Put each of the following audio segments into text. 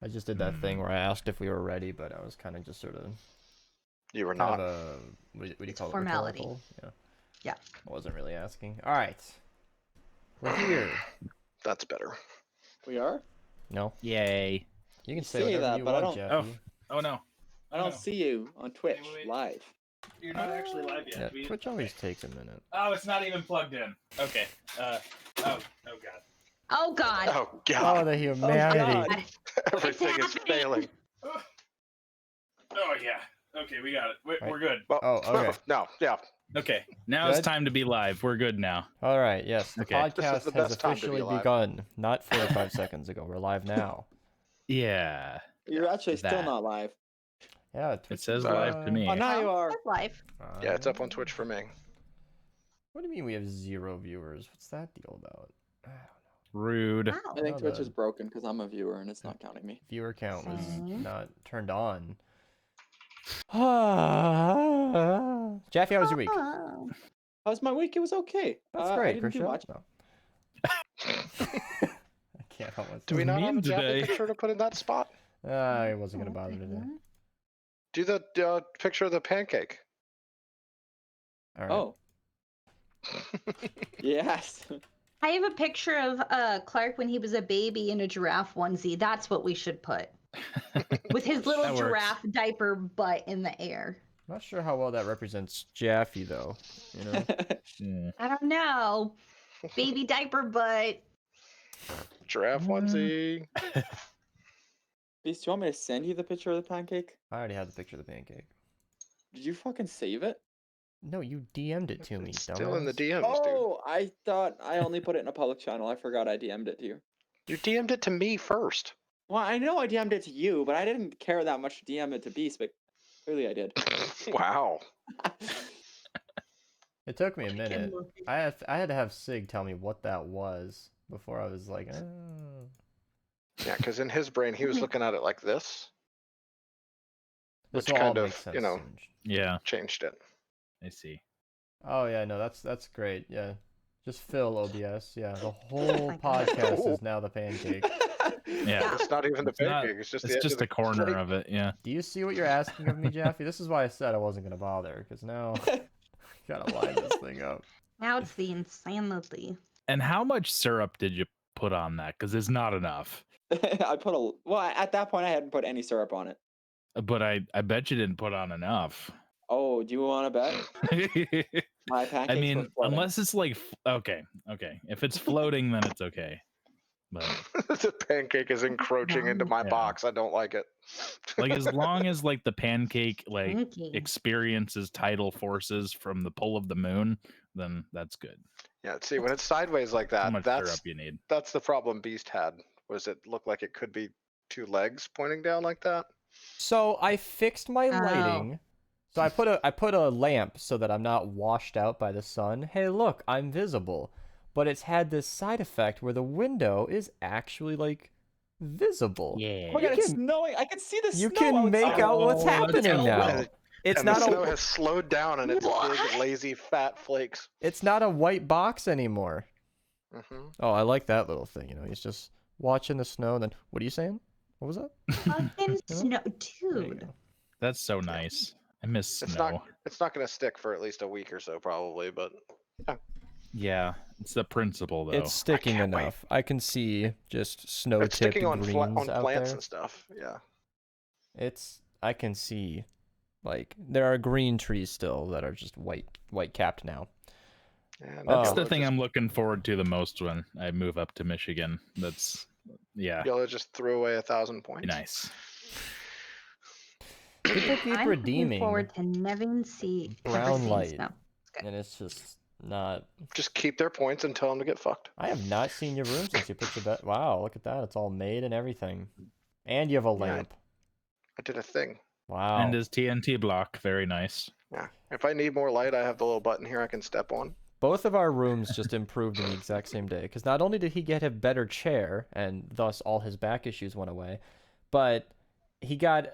I just did that thing where I asked if we were ready, but I was kind of just sort of You were kind not. of a what do you call it? Formality. Rhetorical? Yeah. Yeah. I wasn't really asking. All right. We're here. That's better. We are? No. Yay. You can You say say whatever that, you but I want, don't- Jeffy. Oh no. I don't see you on Twitch wait. live. You're not actually live yet. Yeah, Twitch always takes a minute. Oh, it's not even plugged in. Okay. Oh god. Oh God. Oh Oh, god, the humanity. God. everything is happening. failing. Oh yeah. Okay, we got it. We're good. Well, Oh, okay. No, yeah. Okay. Now it's Good? time to be live. We're good now. All right, yes, the Okay. This is podcast the has best time to be officially alive. begun. Not 45 seconds ago. We're live now. Yeah. You're actually still That. not live. Yeah, It Twitch says is, live to me. Oh, now you are. That's live. Yeah, it's up on Twitch for me. What do you mean we have 0 viewers? What's that deal about? I don't know. Rude. Wow. I think Oh, Twitch the- is broken because I'm a viewer and it's not counting me. Viewer count was Same. not turned on. Jeffy, how was your week? Oh. How's my week? It was okay. That's I great, didn't do Christian. much. No. I can't help myself. Do we not have a Meme Jaffe today. picture to put in that spot? I wasn't gonna bother today. Do the picture of the pancake. All right. Oh. Yes. I have a picture of Clark when he was a baby in a giraffe onesie. That's what we should put. With his little That works. giraffe diaper butt in the air. Not sure how well that represents Jaffe though. You know. Yeah. I don't know. Baby diaper butt. Giraffe onesie. Beast, do you want me to send you the picture of the pancake? I already had the picture of the pancake. Did you fucking save it? No, you DM'd it to me. It's still in the dumbass. DMs, dude. Oh, I thought I only put it in a public channel. I forgot I DM'd it to you. You DM'd it to me first. Well, I know I DM'd it to you, but I didn't care that much to DM it to Beast, but clearly I did. Wow. It took me a minute. I had to have Sig tell me what that was before I was like, oh. Yeah, because in his brain he was looking at it like this, This which will all kind make of, sense. you know, soon. Yeah. changed it. I see. Oh yeah, no, that's great. Yeah, just fill OBS. Yeah, the whole podcast is now the pancake. Yeah. It's not even the It's not- pancake. It's just the It's edge just of the a corner plate. of it. Yeah. Do you see what you're asking of me, Jeffy? This is why I said I wasn't gonna bother, because now I gotta line this thing up. Now it's the insanity. And how much syrup did you put on that? Because it's not enough. I put a well at that point I hadn't put any syrup on it. But I bet you didn't put on enough. Oh, do you want to bet? My I pancakes were mean, floating. unless it's like okay. If it's floating, then it's okay. But The pancake is encroaching into my Yeah. box. I don't like it. like as long as like the pancake like Thinking. experiences tidal forces from the pull of the moon, then that's good. Yeah, see, when it's sideways like How that, much that's syrup you need? that's the problem Beast had. Was it looked like it could be 2 legs pointing down like that? So I fixed my Oh. lighting. So I put a lamp so that I'm not washed out by the sun. Hey, look, I'm visible. But it's had this side effect where the window is actually like visible. Yeah. Oh my god, You it's can- snowing! I can see the You snow can make outside. out what's Oh, that's happening now. And- It's and not the snow a has slowed down and it's big, lazy, fat flakes. it's not a white box anymore. Hmm Oh, I like that little thing. You know, he's just watching the snow. And then what are you saying? What was that? Fucking snow. There you Dude. go. That's so nice. I miss It's snow. not going to stick for at least a week or so, probably. But Yeah, it's the principle though. It's sticking can't wait. enough. I can see just snow it's tipped sticking on greens out plants there. and stuff. Yeah. I can see, like, there are green trees still that are just white capped now. Yeah, That's Oh. the thing I'm looking forward to the most when I move up to Michigan. That's yeah, Yellow just threw away 1,000 points. be nice. People keep I'm looking redeeming, forward to never see brown seeing light. snow. and it's just not. Just keep their points and tell them to get fucked. I have not seen your room since you put your bed. Wow, look at that! It's all made and everything, and you have a lamp. I did a thing. Wow. And his TNT block, very nice. Yeah. If I need more light, I have the little button here I can step on. Both of our rooms just improved in the exact same day. Because not only did he get a better chair, and thus all his back issues went away, but he got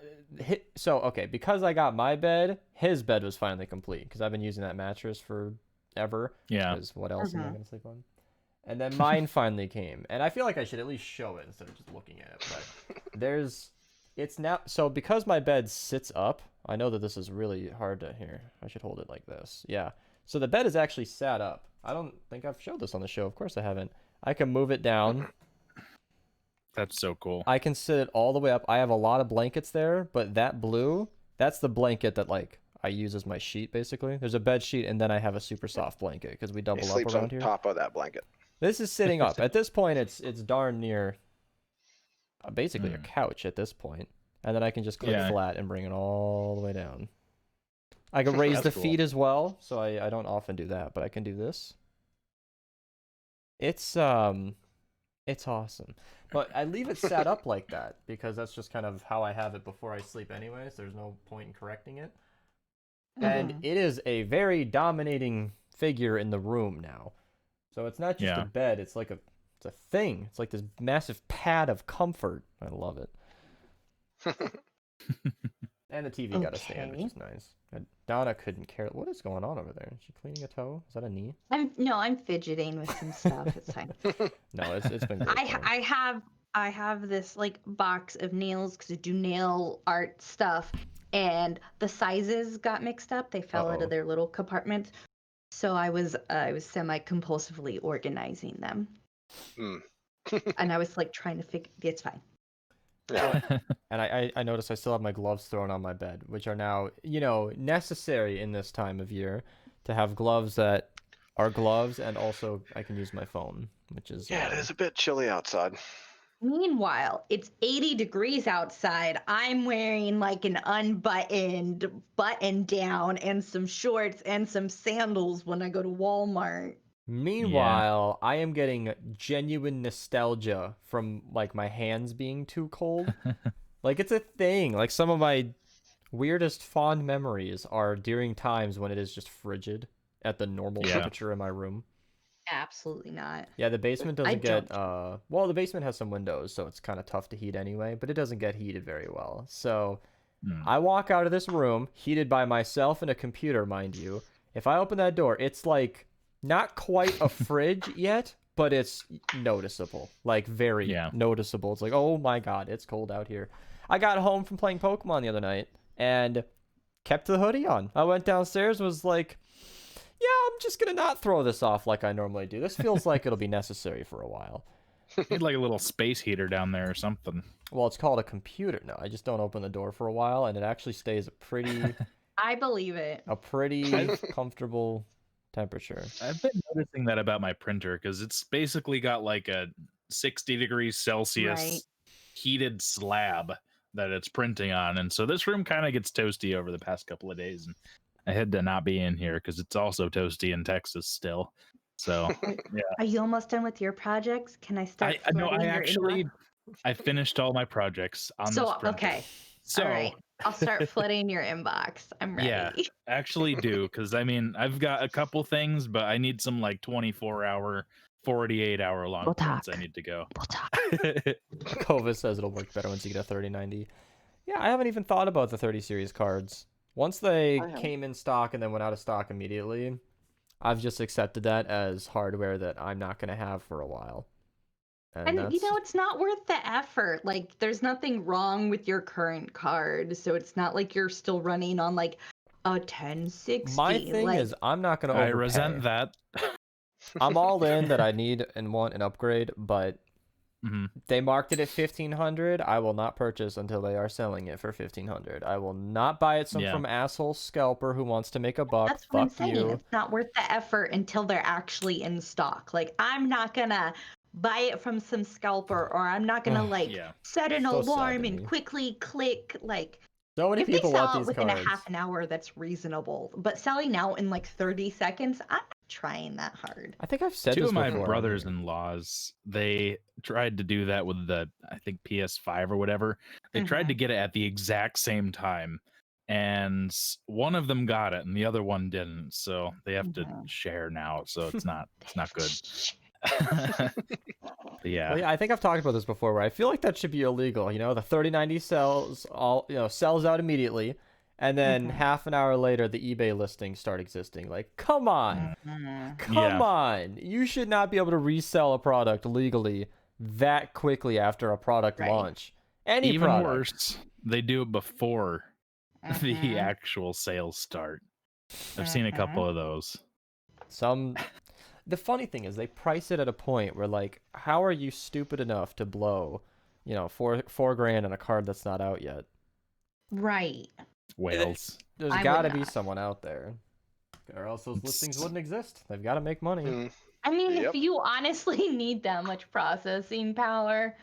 so okay, because I got my bed, his bed was finally complete. Because I've been using that mattress forever. Yeah. Because what else am I Mhm. gonna sleep on? And then mine finally came. And I feel like I should at least show it instead of just looking at it. But it's now, so because my bed sits up, I know that this is really hard to hear. I should hold it like this. Yeah. So the bed is actually sat up. I don't think I've showed this on the show. Of course I haven't. I can move it down. That's so cool. I can sit it all the way up. I have a lot of blankets there, but that blue, that's the blanket that like I use as my sheet basically. There's a bed sheet and then I have a super soft blanket because we He double up sleeps around on here. top of that blanket. This is sitting up. At this point, it's darn near basically a couch at this point. And then I can just click flat and bring it all the way down. I can raise the feet as well, so I don't often do that, but I can do this. It's awesome. But I leave it sat up like that because that's just kind of how I have it before I sleep anyway, so there's no point in correcting it. And it is a very dominating figure in the room now. So it's not just a bed, it's like it's a thing. It's like this massive pad of comfort. I love it. And the TV got a stand, which is nice. Donna couldn't care. What is going on over there? Is she cleaning a toe? Is that a knee? I'm fidgeting with some stuff. It's fine. No, it's been great. I have this like box of nails because I do nail art stuff, and the sizes got mixed up. They fell out of their little compartments. So I was semi-compulsively organizing them. And I was like trying to figure. It's fine. Yeah. And I noticed I still have my gloves thrown on my bed, which are now, necessary in this time of year to have gloves that are gloves, and also I can use my phone, which is... Yeah, it is a bit chilly outside. Meanwhile, it's 80 degrees outside. I'm wearing like an unbuttoned button down and some shorts and some sandals when I go to Walmart. Meanwhile, I am getting genuine nostalgia from like my hands being too cold. Like it's a thing. Like some of my weirdest fond memories are during times when it is just frigid at the normal temperature in my room. Absolutely not. Yeah, the basement doesn't get well, the basement has some windows, so it's kind of tough to heat anyway, but it doesn't get heated very well. So I walk out of this room heated by myself and a computer, mind you. If I open that door, it's like not quite a fridge yet, but it's noticeable. Like very noticeable. It's like, oh my god, it's cold out here. I got home from playing Pokemon the other night and kept the hoodie on. I went downstairs, was like, yeah, I'm just gonna not throw this off like I normally do. This feels like it'll be necessary for a while. Need like a little space heater down there or something. Well, it's called a computer. No, I just don't open the door for a while, and it actually stays a pretty... I believe it. A pretty comfortable temperature. I've been noticing that about my printer because it's basically got like a 60 degrees Celsius heated slab that it's printing on, and so this room kind of gets toasty over the past couple of days, and I had to not be in here because it's also toasty in Texas still. So yeah. Are you almost done with your projects? Can I start? I finished all my projects on this printer. Okay. So all right. I'll start flooding your inbox. I'm ready. Yeah, actually do, because I mean I've got a couple things, but I need some like 24-hour, 48-hour long prints I need to go. We'll talk. Kova says it'll work better once you get a 3090. Yeah, I haven't even thought about the 30 series cards. Once they came in stock and then went out of stock immediately, I've just accepted that as hardware that I'm not going to have for a while. And it's not worth the effort. Like, there's nothing wrong with your current card, so it's not like you're still running on like a 1060. My thing is, I'm not going to overpay. I resent that. I'm all in that I need and want an upgrade, but they marked it at $1,500. I will not purchase until they are selling it for $1,500. I will not buy it from asshole scalper who wants to make a buck. That's what I'm saying. It's not worth the effort until they're actually in stock. Like, I'm not gonna buy it from some scalper, or I'm not gonna set an alarm and quickly click. Like, so many people want these within cards. a half an hour, that's reasonable. But selling out in like 30 seconds, I'm not trying that hard. I think I've said Two this of my before. brothers-in-laws, they tried to do that with the, I think, PS5 or whatever. They tried to get it at the exact same time, and one of them got it and the other one didn't. So they have to share now. So it's not good. Yeah. Well, yeah, I think I've talked about this before, where I feel like that should be illegal. The 3090 sells out immediately, And then half an hour later, the eBay listings start existing. Like, come on. Come on. You should not be able to resell a product legally that quickly after a product launch. Even product. Worse, they do it before the actual sales start. I've seen a couple of those. The funny thing is they price it at a point where, like, how are you stupid enough to blow, you know, $4 grand on a card that's not out yet? Right. Whales. There's got to be someone out there, or else those listings wouldn't exist. They've got to make money. I mean, if you honestly need that much processing power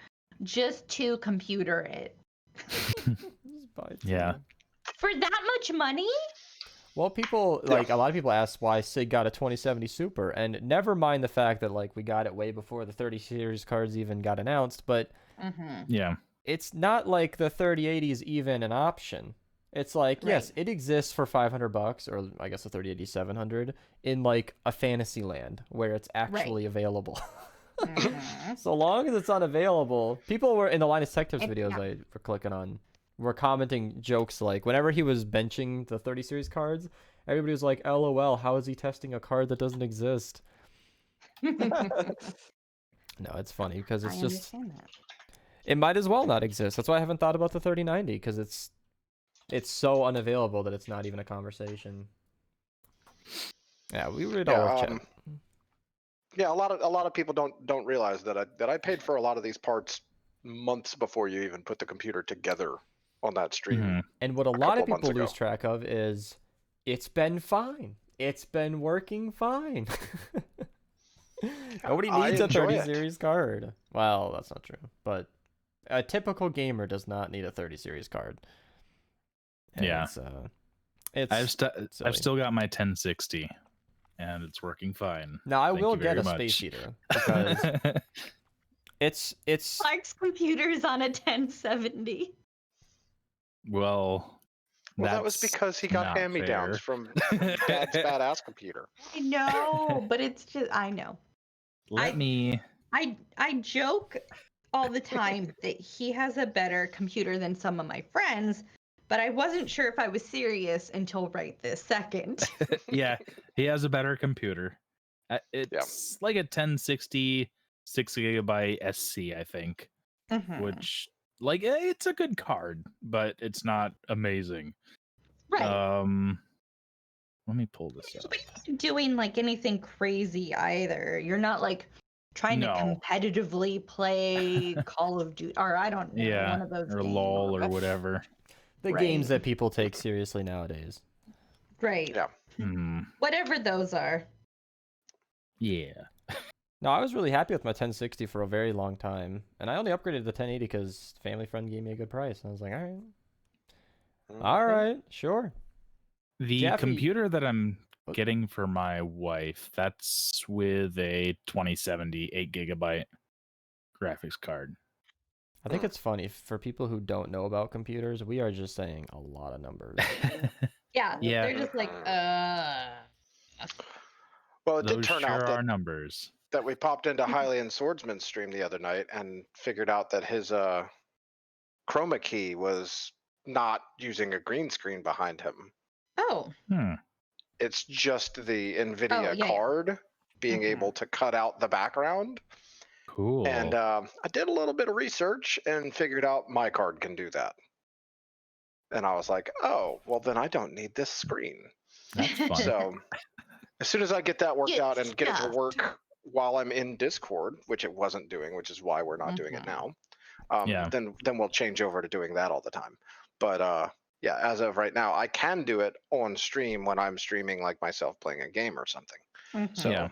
just to computer it. Yeah. For that much money? Well, people, like, a lot of people ask why Sig got a 2070 Super, and never mind the fact that, like, we got it way before the 30 series cards even got announced, but yeah, it's not like the 3080 is even an option. It's like, yes, it exists for $500, or I guess the 3080 700, in, like, a fantasy land where it's actually available. So long as it's unavailable, people were in the Linus Tech Tips videos I were clicking on, were commenting jokes like, whenever he was benching the 30 series cards, everybody was like, LOL, how is he testing a card that doesn't exist? No, it's funny because it's just, it might as well not exist. That's why I haven't thought about the 3090, because it's so unavailable that it's not even a conversation. Yeah, we read all of chat. Yeah, a lot of people don't realize that I paid for a lot of these parts months before you even put the computer together on that stream. And what a lot of people lose track of is it's been fine. It's been working fine. Nobody needs a 30 series card. Well, that's not true, but a typical gamer does not need a 30 series card. And I've still got my 1060 and it's working fine. Now I will get a Space Heater because it's Clark's computer's on a 1070. Well, that was because he got hand-me-downs from Dad's badass computer. I know, but it's just, I know. I joke all the time that he has a better computer than some of my friends, but I wasn't sure if I was serious until right this second. Yeah, he has a better computer. It's like a 1060 6GB SC, I think, which, like, it's a good card, but it's not amazing. Right. Let me pull this up. But you're not doing like anything crazy either. You're not like trying to competitively play Call of Duty, or I don't know, one of those or games. LOL or whatever. The games that people take seriously nowadays. Right. Yeah. Whatever those are. Yeah. No, I was really happy with my 1060 for a very long time, and I only upgraded to the 1080 because family friend gave me a good price. I was like, all right, sure. The computer that I'm getting for my wife, that's with a 2070 8GB graphics card. I think it's funny for people who don't know about computers. We are just saying a lot of numbers. Yeah. They're just like, Well, it did turn out that numbers. That we popped into Hylian Swordsman's stream the other night and figured out that his chroma key was not using a green screen behind him. Oh. It's just the NVIDIA card being able to cut out the background. Cool. And I did a little bit of research and figured out my card can do that. And I was like, oh, well, then I don't need this screen. That's fun. So as soon as I get that worked out and get it to work while I'm in Discord, which it wasn't doing, which is why we're not doing it now, then we'll change over to doing that all the time. But yeah, as of right now, I can do it on stream when I'm streaming like myself playing a game or something. So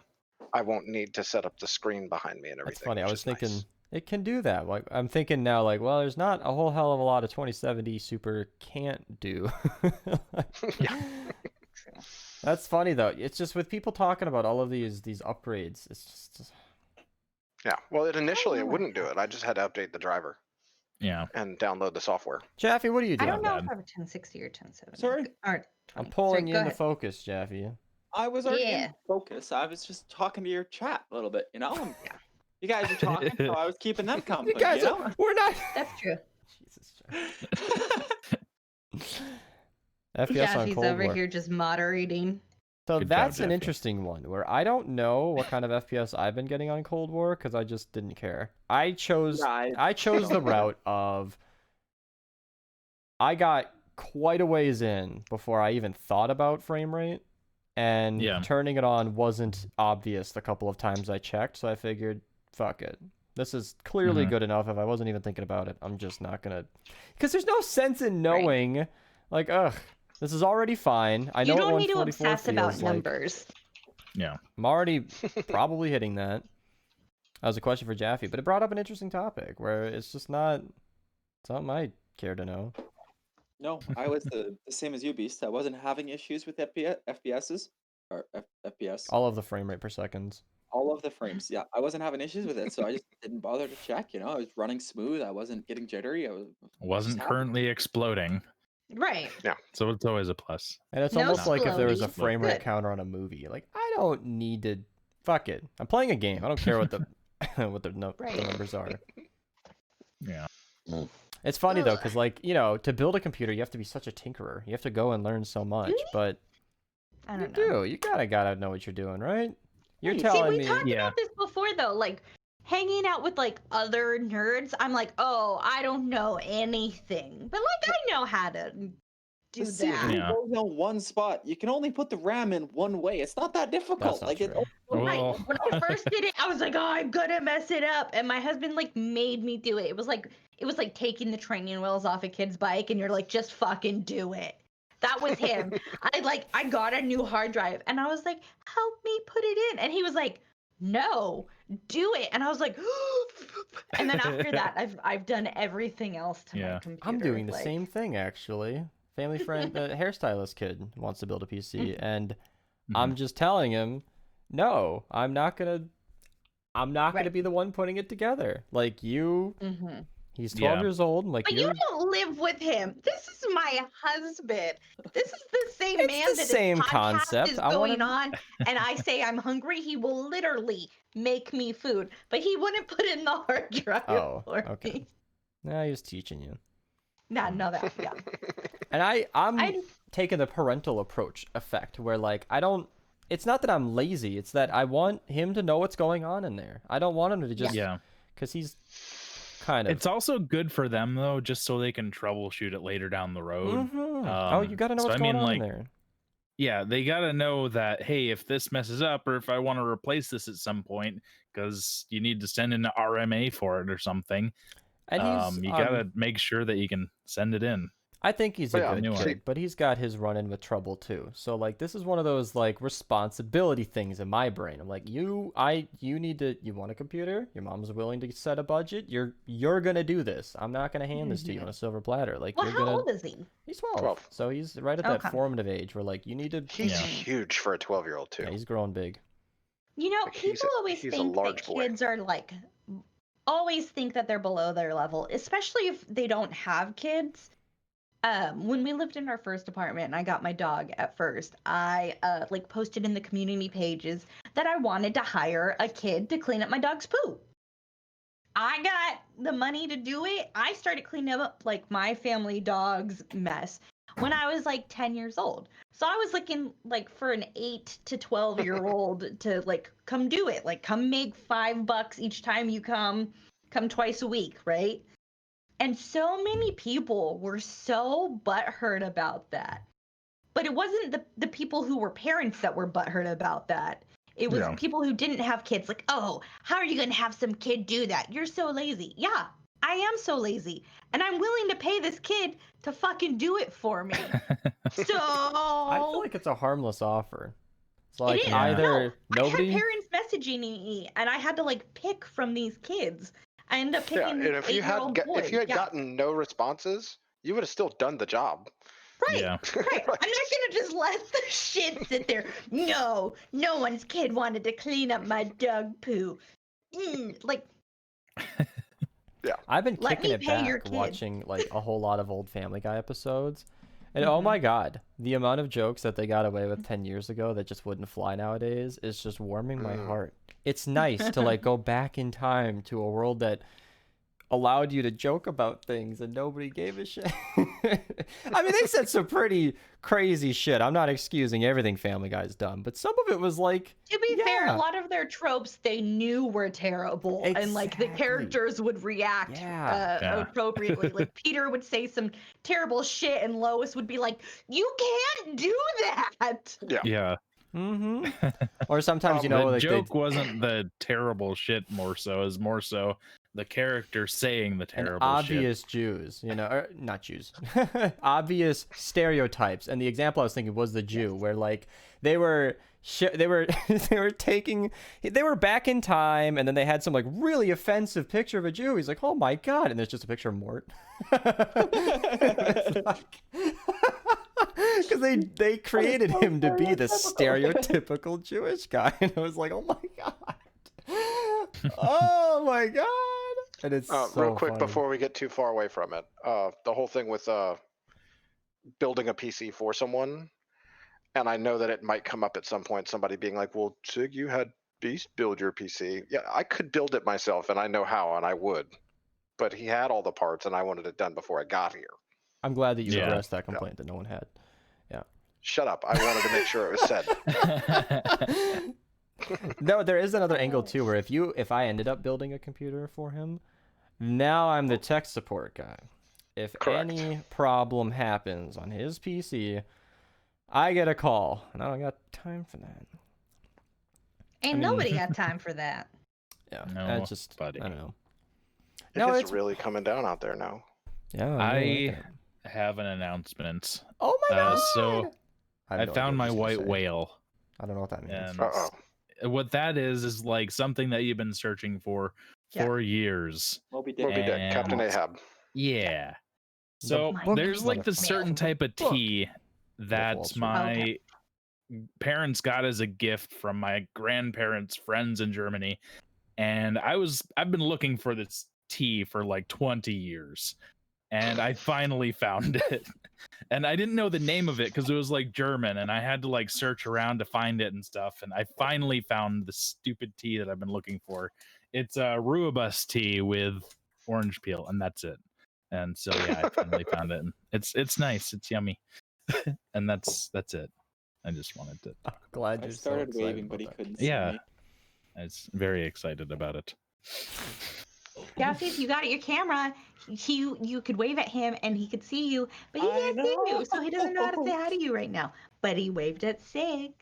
I won't need to set up the screen behind me and everything. That's funny. I was thinking it can do that. Like, I'm thinking now, like, well, there's not a whole hell of a lot of 2070 Super can't do. That's funny though. It's just with people talking about all of these upgrades. It's just. Yeah. Well, initially it wouldn't do it. I just had to update the driver. Yeah. And download the software. Jaffe, what are you doing? I don't know if I have a 1060 or 1070. Sorry? I'm pulling you into focus, Jaffe. I was already in focus. I was just talking to your chat a little bit, you know? You guys were talking, so I was keeping them company. You guys we're not. That's true. Jesus. FPS on He's Cold over War. here just moderating. So Good that's job, an Jeffy. interesting one where I don't know what kind of FPS I've been getting on Cold War because I just didn't care. I chose the route of I got quite a ways in before I even thought about frame rate, and turning it on wasn't obvious the couple of times I checked, so I figured, fuck it. This is clearly good enough. If I wasn't even thinking about it, I'm just not gonna, because there's no sense in knowing, like, ugh, this is already fine. I know you don't what need to 144 obsess feels about like. numbers. Yeah. I'm already probably hitting that. That was a question for Jaffe, but it brought up an interesting topic where it's just not something I care to know. No, I was the same as you, Beast. I wasn't having issues with FPSs or FPS. All of the frame rate per seconds. All of the frames. Yeah, I wasn't having issues with it, so I just didn't bother to check. I was running smooth. I wasn't getting jittery. I wasn't currently exploding. Right. Yeah. So it's always a plus. And it's almost like if there was a frame rate counter on a movie. Like, I don't need to. Fuck it. I'm playing a game. I don't care what the the numbers are. Yeah. It's funny though, because like, to build a computer, you have to be such a tinkerer. You have to go and learn so much, but I don't know. You gotta know what you're doing, right? You're See, telling we me. talked about this before though, like hanging out with like other nerds. I'm like, oh, I don't know anything, but like I know how to do that. Yeah. Goes one spot. You can only put the RAM in one way. It's not that difficult. That's not true. Right. When I first did it, I was like, oh, I'm gonna mess it up, and my husband like made me do it. It was like taking the training wheels off a kid's bike, and you're like, just fucking do it. That was him. I got a new hard drive, and I was like, help me put it in, and he was like, no, do it, and I was like, and then after that, I've done everything else to my computer. I'm doing the same thing actually. Family friend, the hairstylist kid wants to build a PC, and I'm just telling him, no, I'm not gonna be the one putting it together. Like you, he's 12 years old. Like but you don't live with him. This is my husband. This is the same man that same his podcast concept. is going on, and I say I'm hungry. He will literally make me food, but he wouldn't put in the hard drive for me. Nah, he was teaching you. No, that. Yeah. And I'm taking the parental approach effect where like it's not that I'm lazy, it's that I want him to know what's going on in there. I don't want him to just because he's kind of. It's also good for them though, just so they can troubleshoot it later down the road. You gotta know what's going on in there. Yeah, they gotta know that, hey, if this messes up or if I want to replace this at some point, because you need to send in an RMA for it or something. And you gotta make sure that you can send it in. I think he's a good kid, but he's got his run-in with trouble too. So like this is one of those like responsibility things in my brain. I'm like, you want a computer? Your mom's willing to set a budget. You're gonna do this. I'm not gonna hand this to you on a silver platter. Like, how old is he? He's 12. So he's right at that formative age where like you need to. He's huge for a 12-year-old too. Yeah, he's growing big. People always think that kids are like, always think that they're below their level, especially if they don't have kids. When we lived in our first apartment and I got my dog at first, I posted in the community pages that I wanted to hire a kid to clean up my dog's poo. I got the money to do it. I started cleaning up like my family dog's mess when I was like 10 years old. So I was looking like for an 8 to 12-year-old to like come do it. Like come make $5 each time you come twice a week, right? And so many people were so butthurt about that. But it wasn't the people who were parents that were butthurt about that. It was people who didn't have kids. Like, oh, how are you going to have some kid do that? You're so lazy. Yeah, I am so lazy. And I'm willing to pay this kid to fucking do it for me. So I feel like it's a harmless offer. It's like it is. either nobody. I had parents messaging me, and I had to like pick from these kids. I ended up picking and if you had gotten no responses, you would have still done the job. Right. I'm not gonna just let the shit sit there. No one's kid wanted to clean up my dog poo. I've been kicking it back watching like a whole lot of old Family Guy episodes. And oh my god, the amount of jokes that they got away with 10 years ago that just wouldn't fly nowadays is just warming my heart. It's nice to like go back in time to a world that allowed you to joke about things and nobody gave a shit. I mean, they said some pretty crazy shit. I'm not excusing everything Family Guy's done, but some of it was like, to be fair, a lot of their tropes they knew were terrible, and like the characters would react appropriately. Like Peter would say some terrible shit, and Lois would be like, "You can't do that." Yeah. Mm-hmm. Or sometimes, you know, the like joke wasn't the terrible shit more so the character saying the terrible obvious shit. Jews, you know, or not Jews, obvious stereotypes. And the example I was thinking was the Jew, where like they were back in time, and then they had some like really offensive picture of a Jew. He's like, oh my god, and there's just a picture of Mort. Because they created him to be the stereotypical Jewish guy, and I was like, oh my god, oh my god. And it's so real quick funny. Before we get too far away from it, the whole thing with building a PC for someone, and I know that it might come up at some point, somebody being like, well, Sig, you had Beast build your PC. Yeah, I could build it myself, and I know how, and I would, but he had all the parts, and I wanted it done before I got here. I'm glad that you addressed that complaint that no one had. Yeah. Shut up. I wanted to make sure it was said. No, there is another angle too, where if I ended up building a computer for him, now I'm the tech support guy. If any problem happens on his PC, I get a call, and I don't got time for that. Ain't nobody got time for that. Yeah, no, buddy. I don't know. It's really coming down out there now. Yeah, I have an announcement. Oh my god! So I found my white whale. I don't know what that means. What that is like something that you've been searching for years. Moby Dick, Captain Ahab. Yeah. So there's like the certain type of tea that my parents got as a gift from my grandparents' friends in Germany, and I've been looking for this tea for like 20 years. And I finally found it. And I didn't know the name of it because it was like German, and I had to like search around to find it and stuff. And I finally found the stupid tea that I've been looking for. It's a rooibos tea with orange peel, and that's it. And so yeah, I finally found it. And it's nice. It's yummy. And that's it. I just wanted to. I'm glad you started waving, but he couldn't see me. I was very excited about it. Yeah, see, if you got your camera, you could wave at him and he could see you, but he can't see you, so he doesn't know how to say hi to you right now. But he waved at Sig.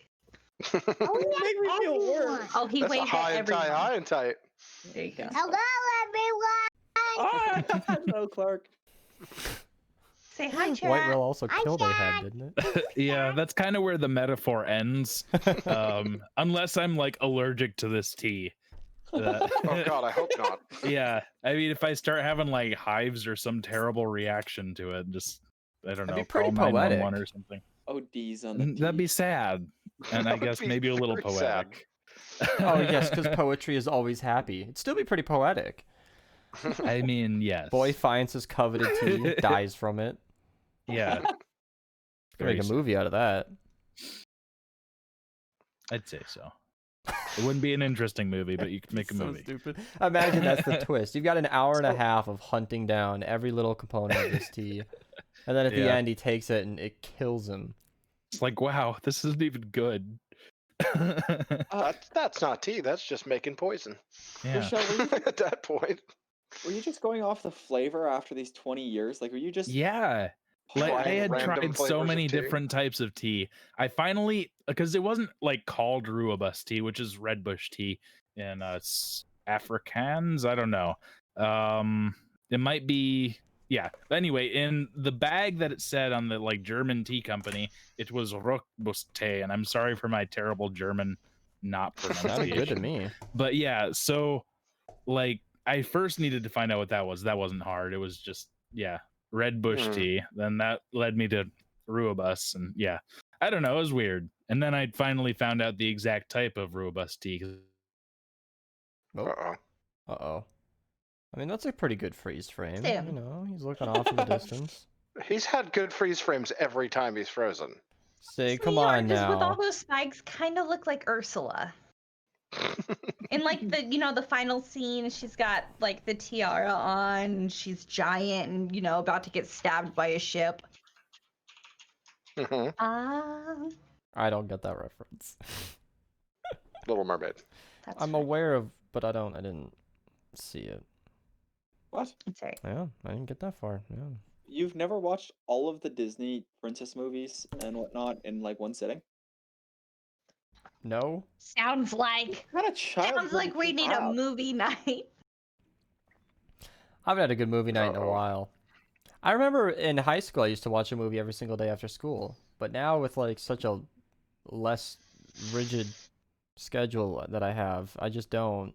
Make me feel worse. Oh, he waved at everyone. High and tight. There you go. Hello, everyone. Hello, Clark. Say hi, chat. White Whale also killed Ahab, didn't it? Yeah, that's kind of where the metaphor ends. Unless I'm like allergic to this tea. Oh god, I hope not. Yeah, I mean, if I start having like hives or some terrible reaction to it, just I don't know, pretty call 911 poetic. or something. ODs on the tea. That'd be sad, and I guess maybe a little poetic. Oh yes, because poetry is always happy. It'd still be pretty poetic. I mean, yes. Boy finds his coveted tea, dies from it. Yeah. Make a movie out of that. I'd say so. It wouldn't be an interesting movie, but you could make a movie. Stupid. Imagine that's the twist. You've got an hour and a half of hunting down every little component of this tea, and then at the end he takes it and it kills him. It's like, wow, this isn't even good. That's not tea. That's just making poison. Yeah. Michelle, At that point, were you just going off the flavor after these 20 years? Like, were you just? Yeah. Like I had tried so many different types of tea. I finally, because it wasn't like called rooibos tea, which is red bush tea in Afrikaans. I don't know. It might be, yeah. Anyway, in the bag that it said on the like German tea company, it was rooibos tea, and I'm sorry for my terrible German not pronunciation. Sounded good to me. But yeah, so like I first needed to find out what that was. That wasn't hard. It was just red bush tea. Then that led me to rooibos, and yeah, I don't know, it was weird. And then I finally found out the exact type of rooibos tea. Uh-oh. I mean, that's a pretty good freeze frame. You know, he's looking off in the distance. He's had good freeze frames every time he's frozen. Say, come on now. With all those spikes, kind of look like Ursula. In like the final scene, she's got like the tiara on, and she's giant and about to get stabbed by a ship. I don't get that reference. Little Mermaid. I'm aware of, but I didn't see it. What? Sorry. Yeah, I didn't get that far. Yeah. You've never watched all of the Disney princess movies and whatnot in like one sitting? No. Sounds like. What kind of child? Sounds like we need a movie night. I haven't had a good movie night in a while. I remember in high school I used to watch a movie every single day after school, but now with like such a less rigid schedule that I have, I just don't.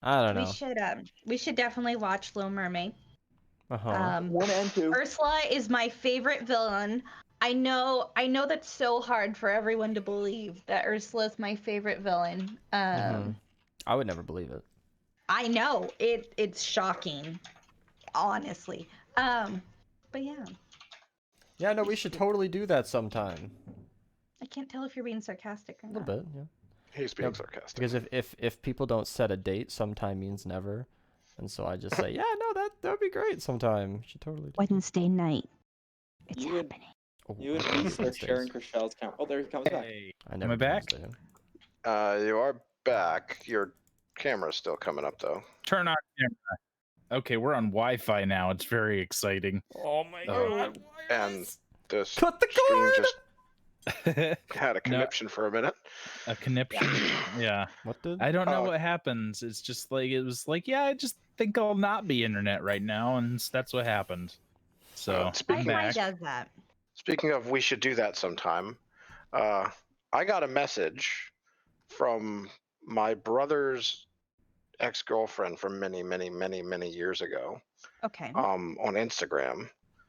I don't know. We should definitely watch Little Mermaid. 1 and 2. Ursula is my favorite villain. I know that's so hard for everyone to believe that Ursula is my favorite villain. I would never believe it. I know it's shocking, honestly. But yeah. Yeah, no, we should totally do that sometime. I can't tell if you're being sarcastic or not. A little bit, yeah. He's being sarcastic. Because if people don't set a date, sometime means never, and so I just say, yeah, no, that would be great sometime. We should totally do Wednesday night. It's You happening. You and me start sharing Chriselle's camera. Oh, there he comes back. Am I back? You are back. Your camera's still coming up though. Turn on camera. Okay, we're on Wi-Fi now. It's very exciting. Oh my god! And this cut the screen cord. just had a conniption for a minute. A conniption? Yeah. What did? I don't know what happens. It's just like it was like, yeah, I just think I'll not be internet right now, and that's what happened. So I'm back. Does that? Speaking of, we should do that sometime. I got a message from my brother's ex-girlfriend from many, many, many, many years ago. Okay. On Instagram.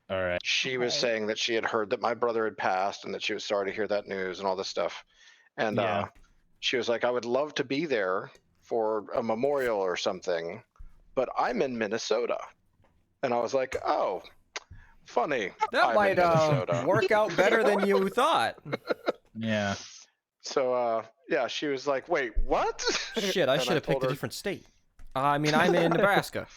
All right. She was saying that she had heard that my brother had passed and that she was sorry to hear that news and all this stuff. And she was like, I would love to be there for a memorial or something, but I'm in Minnesota. And I was like, oh, funny. That might work out better than you thought. Yeah. So, yeah, she was like, wait, what? Shit, I should have picked a different state. I mean, I'm in Nebraska.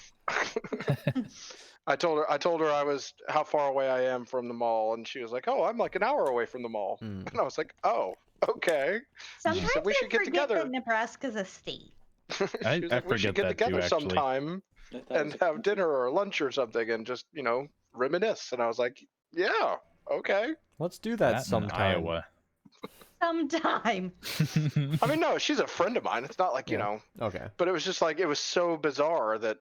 I told her I was how far away I am from the mall, and she was like, "Oh, I'm like an hour away from the mall." And I was like, "Oh, okay." Sometimes she said, we should get together. That Nebraska's a state. I like, we should get together sometime and have dinner or lunch or something, and just reminisce. And I was like, "Yeah, okay, let's do that sometime." Iowa. Sometime. I mean, no, she's a friend of mine. It's not like Okay. But it was just like it was so bizarre that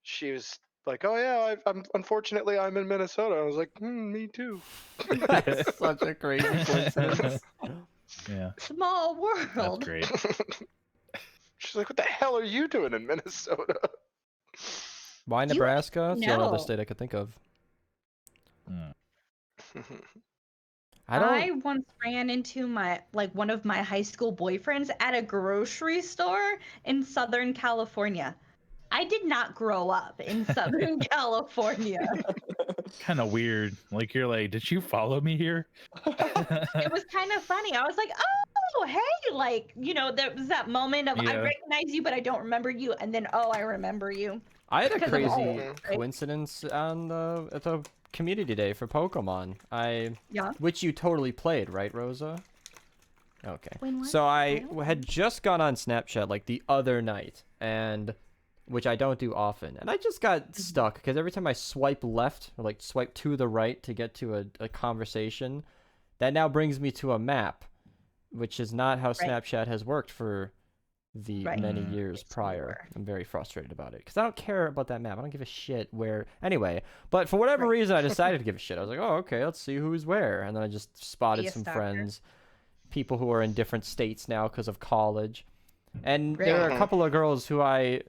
she was like, oh yeah, unfortunately I'm in Minnesota. I was like, me too. That's such a crazy coincidence. Yeah. Small world. That's great. She's like, what the hell are you doing in Minnesota? Why Nebraska? It's the only other state I could think of. I once ran into one of my high school boyfriends at a grocery store in Southern California. I did not grow up in Southern California. Kind of weird. Like you're like, did you follow me here? It was kind of funny. I was like, oh, hey, there was that moment of I recognize you, but I don't remember you, and then I remember you. I had a crazy coincidence on at the community day for Pokemon. Which you totally played, right, Rosa? Okay. So I had just gone on Snapchat like the other night, and which I don't do often, and I just got stuck because every time I swipe left or like swipe to the right to get to a conversation, that now brings me to a map, which is not how Snapchat has worked for the many years prior. I'm very frustrated about it because I don't care about that map. I don't give a shit where anyway, but for whatever reason I decided to give a shit. I was like, oh, okay, let's see who's where, and then I just spotted some friends, people who are in different states now because of college. And there are a couple of girls who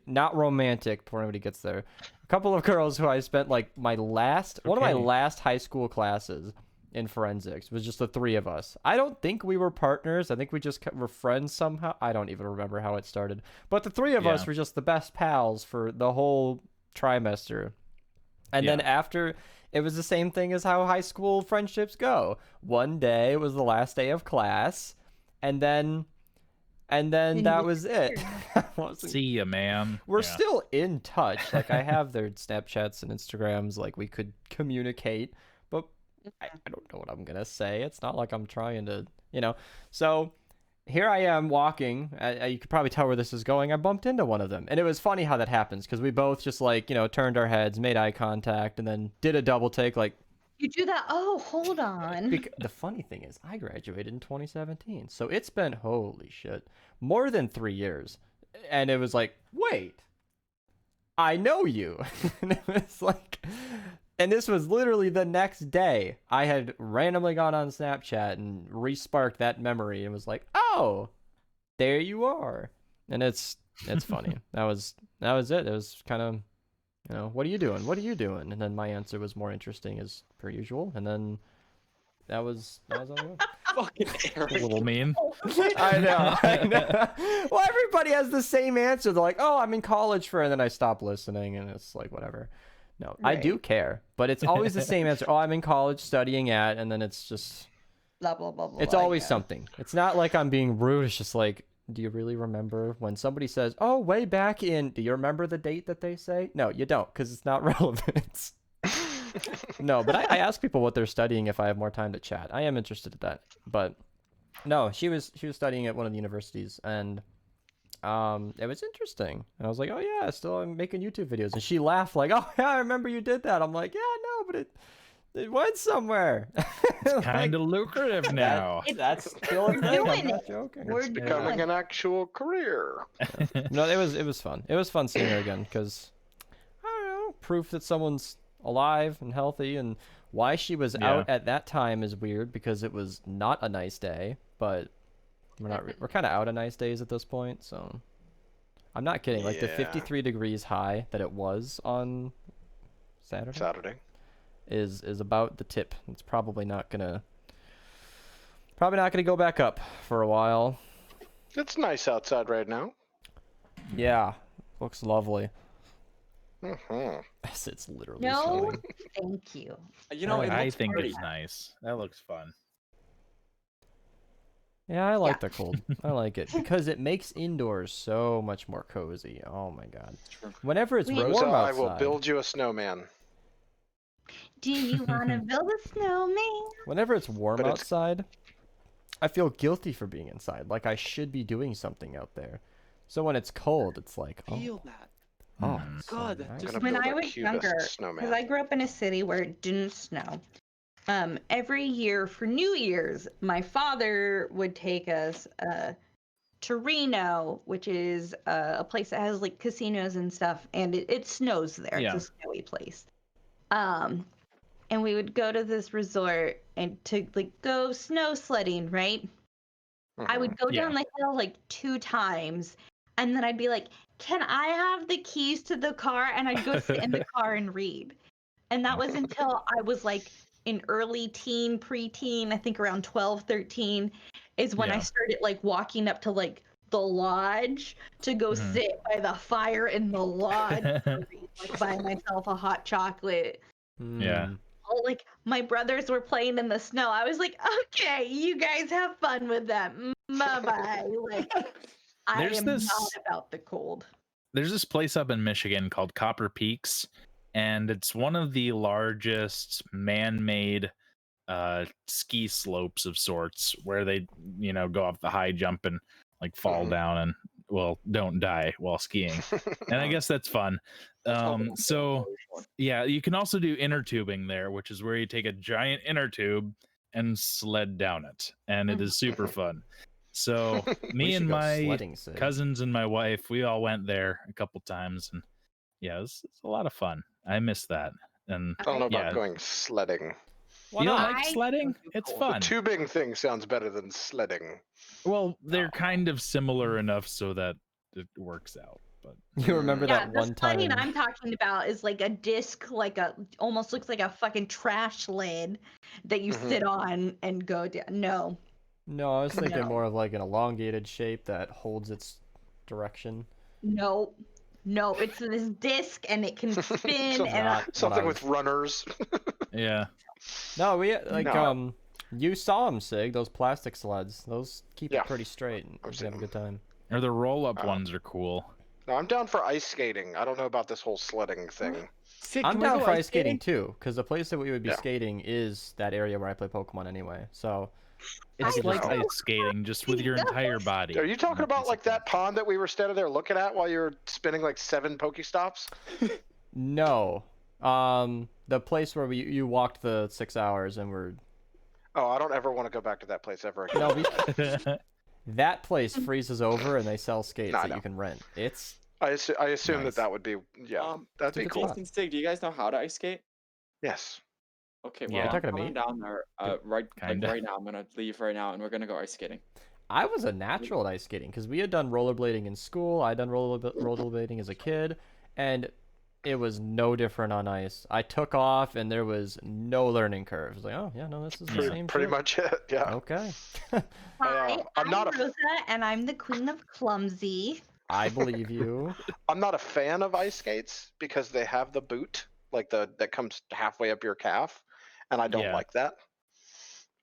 not romantic before anybody gets there, a couple of girls who I spent like one of my last high school classes in forensics was just the three of us. I don't think we were partners. I think we just were friends somehow. I don't even remember how it started. But the three of us were just the best pals for the whole trimester. And then after, it was the same thing as how high school friendships go. One day, it was the last day of class, and then And then And that you was it. See ya, man. We're Yeah. still in touch. Like, I have their Snapchats and Instagrams. Like, we could communicate, but I don't know what I'm gonna say. It's not like I'm trying to, So here I am walking. You could probably tell where this is going. I bumped into one of them, and it was funny how that happens because we both just like turned our heads, made eye contact, and then did a double take. Like, you do that? Oh, hold on. the funny thing is, I graduated in 2017, so it's been, holy shit, more than 3 years, and it was like, wait, I know you. And it was like, and this was literally the next day. I had randomly gone on Snapchat and re-sparked that memory and was like, oh, there you are. And it's funny. That was it. It was kind of, what are you doing? What are you doing? And then my answer was more interesting as per usual. And then that was all I got. Fucking Eric. A little mean. I know. Well, everybody has the same answer. They're like, oh, I'm in college and then I stop listening, and it's like, whatever. No, right. I do care, but it's always the same answer. Oh, I'm in college studying at, and then it's just blah blah blah blah. It's always something. It's not like I'm being rude. It's just like, do you really remember when somebody says, oh, way back in, do you remember the date that they say? No, you don't, because it's not relevant. No, but I ask people what they're studying if I have more time to chat. I am interested in that. But no, she was studying at one of the universities, and it was interesting. And I was like, oh yeah, still I'm making YouTube videos. And she laughed like, oh yeah, I remember you did that. I'm like, yeah, no, but it went somewhere. It's kind of lucrative now. That's still a thing. I'm not joking. It's becoming an actual career. No, it was fun. It was fun seeing her again because, I don't know, proof that someone's alive and healthy. And why she was out at that time is weird because it was not a nice day. But we're kind of out of nice days at this point. So I'm not kidding. Like the 53 degrees high that it was on Saturday. Is about the tip. It's probably not gonna go back up for a while. It's nice outside right now. Yeah, looks lovely. Mm-hmm. It's literally no, snowing. Thank you. I think it's nice. That looks fun. Yeah, I like the cold. I like it because it makes indoors so much more cozy. Oh my god. Whenever it's warm outside, I will build you a snowman. Do you want to build a snowman? Whenever it's warm outside, I feel guilty for being inside. Like I should be doing something out there. So when it's cold, it's like, feel that. Oh, God. So nice. Just when I was younger, because I grew up in a city where it didn't snow. Every year for New Year's, my father would take us to Reno, which is a place that has like casinos and stuff, and it snows there. Yeah. It's a snowy place. And we would go to this resort and to like go snow sledding, right? Mm-hmm. I would go down the hill like 2 times, and then I'd be like, "Can I have the keys to the car?" And I'd go sit in the car and read. And that was until I was like in early teen, preteen, I think around 12, 13 is when I started like walking up to like the lodge to go sit by the fire in the lodge to read, like, buy myself a hot chocolate. Yeah. Like my brothers were playing in the snow. I was like, okay, you guys have fun with that. Bye-bye. Like I am not about the cold. There's this place up in Michigan called Copper Peaks, and it's one of the largest man-made ski slopes of sorts where they, go off the high jump and like fall down and don't die while skiing. And I guess that's fun. So yeah, you can also do inner tubing there, which is where you take a giant inner tube and sled down it, and it is super fun. So me and my cousins and my wife, we all went there a couple times, and it's a lot of fun. I miss that. And I don't know about going sledding. You don't like sledding? It's fun. The tubing thing sounds better than sledding. Well, they're kind of similar enough so that it works out. But you remember that one time? The sledding I'm talking about is like a disc, almost looks like a fucking trash lid that you sit on and go down. No, I was thinking more of like an elongated shape that holds its direction. No, it's this disc and it can spin something with runners. Yeah. No, we You saw them, Sig. Those plastic sleds. Those keep it pretty straight. And you have a good time. Or the roll-up ones are cool. No, I'm down for ice skating. I don't know about this whole sledding thing. Sig, I'm can we down go for ice ice skating too, because the place that we would be Yeah. skating is that area where I play Pokemon anyway. So It's could like just- ice skating, just with your entire body. Are you talking about like that pond that we were standing there looking at while you were spinning like 7 Pokestops? No. The place where you walked the 6 hours and we're... Oh, I don't ever want to go back to that place ever again. No, that place freezes over and they sell skates No, that no. you can rent. It's... I assume Nice. that would be, that'd be good cool. spot. And Sig, do you guys know how to ice skate? Yes. Okay, Yeah. well, I'm Talking to coming me? down there right now. I'm gonna leave right now, and we're gonna go ice skating. I was a natural at ice skating because we had done rollerblading in school. I'd done rollerblading as a kid, and it was no different on ice. I took off, and there was no learning curve. I was like, oh, yeah, no, this is the same Pretty shit. much it, yeah. Okay. Hi, I'm not a- Rosa, and I'm the queen of clumsy. I believe you. I'm not a fan of ice skates because they have the boot, like that comes halfway up your calf, and I don't Yeah. like that.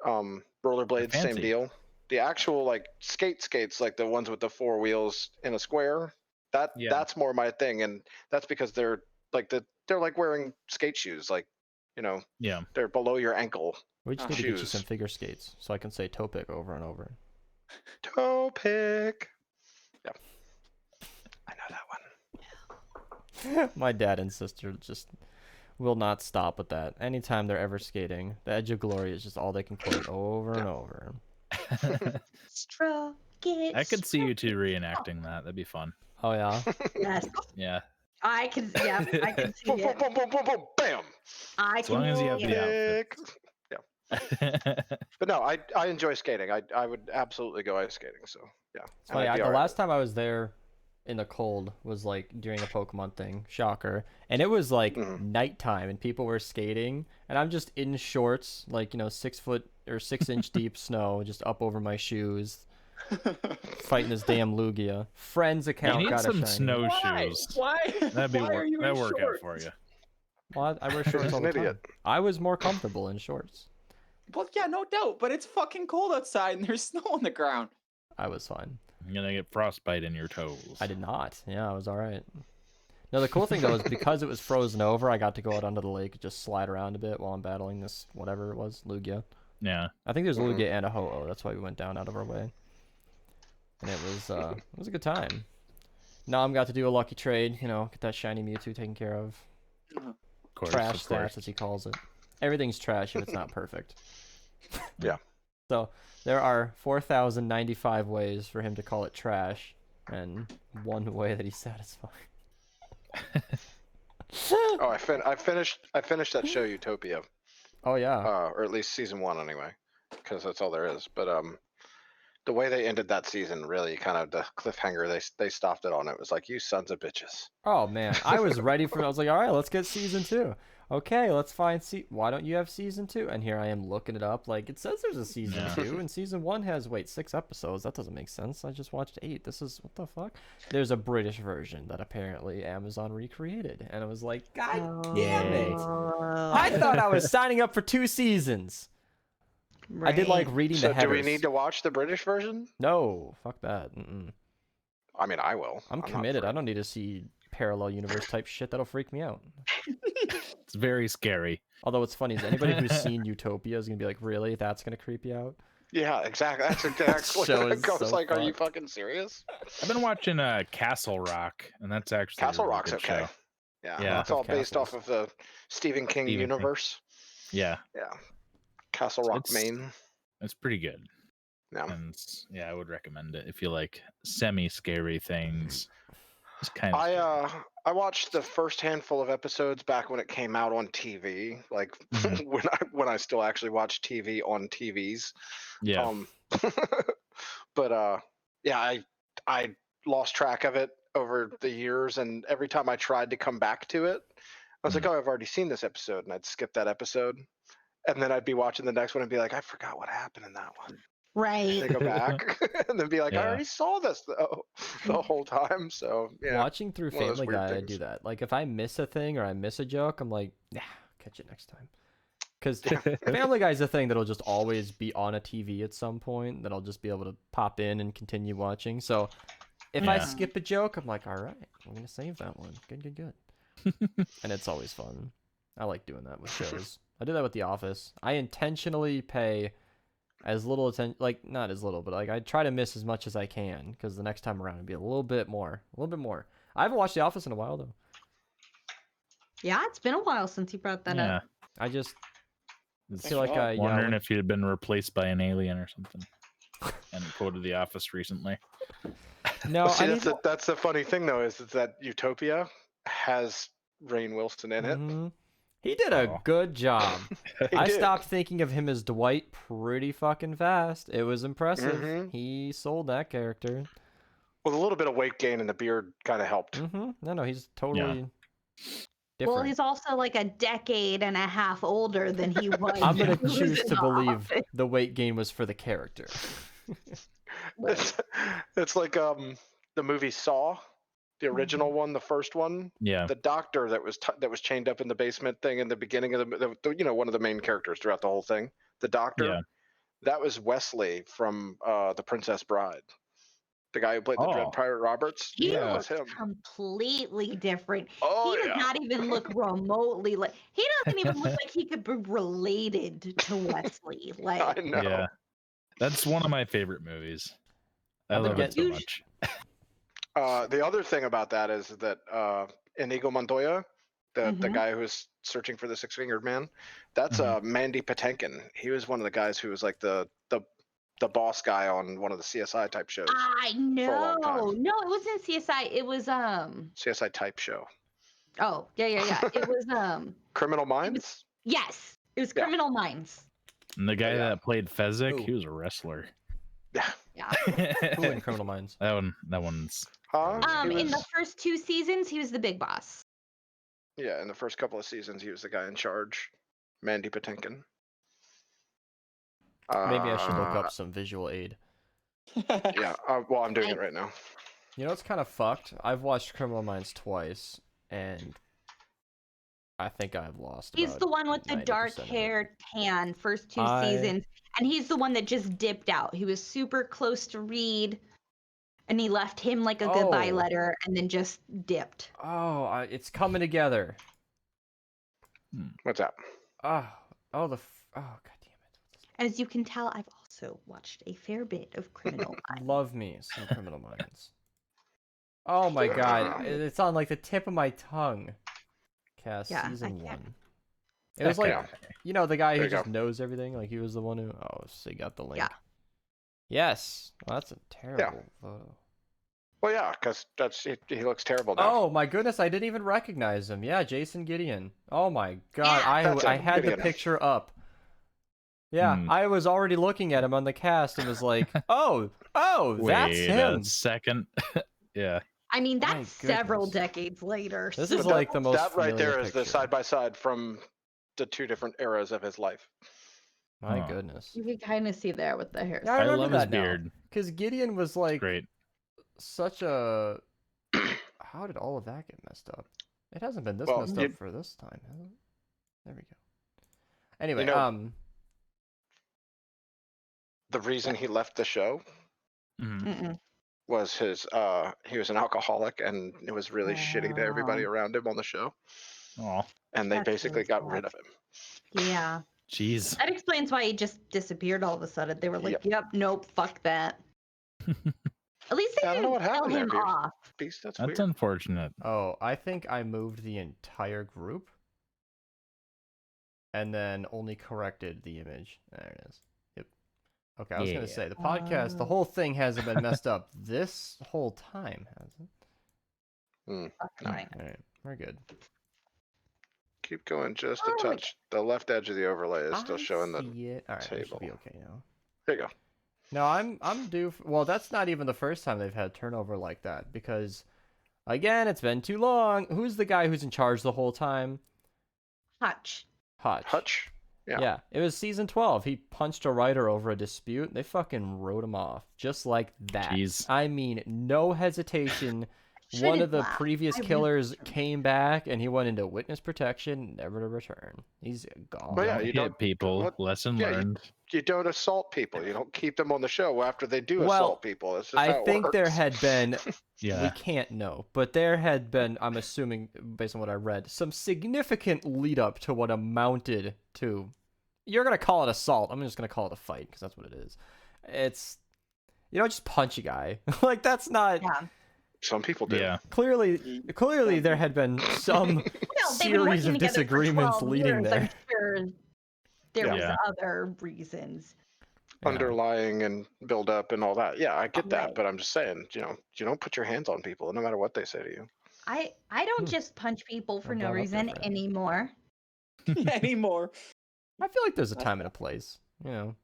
Rollerblades, same Fancy. deal. The actual like skates, like the ones with the 4 wheels in a square, that's more my thing, and that's because they're like wearing skate shoes, like, you know, Yeah. they're below your ankle. We just need to get you Shoes. some figure skates so I can say Topic over and over. Topic. Yeah. I know that one. My dad and sister just will not stop with that. Anytime they're ever skating, the Edge of Glory is just all they can quote over and over. Stroke it. I could see you two reenacting that. That'd be fun. Oh, yeah? Yes, Yeah. I can. Yeah, I can see Boom, boom, it. boom, boom, boom, boom, bam. I As can long as you have see the it. outfit. But no, I enjoy skating. I would absolutely go ice skating. So yeah. It's funny, the last time I was there in the cold was like during a Pokemon thing, shocker, and it was like nighttime and people were skating and I'm just in shorts, like, you know, 6 foot or 6 inch deep snow just up over my shoes, fighting this damn Lugia. Friend's You account need got some a shiny. snowshoes. Why? That'd be Why are you in that'd work out shorts? for you. Well, I wear shorts He's all an the time. idiot. I was more comfortable in shorts. Well, yeah, no doubt, but it's fucking cold outside and there's snow on the ground. I was fine. You're gonna get frostbite in your toes. I did not. Yeah, I was all right. No, the cool thing though is because it was frozen over, I got to go out onto the lake and just slide around a bit while I'm battling this whatever it was, Lugia. Yeah. I think there's a Lugia and a Ho-Oh. That's why we went down out of our way. And it was a good time. Nom got to do a lucky trade, you know, get that shiny Mewtwo taken care of. Of course, Trash of course. stats, as he calls it. Everything's trash if it's not perfect. Yeah. So there are 4,095 ways for him to call it trash, and one way that he's satisfied. Oh, I finished that show Utopia, Oh yeah. or at least season 1 anyway, because that's all there is. But the way they ended that season, really kind of the cliffhanger they stopped it on. It was like, you sons of bitches. Oh man, I was ready for. I was like, all right, let's get season 2. Okay, let's find. Why don't you have season 2? And here I am looking it up. Like, it says there's a season 2, and season 1 has 6 episodes. That doesn't make sense. I just watched 8. This is what the fuck. There's a British version that apparently Amazon recreated, and I was like, God damn it! I thought I was signing up for 2 seasons. I did like reading the So headers. do we need to watch the British version? No, fuck that. Mm-mm. I mean, I will. I'm not committed. for I it. don't need to see parallel universe type shit. That'll freak me out. It's very scary. Although it's funny, is anybody who's seen Utopia is gonna be like, really? That's gonna creep you out? Yeah, exactly. That's exactly show what is it goes so like. Are you fucked. fucking serious? I've been watching Castle Rock, and that's actually Castle a really Rock's good okay. show. Yeah, Yeah. it's all Of based off castles. of the Stephen King Stephen King. universe. Yeah, Yeah, Castle Rock, It's- Maine. it's pretty good. Yeah. And yeah, I would recommend it if you like semi-scary things. It's kind of I watched the first handful of episodes back when it came out on TV, like Mhm. when I still actually watched TV on TVs. yeah. But yeah, I lost track of it over the years, and every time I tried to come back to it, I was like, oh, I've already seen this episode, and I'd skip that episode, and then I'd be watching the next one and be like, I forgot what happened in that one. Right. They go back and then be like, I Yeah. already saw this though the whole time. So yeah, Watching through one of those Family weird Guy, I things. do that. Like, if I miss a thing or I miss a joke, I'm like, nah, catch it next time. Because Family Guy's a thing that'll just always be on a TV at some point that I'll just be able to pop in and continue watching. So if I skip a joke, I'm like, all right, I'm going to save that one. Good. And it's always fun. I like doing that with shows. I do that with The Office. I intentionally pay as little attention, like not as little, but like I try to miss as much as I can because the next time around it'd be a little bit more. I haven't watched The Office in a while though. Yeah, it's been a while since you brought that up. I just feel like I wondering if you had been replaced by an alien or something. And quoted The Office recently. No, See, that's the funny thing though, is that Utopia has Rainn Wilson in it. He did a good job. I stopped thinking of him as Dwight pretty fucking fast. It was impressive. He sold that character. Well, a little bit of weight gain and the beard kind of helped. No, he's totally different. Well, he's also like a decade and a half older than he was. I'm going to choose to believe the weight gain was for the character. It's like the movie Saw, the original one, the first one. Yeah. The doctor that was chained up in the basement thing in the beginning of the one of the main characters throughout the whole thing. The doctor. Yeah. That was Wesley from The Princess Bride. The guy who played the Dread Pirate Roberts. He looks completely different. He does not even look remotely like. He doesn't even look like he could be related to Wesley. Like, I know. Yeah. That's one of my favorite movies. I love it so much. The other thing about that is that Inigo Montoya, the guy who's searching for the six-fingered man, that's Mandy Patinkin. He was one of the guys who was like the boss guy on one of the CSI type shows. I know. No, it wasn't CSI. It was CSI type show. Oh, yeah. It was Criminal Minds? Yes. It was Criminal Minds. And the guy that played Fezzik, he was a wrestler. Yeah. Who in Criminal Minds? That one's in the first 2 seasons he was the big boss. Yeah, in the first couple of seasons he was the guy in charge. Mandy Patinkin. Maybe I should look up some visual aid. Yeah, well, I'm doing it right now. You know, it's kind of fucked. I've watched Criminal Minds twice, and I think I've lost. He's the one with the dark hair, tan, first 2 seasons, and he's the one that just dipped out. He was super close to Reed, and he left him like a goodbye letter, and then just dipped. Oh, it's coming together. What's that? God damn it. As you can tell, I've also watched a fair bit of Criminal Minds. Love me some Criminal Minds. Oh my god, it's on like the tip of my tongue. Season 1. It was like, the guy who just knows everything. Like he was the one who. Oh, so you got the link. Yeah. Yes. Well, that's a terrible photo. Well, yeah, because he looks terrible now. Oh my goodness, I didn't even recognize him. Yeah, Jason Gideon. Oh my god, I had the picture up. Yeah, I was already looking at him on the cast and was like, oh, that's him. Wait a second. Yeah. I mean, that's several decades later. This is like the most. That right there is picture. the side by side from the 2 different eras of his life. My goodness. You can kind of see there with the hair. Yeah, I love his beard. Because Gideon was like such a. How did all of that get messed up? It hasn't been this messed up for this time, has it? There we go. Anyway, the reason he left the show was he was an alcoholic and it was really shitty to everybody around him on the show. And they basically got rid of him. Yeah. Jeez. That explains why he just disappeared all of a sudden. They were like, yep nope, fuck that. At least they didn't tell him off. Beast, that's weird. Unfortunate. Oh, I think I moved the entire group and then only corrected the image. There it is. Okay, I was going to say, the podcast, the whole thing hasn't been messed up this whole time, has it? No. All right, we're good. Keep going just a touch. The left edge of the overlay is still showing the All right, table. It should be okay now. There you go. No, I'm due. Well, that's not even the first time they've had turnover like that, because, again, it's been too long. Who's the guy who's in charge the whole time? Hutch. Yeah, it was season 12. He punched a writer over a dispute. They fucking wrote him off. Just like that. Jeez. I mean, no hesitation. one of the previous killers came back, and he went into witness protection, never to return. He's gone. But yeah, Don't you hit don't people. Lesson learned. You don't assault people. You don't keep them on the show after they do assault people. That's just how it think works. there had been, Yeah. we can't know, but there had been, I'm assuming based on what I read, some significant lead up to what amounted to, you're going to call it assault. I'm just going to call it a fight because that's what it is. It's, you don't just punch a guy. Like, that's not... Yeah. Some people do. Yeah. Clearly there had been some series of disagreements leading there. I'm sure there was other reasons. Underlying and build up and all that. Yeah, I get that, but I'm just saying, you don't put your hands on people no matter what they say to you. I don't just punch people for no reason anymore. Anymore. I feel like there's a time and a place, you know.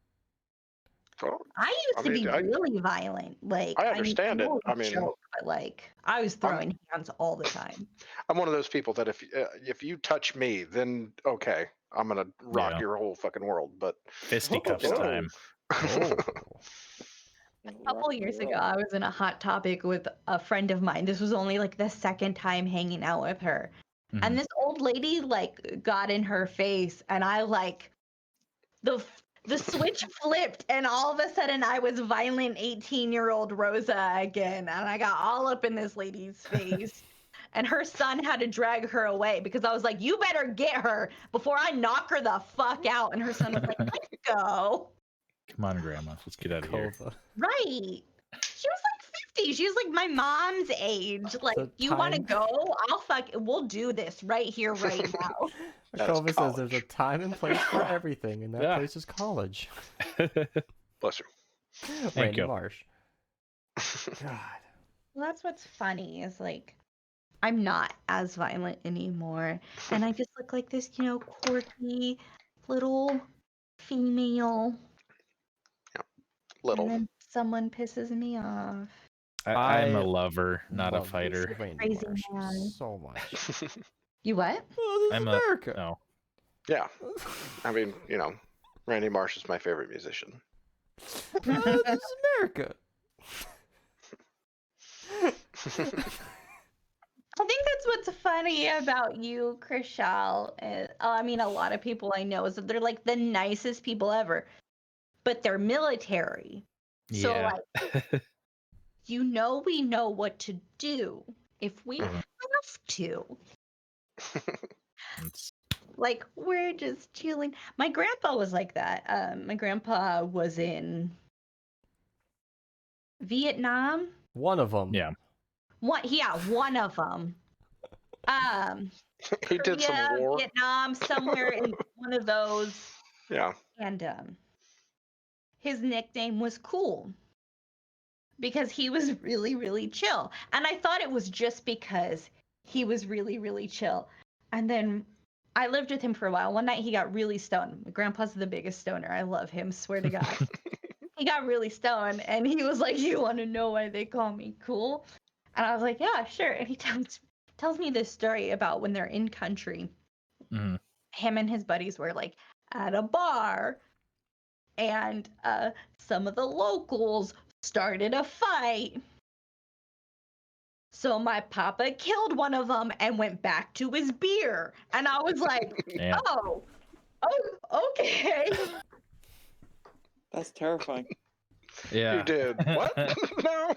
Well, I used to be really violent. Like, I understand it. I mean, joke, but like I was throwing hands all the time. I'm one of those people that if you touch me, then okay, I'm gonna rock your whole fucking world. But fisticuffs time. A couple years ago, I was in a hot topic with a friend of mine. This was only like the second time hanging out with her. Mm-hmm. And this old lady like got in her face, and I like the switch flipped, and all of a sudden I was violent 18-year-old Rosa again, and I got all up in this lady's face. And her son had to drag her away because I was like, you better get her before I knock her the fuck out. And her son was like, let's go. Come on, Grandma. Let's get out of here. Right. She was like 50. She was like my mom's age. Like, you want to go? We'll do this right here, right now. Kova says there's a time and place for everything, and that place is college. Bless her. Randy Marsh. God. Well, that's what's funny is like, I'm not as violent anymore. And I just look like this, quirky little female. Little. And then someone pisses me off. I'm a lover, not a fighter. Crazy man. So much. You what? Oh, this is America. No. Yeah. I mean, Randy Marsh is my favorite musician. This is America. I think that's what's funny about you, Krishal. I mean, a lot of people I know is that they're like the nicest people ever, but they're military. So like, we know what to do if we have to. Like, we're just chilling. My grandpa was like that. My grandpa was in Vietnam. One of them. Yeah. One of them. He did some war. Vietnam, somewhere in one of those. Yeah. And his nickname was Cool because he was really, really chill. And I thought it was just because he was really, really chill. And then I lived with him for a while. One night he got really stoned. My grandpa's the biggest stoner. I love him, swear to God. He got really stoned, and he was like, you want to know why they call me Cool? And I was like, yeah, sure. And he tells me this story about when they're in country. Mm-hmm. Him and his buddies were like at a bar, and some of the locals started a fight. So my papa killed one of them and went back to his beer. And I was like, oh, okay. That's terrifying. Yeah. You did. What? No.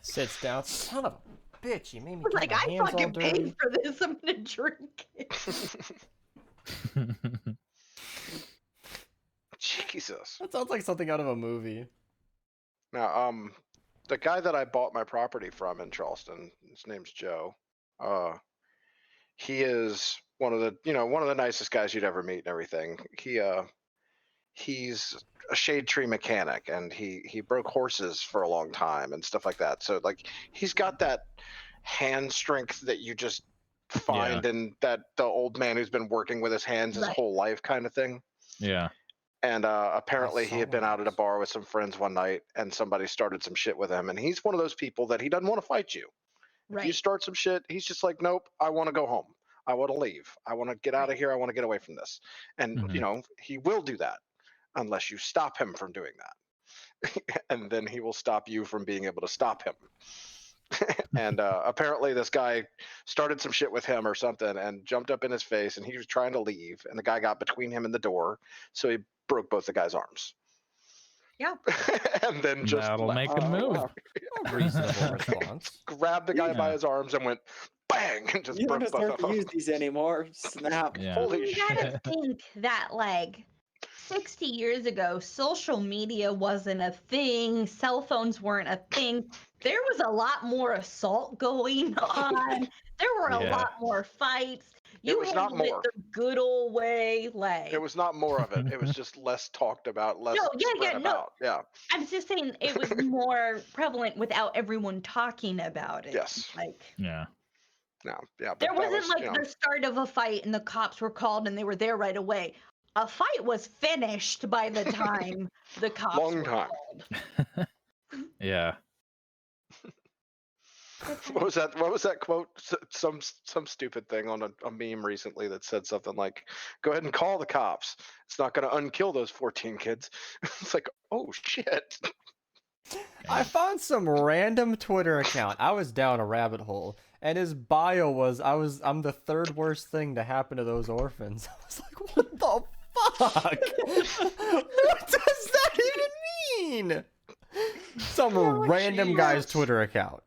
Sits down. Son of a bitch. You made me like, I fucking paid for this. I'm going to drink it. Jesus. That sounds like something out of a movie. Now, the guy that I bought my property from in Charleston, his name's Joe. He is one of the nicest guys you'd ever meet and everything. He's a shade tree mechanic, and he broke horses for a long time and stuff like that. So like, he's got that hand strength that you just find in the old man who's been working with his hands his whole life kind of thing. Yeah. And apparently he had been out at a bar with some friends one night, and somebody started some shit with him. And he's one of those people that he doesn't want to fight you. Right. If you start some shit, he's just like, nope, I want to go home. I want to leave. I want to get out of here. I want to get away from this. And, he will do that unless you stop him from doing that. And then he will stop you from being able to stop him. And apparently this guy started some shit with him or something and jumped up in his face, and he was trying to leave, and the guy got between him and the door, so he broke both the guy's arms. Yeah. And then just that'll left. make a move. A reasonable response. Grabbed the guy by his arms and went bang, and just You don't broke both deserve of to them. use these anymore. Snap. Yeah. Holy You shit. gotta think that, like, 60 years ago, social media wasn't a thing, cell phones weren't a thing. There was a lot more assault going on. There were a Yeah. lot more fights. It was not handled more. the good old way, like. It was not more of it. It was just less talked about, less spread about. Yeah. I'm just saying it was more prevalent without everyone talking about it. Yes. Like. Yeah. No. Yeah. But There wasn't was, like the start of a fight and the cops were called and they were there right away. A fight was finished by the time the cops were called. Yeah. What was that quote? Some stupid thing on a meme recently that said something like, "Go ahead and call the cops. It's not going to unkill those 14 kids." It's like, oh shit. I found some random Twitter account. I was down a rabbit hole, and his bio was, I'm the third worst thing to happen to those orphans. I was like, what the fuck? What does that even mean? Some random guy's Twitter account.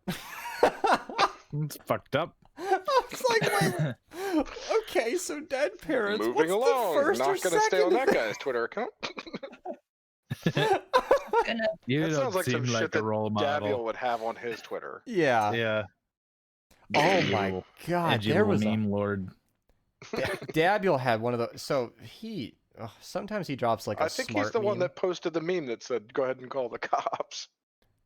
It's fucked up. I was like, wait, okay, so dead parents. Moving what's along. The first Not or going to stay on second? that guy's Twitter account. You That don't sounds like seem some like shit a that role model. Daviel would have on his Twitter. Yeah. Yeah. Oh my god, Edgy there was meme lord. Dabiel had one of those. So he sometimes he drops like a I think smart he's the one meme. that posted the meme that said, "Go ahead and call the cops."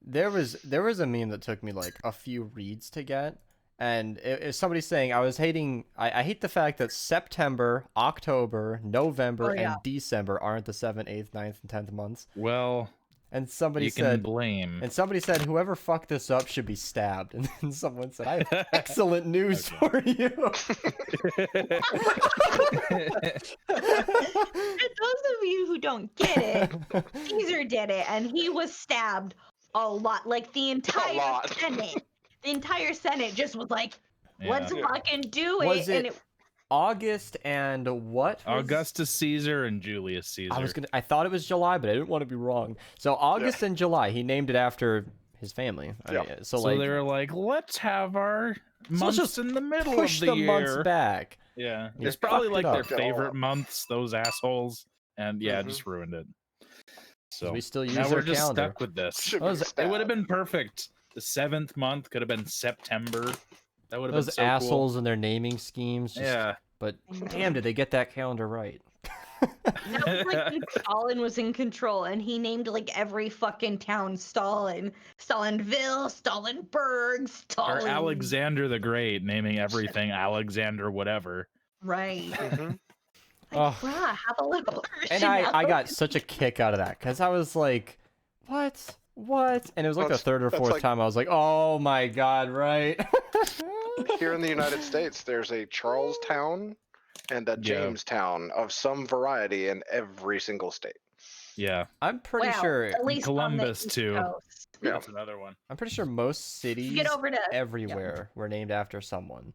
There was a meme that took me like a few reads to get, and it was somebody saying I hate the fact that September, October, November, and December aren't the 7th, 8th, 9th, and 10th months. Well, and somebody you said can blame. And somebody said whoever fucked this up should be stabbed. And then someone said, "I have excellent news for you." For those of you who don't get it, Caesar did it, and he was stabbed a lot. Like the entire Senate. The entire Senate just was like, let's fucking do it. Was it, and it August and what? Augustus Caesar and Julius Caesar. I thought it was July, but I didn't want to be wrong. So August and July, he named it after his family. So like they were like, let's have our months just in the middle of push the the year. months back. Yeah, You it's probably fucked like it their up. favorite months. Those assholes, and just ruined it. So we still use now their we're just calendar. stuck with this. It would have been perfect. The 7th month could have been September. That would have been Those so assholes cool. and their naming schemes. But damn, did they get that calendar right? That was like when Stalin was in control and he named like every fucking town Stalin. Stalinville, Stalinburg, Stalin. Or Alexander the Great, naming everything Alexander whatever. Right. Oh. Bruh, have a little And I got such a kick out of that because I was like, what? And it was like the third or fourth time I was like, oh my god, right? Here in the United States, there's a Charlestown and a Jamestown of some variety in every single state. Yeah. I'm pretty sure at least Columbus too. Coast. Yeah. That's another one. I'm pretty sure most cities Get over to everywhere were named after someone.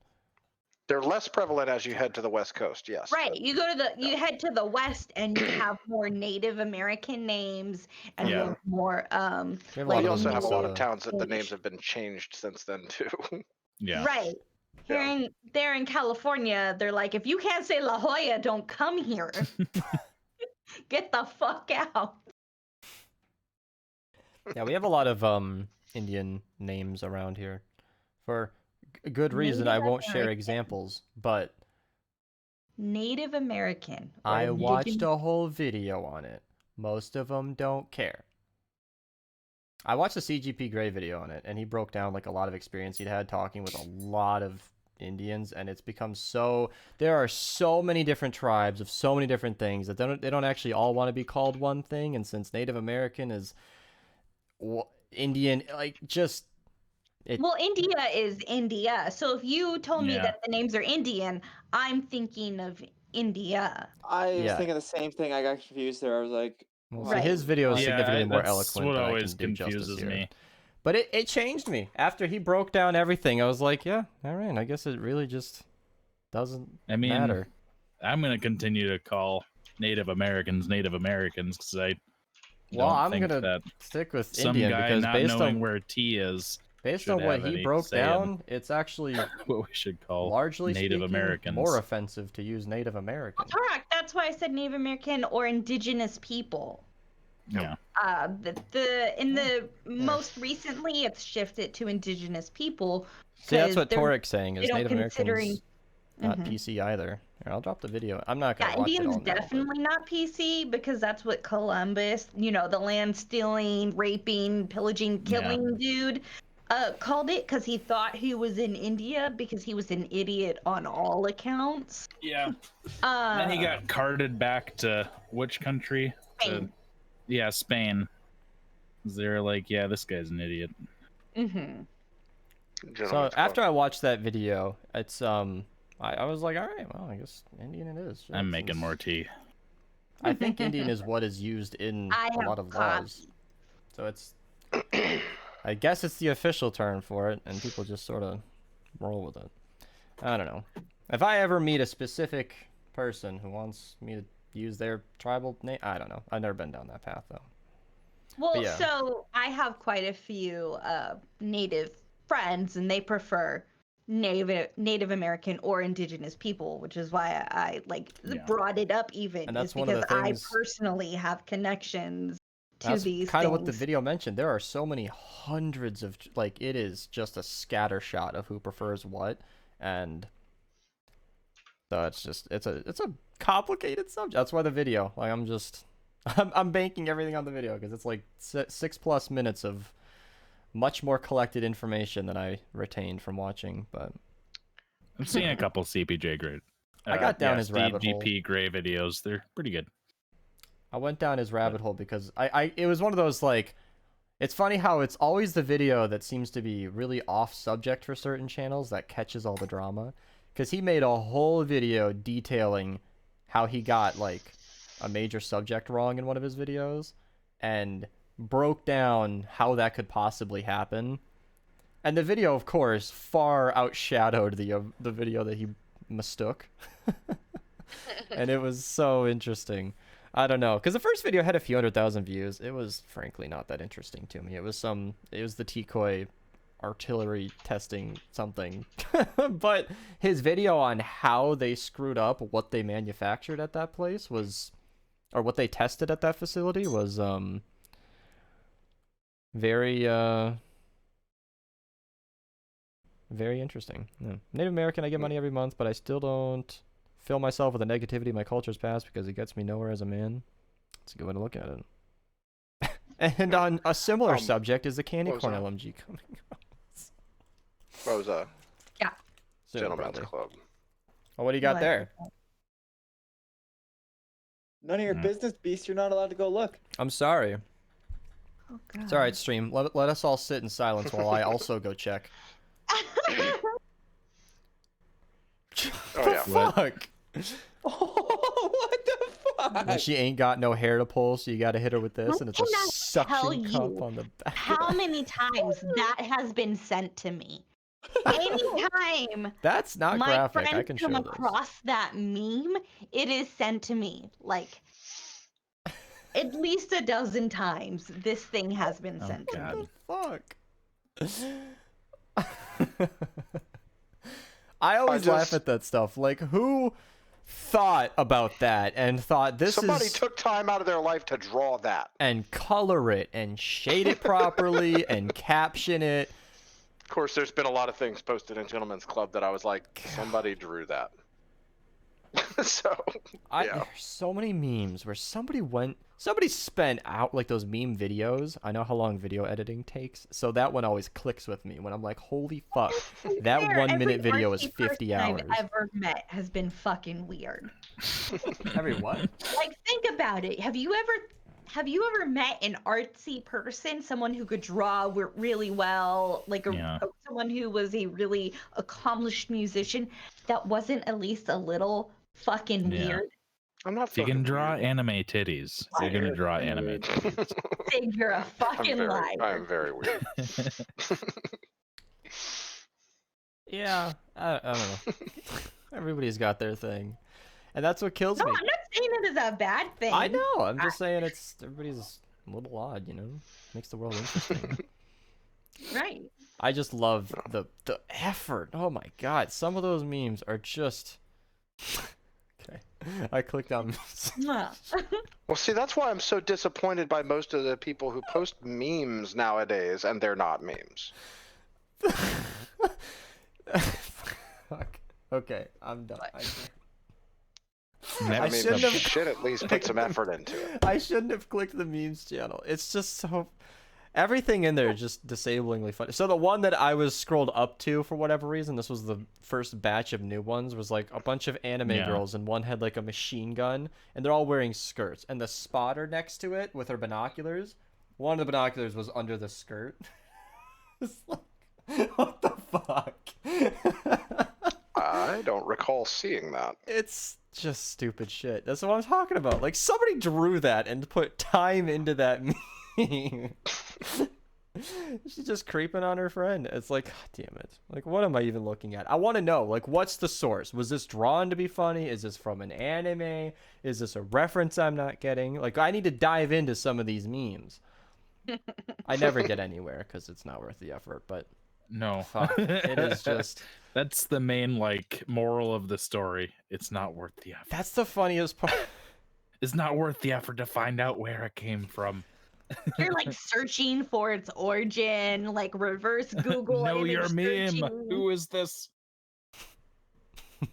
They're less prevalent as you head to the West Coast, yes. Right. You go to you head to the west and you have more Native American names and you have more We also have a lot of towns that the names have been changed since then too. Yeah. Right. There in California, they're like, if you can't say La Jolla, don't come here. Get the fuck out. Yeah, we have a lot of Indian names around here. For good reason. I won't share examples, but Native American. I watched a whole video on it. Most of them don't care. I watched a CGP Grey video on it, and he broke down like a lot of experience he'd had talking with a lot of Indians, and it's become so. There are so many different tribes of so many different things that they don't actually all want to be called one thing. And since Native American is Indian, like just. Well, India is India. So if you told me that the names are Indian, I'm thinking of India. I was thinking the same thing. I got confused there. I was like, well, his video is significantly more eloquent. That's what always confuses me. But it changed me. After he broke down everything, I was like, yeah, all right, I guess it really just doesn't matter. I'm going to continue to call Native Americans because I I'm think gonna that stick with some Indian guy because not knowing where T is, based on what he broke down, it's actually what we should call largely Native Americans. More offensive to use Native American. Well, correct. That's why I said Native American or indigenous people. Yeah. Most recently, it's shifted to indigenous people. See, that's what Torik's saying is Native Americans not mm-hmm. PC either. Here, I'll drop the video. I'm not gonna watch Indians it all now, definitely not PC because that's what Columbus, the land stealing, raping, pillaging, killing dude, called it because he thought he was in India because he was an idiot on all accounts. Yeah. Then he got carted back to which country? Spain. Spain. They're like, yeah, this guy's an idiot. Mm-hmm. So after I watched that video, it's I was like, all right, well, I guess Indian it is. I'm making more tea. I think Indian is what is used in a lot of laws. So it's, I guess it's the official term for it, and people just sort of roll with it. I don't know. If I ever meet a specific person who wants me to use their tribal name, I don't know. I've never been down that path, though. Well, so I have quite a few Native friends, and they prefer Native American or indigenous people, which is why I brought it up even. And that's because one of the things, I personally have connections to these things. Kind of what the video mentioned. There are so many hundreds of, it is just a scatter shot of who prefers what, and so it's a complicated subject. That's why the video, I'm banking everything on the video because it's like 6+ minutes of much more collected information than I retained from watching. But I'm seeing a couple CPJ Gray. I got down his rabbit hole. GP Gray videos. They're pretty good. I went down his rabbit hole because it was one of those it's funny how it's always the video that seems to be really off subject for certain channels that catches all the drama. Because he made a whole video detailing how he got a major subject wrong in one of his videos and broke down how that could possibly happen. And the video, of course, far outshadowed the video that he mistook. And it was so interesting. I don't know, because the first video had a few 100,000 views. It was frankly not that interesting to me. It was the Decoy artillery testing something. But his video on how they screwed up what they manufactured at that place or what they tested at that facility was very very interesting. Yeah. Native American, I get money every month, but I still don't fill myself with the negativity of my culture's past because it gets me nowhere as a man. That's a good way to look at it. And on a similar subject is the candy corn LMG coming out. What was that? Yeah. Gentleman's Club. Oh, what do you got there? None of your business, Beast. You're not allowed to go look. I'm sorry. Oh, God. It's all right, stream. Let us all sit in silence while I also go check. Oh yeah. Fuck. Oh, what the fuck? And she ain't got no hair to pull, so you got to hit her with this, and it's a suction cup on the back. How many times that has been sent to me? Anytime that's not my graphic. friends I can show come this. across that meme, it is sent to me at least a dozen times. This thing has been sent to me. Fuck. I always laugh at that stuff. Who thought about that and thought somebody took time out of their life to draw that and color it and shade it properly and caption it. Of course, there's been a lot of things posted in Gentleman's Club that I was like, somebody drew that. So there's so many memes where somebody spent out those meme videos. I know how long video editing takes, so that one always clicks with me when I'm like, holy fuck, that 1 minute video is 50 hours. I've ever met has been fucking weird. Every what? Think about it. Have you ever met an artsy person, someone who could draw really well, someone who was a really accomplished musician that wasn't at least a little fucking weird? I'm not. If you can draw weird. anime titties, you're gonna draw anime titties. Think you're a fucking liar. I'm very weird. Yeah, I don't know. Everybody's got their thing, and that's what kills me. No, I'm not saying it is a bad thing. I know. I'm just saying everybody's a little odd, you know. Makes the world interesting. Right. I just love the effort. Oh my god, some of those memes are just. Okay, I clicked on. Well, see, that's why I'm so disappointed by most of the people who post memes nowadays, and they're not memes. Fuck. Okay, I'm done. I mean, Next up, should at least put some effort into it. I shouldn't have clicked the memes channel. It's just so. Everything in there is just disablingly funny. So the one that I was scrolled up to for whatever reason, this was the first batch of new ones, was like a bunch of anime girls, and one had like a machine gun, and they're all wearing skirts. And the spotter next to it with her binoculars, one of the binoculars was under the skirt. It's like, what the fuck? I don't recall seeing that. It's just stupid shit. That's what I'm talking about. Like, somebody drew that and put time into that meme. She's just creeping on her friend. It's like, God damn it. Like, what am I even looking at? I want to know, like, what's the source? Was this drawn to be funny? Is this from an anime? Is this a reference I'm not getting? Like, I need to dive into some of these memes. I never get anywhere because it's not worth the effort, but no. fuck, it is just... That's the main, like, moral of the story. It's not worth the effort. That's the funniest part. It's not worth the effort to find out where it came from. You're like searching for its origin, like reverse Google. Know your meme. Searching. Who is this? Okay,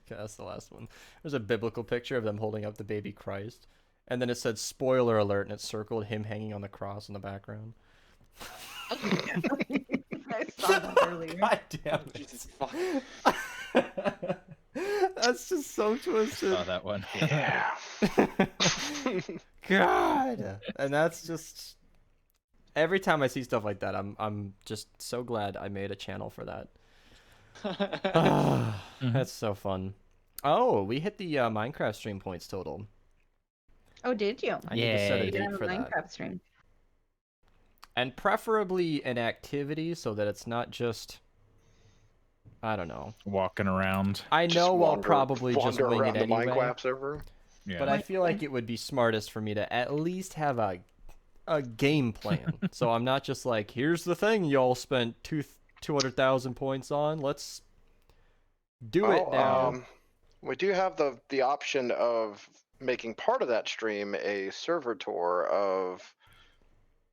that's the last one. There's a biblical picture of them holding up the baby Christ, and then it said "spoiler alert" and it circled him hanging on the cross in the background. I saw that earlier. God damn it! Jesus fuck. That's just so twisted. Saw that one. Yeah. God, and that's just every time I see stuff like that, I'm just so glad I made a channel for that. That's so fun. Oh, we hit the Minecraft stream points total. Oh, did you? I need to set a You date have a for that. Minecraft stream. And preferably an activity so that it's not just, I don't know. Walking around. I know I'll probably just wander wing around it the anyway. Minecraft server. Yeah. But I feel like it would be smartest for me to at least have a game plan. So I'm not just like, here's the thing y'all spent 200,000 points on. Let's do it now. We do have the option of making part of that stream a server tour of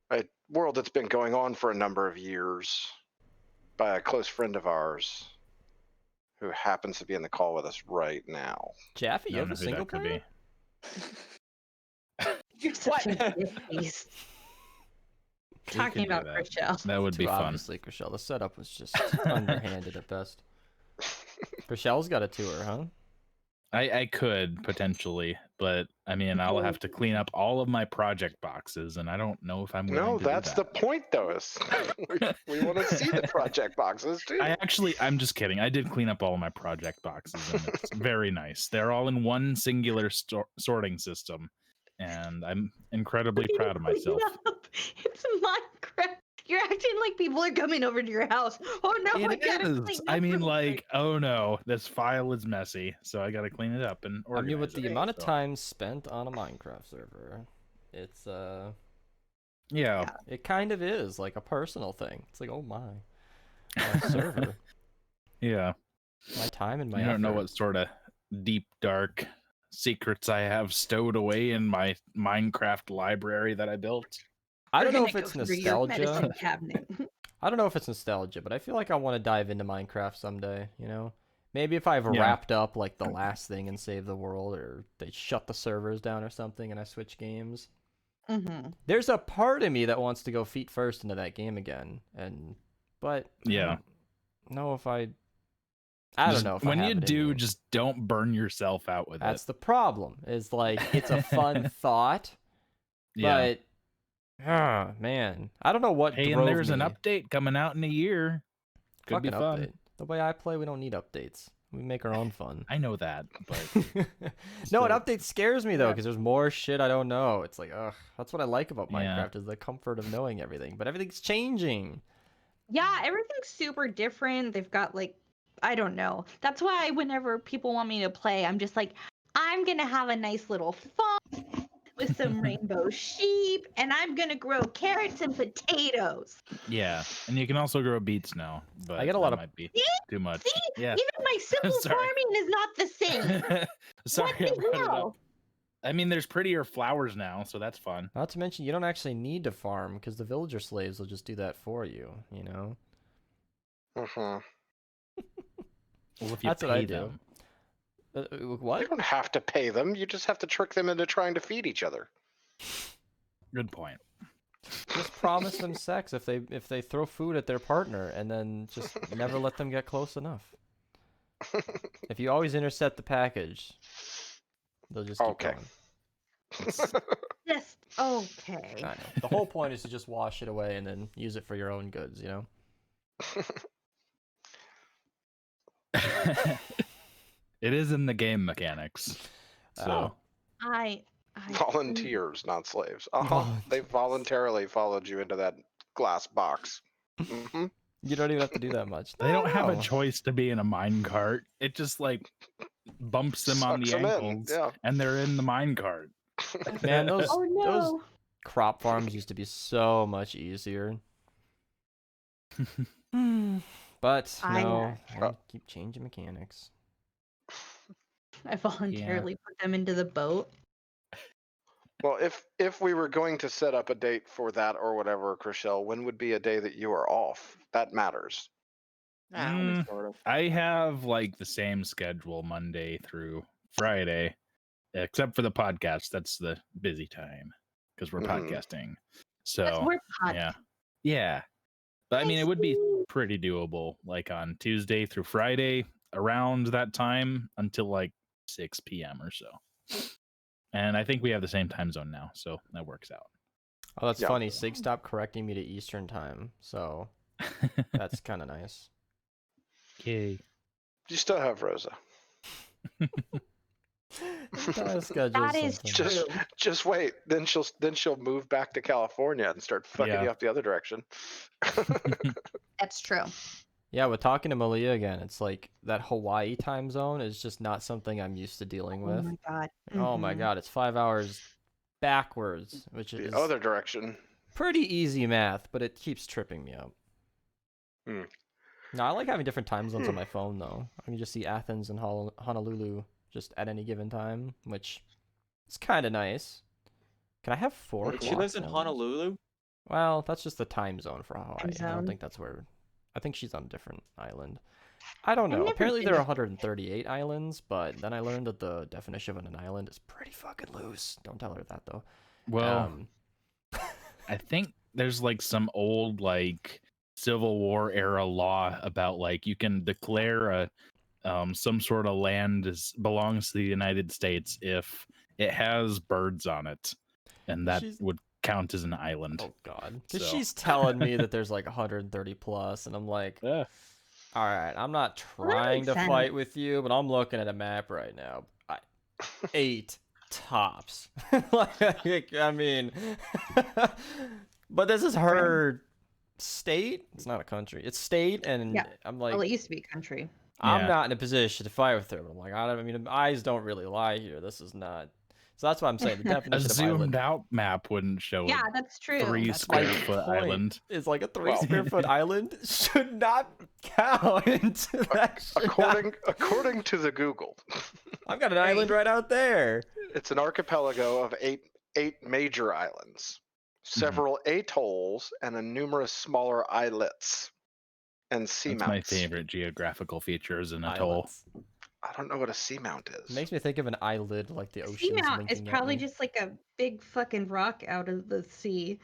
a world that's been going on for a number of years by a close friend of ours who happens to be in the call with us right now. Jaffe, you have a single player? You're such a beast. Talking about Chriselle. That would be fun. Obviously, Chriselle. The setup was just underhanded at best. Chriselle's got a tour, huh? I could potentially, but I mean, I'll have to clean up all of my project boxes, and I don't know if I'm willing No, to that's do the that. point, though. Is we want to see the project boxes too. I'm just kidding. I did clean up all of my project boxes, and it's very nice. They're all in one singular sorting system, and I'm incredibly proud of myself. It's Minecraft. You're acting like people are coming over to your house. Oh no, It is. I mean, like, oh no, this file is messy, so I gotta clean it up and organize I mean, with the it, amount of so. time spent on a Minecraft server, it's Yeah. it kind of is like a personal thing. It's like, oh my server. Yeah. My time and my I don't know effort. what sort of deep, dark secrets I have stowed away in my Minecraft library that I built. I don't know We're if gonna it's go through your nostalgia. medicine cabinet. I don't know if it's nostalgia, but I feel like I want to dive into Minecraft someday, you know? Maybe if I've Yeah. wrapped up like the last thing and saved the world, or they shut the servers down or something and I switch games. Mm-hmm. There's a part of me that wants to go feet first into that game again, but Yeah. I don't know if I don't know if when I have you it in do, me. just don't burn yourself out with That's it. the problem. Is like it's a fun thought, Yeah. but man, I don't know what. Hey, and drove there's an me. update coming out in a year. Could be Fucking fun. update. The way I play, we don't need updates. We make our own fun. I know that, but no, an update scares me though, because there's more shit I don't know. It's like, ugh, that's what I like about Minecraft is the comfort of knowing everything. But everything's changing. Yeah, everything's super different. They've got like, I don't know. That's why whenever people want me to play, I'm just like, I'm gonna have a nice little farm with some rainbow sheep, and I'm gonna grow carrots and potatoes. Yeah, and you can also grow beets now, but I get a lot of might be too much. See? Yeah, Even my simple farming is not the same. Sorry, what the hell? I mean, there's prettier flowers now, so that's fun. Not to mention, you don't actually need to farm because the villager slaves will just do that for you. You know. Mm-hmm. Well, if you that's pay what I them. do. What? You don't have to pay them. You just have to trick them into trying to feed each other. Good point. Just promise them sex if they throw food at their partner, and then just never let them get close enough. If you always intercept the package, they'll just keep going. Just okay. I know. The whole point is to just wash it away and then use it for your own goods, you know? It is in the game mechanics. So I volunteers, not slaves. They voluntarily followed you into that glass box. Mm-hmm. You don't even have to do that much. They don't have a choice to be in a minecart. It just like bumps them on the ankles, and they're in the minecart. Man, those crop farms used to be so much easier. But no, I keep changing mechanics. I voluntarily put them into the boat. Well, if we were going to set up a date for that or whatever, Chriselle, when would be a day that you are off? That matters. I have like the same schedule Monday through Friday, except for the podcast. That's the busy time because we're podcasting. So yeah. But I mean, it would be pretty doable, like on Tuesday through Friday around that time until like 6 p.m. or so. And I think we have the same time zone now, so that works out. Oh, that's funny. Sig stopped correcting me to Eastern time, so that's kind of nice. Okay. You still have Rosa. That is true. Just wait. Then she'll move back to California and start fucking you up the other direction. That's true. Yeah, with talking to Malia again, it's like that Hawaii time zone is just not something I'm used to dealing with. Oh my god. Oh my god, it's 5 hours backwards, which is the other direction. Pretty easy math, but it keeps tripping me up. No, I like having different time zones on my phone though. I can just see Athens and Honolulu just at any given time, which is kind of nice. Can I have 4 She lives in Honolulu? Well, that's just the time zone for Hawaii. I don't think that's where... I think she's on a different island. I don't know. Apparently there are 138 islands, but then I learned that the definition of an island is pretty fucking loose. Don't tell her that though. Well, I think there's like some old like Civil War era law about like you can declare some sort of land belongs to the United States if it has birds on it, and that would count as an island. Oh god. Because she's telling me that there's like 130 plus, and I'm like, all right, I'm not trying to fight with you, but I'm looking at a map right now. 8 tops. Like, I mean, but this is her state. It's not a country. It's state, and I'm like, well, it used to be a country. I'm not in a position to fight with her. But I'm like, I mean, eyes don't really lie here. This is not. So that's why I'm saying the definition of island. A zoomed out map wouldn't show. Yeah, that's true. 3 square foot island. It's like a 3 square foot island should not count. According to the Google, I've got an island right out there. It's an archipelago of eight major islands, several atolls, and a numerous smaller islets and seamounts. That's my favorite geographical feature is an atoll. I don't know what a seamount is. It makes me think of an eyelid, like the ocean. Seamount is probably just like a big fucking rock out of the sea.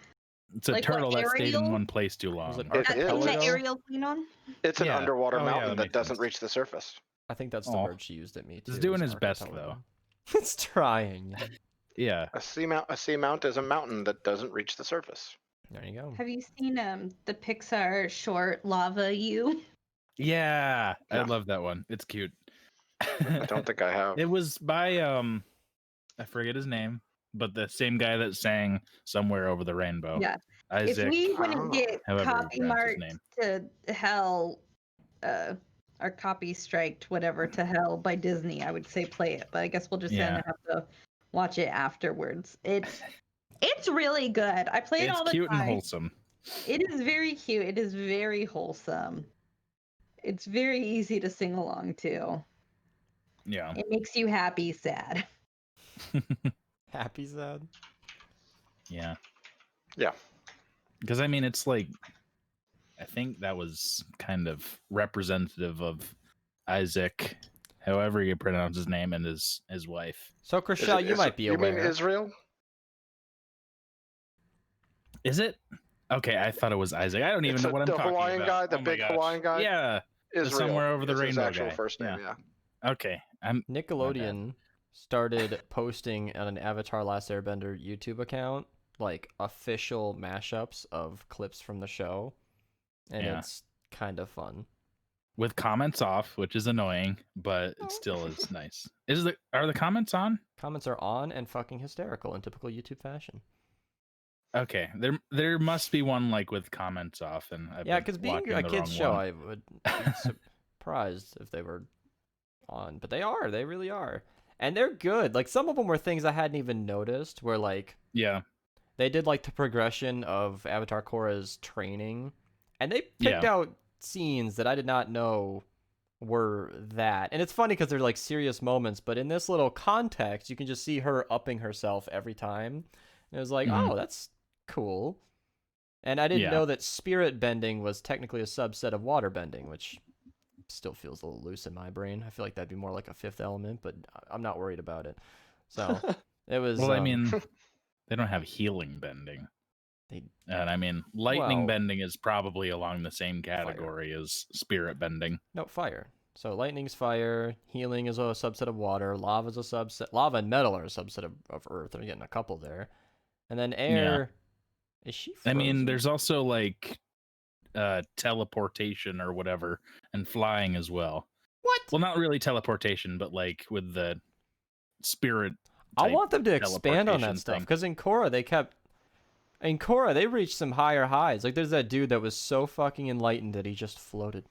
It's a like turtle that stayed in one place too long. That's the Ariel clean on? It's an underwater mountain that doesn't reach the surface. I think that's the word she used at me too. It's doing his best though. It's trying. Yeah. A seamount is a mountain that doesn't reach the surface. There you go. Have you seen the Pixar short Lava You? Yeah, I love that one. It's cute. I don't think I have. It was by I forget his name, but the same guy that sang "Somewhere Over the Rainbow." Yeah. Isaac. If we wouldn't get however copy you pronounce his marked name. to hell, or copy striked, whatever, to hell by Disney, I would say play it. But I guess we'll just have to watch it afterwards. It's really good. I play it all the time. It's cute and wholesome. It is very cute. It is very wholesome. It's very easy to sing along to. Yeah. It makes you happy, sad. Happy, sad? Yeah. Yeah. Because, I mean, it's like, I think that was kind of representative of Isaac, however you pronounce his name, and his wife. So, Chriselle, you might be aware. You mean Israel? Is it? Okay, I thought it was Isaac. I don't even know what I'm talking Hawaiian about. guy, the big Hawaiian guy? Yeah. Israel. Somewhere Over the Rainbow his actual guy. first name, yeah. Okay. Nickelodeon started posting on an Avatar Last Airbender YouTube account, like, official mashups of clips from the show. And it's kind of fun. With comments off, which is annoying, but it still is nice. Are the comments on? Comments are on and fucking hysterical in typical YouTube fashion. Okay, there must be one like with comments off, and because being a kids show, I would be surprised if they were on, but they really are, and they're good. Like, some of them were things I hadn't even noticed, where like they did like the progression of Avatar Korra's training, and they picked out scenes that I did not know were that. And it's funny because they're like serious moments, but in this little context, you can just see her upping herself every time. And it was like, oh, that's cool. And I didn't know that spirit bending was technically a subset of water bending, which still feels a little loose in my brain. I feel like that'd be more like a fifth element, but I'm not worried about it. So it was. Well, I mean, they don't have healing bending. And I mean, lightning bending is probably along the same category as spirit bending. No, fire. So lightning's fire, healing is a subset of water, lava's a subset. Lava and metal are a subset of earth. I'm getting a couple there. And then air, is she frozen? I mean, there's also like teleportation or whatever, and flying as well. What? Well, not really teleportation, but like with the spirit. I want them to expand on that stuff, because in Korra they reached some higher highs. Like, there's that dude that was so fucking enlightened that he just floated.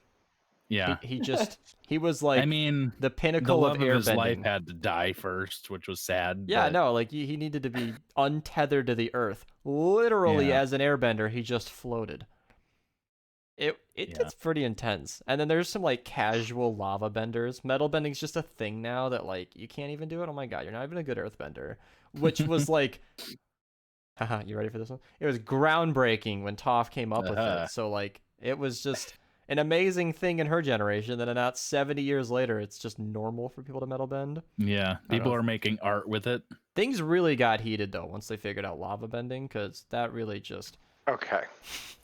Yeah, he was like, I mean, the pinnacle of airbending. His life had to die first, which was sad. Yeah, but... no, like he needed to be untethered to the earth. Literally, as an airbender, he just floated. It gets pretty intense. And then there's some like casual lava benders. Metal bending's just a thing now that like you can't even do it. Oh my god, you're not even a good earthbender. Which was like, haha, you ready for this one? It was groundbreaking when Toph came up with it. So like it was just an amazing thing in her generation. Then about 70 years later, it's just normal for people to metal bend. Yeah, people are making art with it. Things really got heated though once they figured out lava bending, because that really just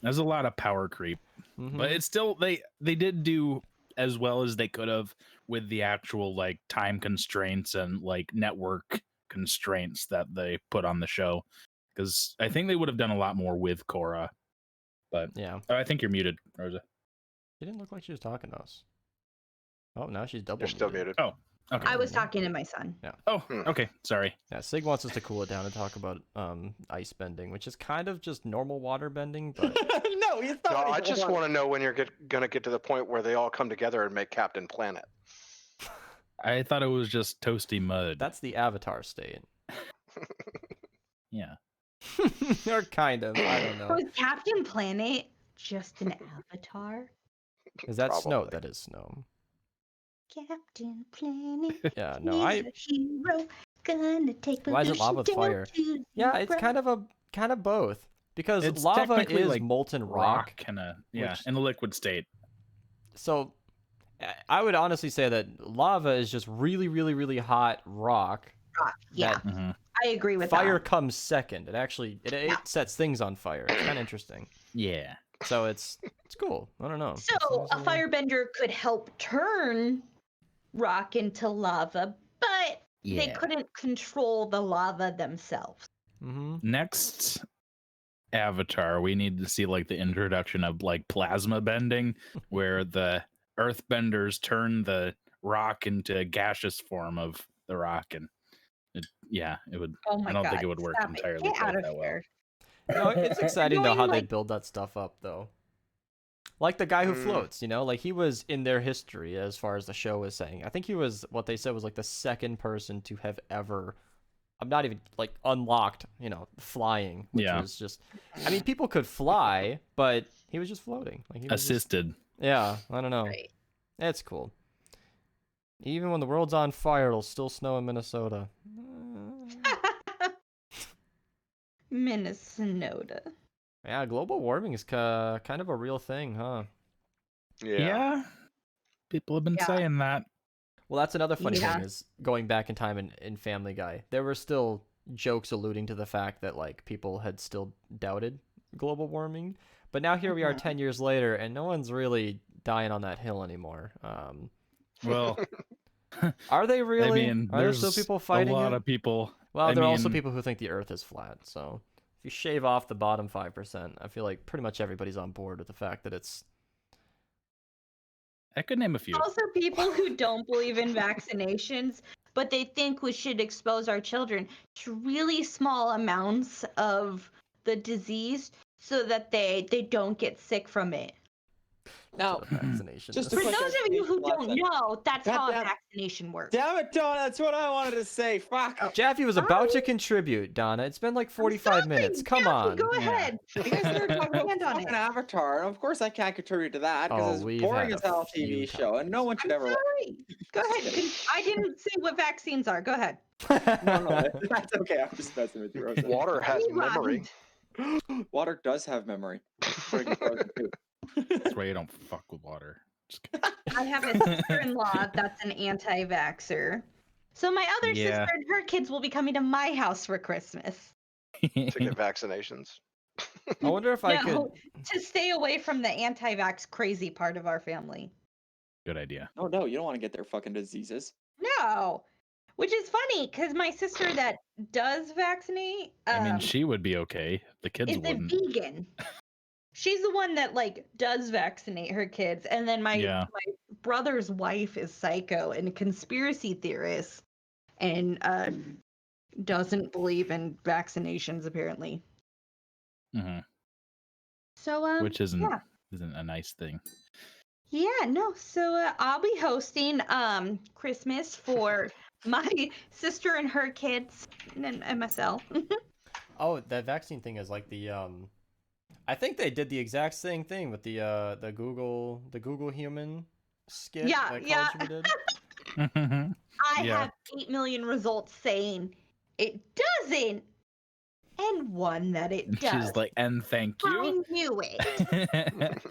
there's a lot of power creep. But it's still they did do as well as they could have with the actual like time constraints and like network constraints that they put on the show, because I think they would have done a lot more with Korra. But I think you're muted, Rosa. She didn't look like she was talking to us. Oh, now she's double. You're still muted. Oh, okay. I was talking to my son. Yeah. Oh, okay. Sorry. Yeah, Sig wants us to cool it down and talk about ice bending, which is kind of just normal water bending, but no, he's not. No, I just want to know when you're gonna get to the point where they all come together and make Captain Planet. I thought it was just toasty mud. That's the Avatar state. Yeah. Or kind of. I don't know. Was Captain Planet just an avatar? Is that snow? That is snow. Captain Planet. Yeah, no, a hero, gonna take why is it lava with fire? Yeah, it's kind of both. Because it's lava is like molten rock. Kinda, in a liquid state. So I would honestly say that lava is just really, really, really hot rock. Yeah. I agree with that. Fire comes second. It actually it sets things on fire. It's kind of interesting. Yeah. So it's cool. I don't know. So a firebender could help turn rock into lava, but they couldn't control the lava themselves. Next Avatar, we need to see like the introduction of like plasma bending, where the earthbenders turn the rock into a gaseous form of the rock, and it would. Oh my I don't God, think it would work stop entirely Get out quite of that well. here. No, it's exciting though Going, how they like- build that stuff up though. Like the guy who floats, you know, like he was in their history as far as the show was saying. I think he was what they said was like the second person to have ever, I'm not even like unlocked, you know, flying, which was just, I mean, people could fly, but he was just floating, like he was Assisted. Just, yeah, I don't know. Right. It's cool. Even when the world's on fire, it'll still snow in Minnesota. Minnesota. Yeah, global warming is kind of a real thing, huh? Yeah. People have been saying that. Well, that's another funny thing is going back in time in Family Guy, there were still jokes alluding to the fact that like people had still doubted global warming, but now here we are 10 years later, and no one's really dying on that hill anymore. Well, are they really? I mean, are there still people fighting a lot it? of people. Well, there are also people who think the Earth is flat. So if you shave off the bottom 5%, I feel like pretty much everybody's on board with the fact that it's. I could name a few. Also, people who don't believe in vaccinations, but they think we should expose our children to really small amounts of the disease so that they don't get sick from it. Now, just for those of you who don't know, that's how a vaccination works. Damn it, Donna, that's what I wanted to say. Fuck. Jaffe was about to contribute, Donna. It's been like 45 minutes. Come on. Go ahead. You guys are talking about fucking Avatar. Of course I can't contribute to that because it's boring as hell TV show and no one should ever. Sorry. Go ahead. I didn't say what vaccines are. Go ahead. No, that's okay. I'm just messing with you. Water has memory. Water does have memory. That's why you don't fuck with water. I have a sister-in-law that's an anti-vaxxer. So my other sister and her kids will be coming to my house for Christmas. To get vaccinations. I wonder if I could... to stay away from the anti-vax crazy part of our family. Good idea. Oh no, you don't want to get their fucking diseases. No. Which is funny, because my sister that does vaccinate... I mean, she would be okay. The kids is wouldn't. a vegan. She's the one that like does vaccinate her kids, and then my brother's wife is psycho and a conspiracy theorist, and doesn't believe in vaccinations apparently. Mm-hmm. So which isn't a nice thing. Yeah, no. So I'll be hosting Christmas for my sister and her kids and myself. Oh, that vaccine thing is like the I think they did the exact same thing with the Google human skit that College Humor did. I have 8 million results saying it doesn't, and one that it does. She's like, and thank you. I knew it.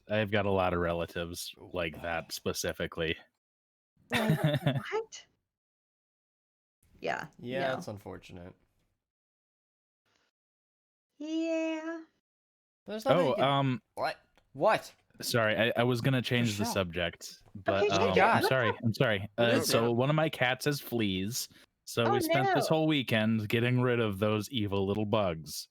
I've got a lot of relatives like that specifically. What? Yeah. Yeah, it's unfortunate. Yeah. There's nothing What? Sorry, I was gonna change the subject, but Okay, I'm sorry. So one of my cats has fleas, so we spent this whole weekend getting rid of those evil little bugs.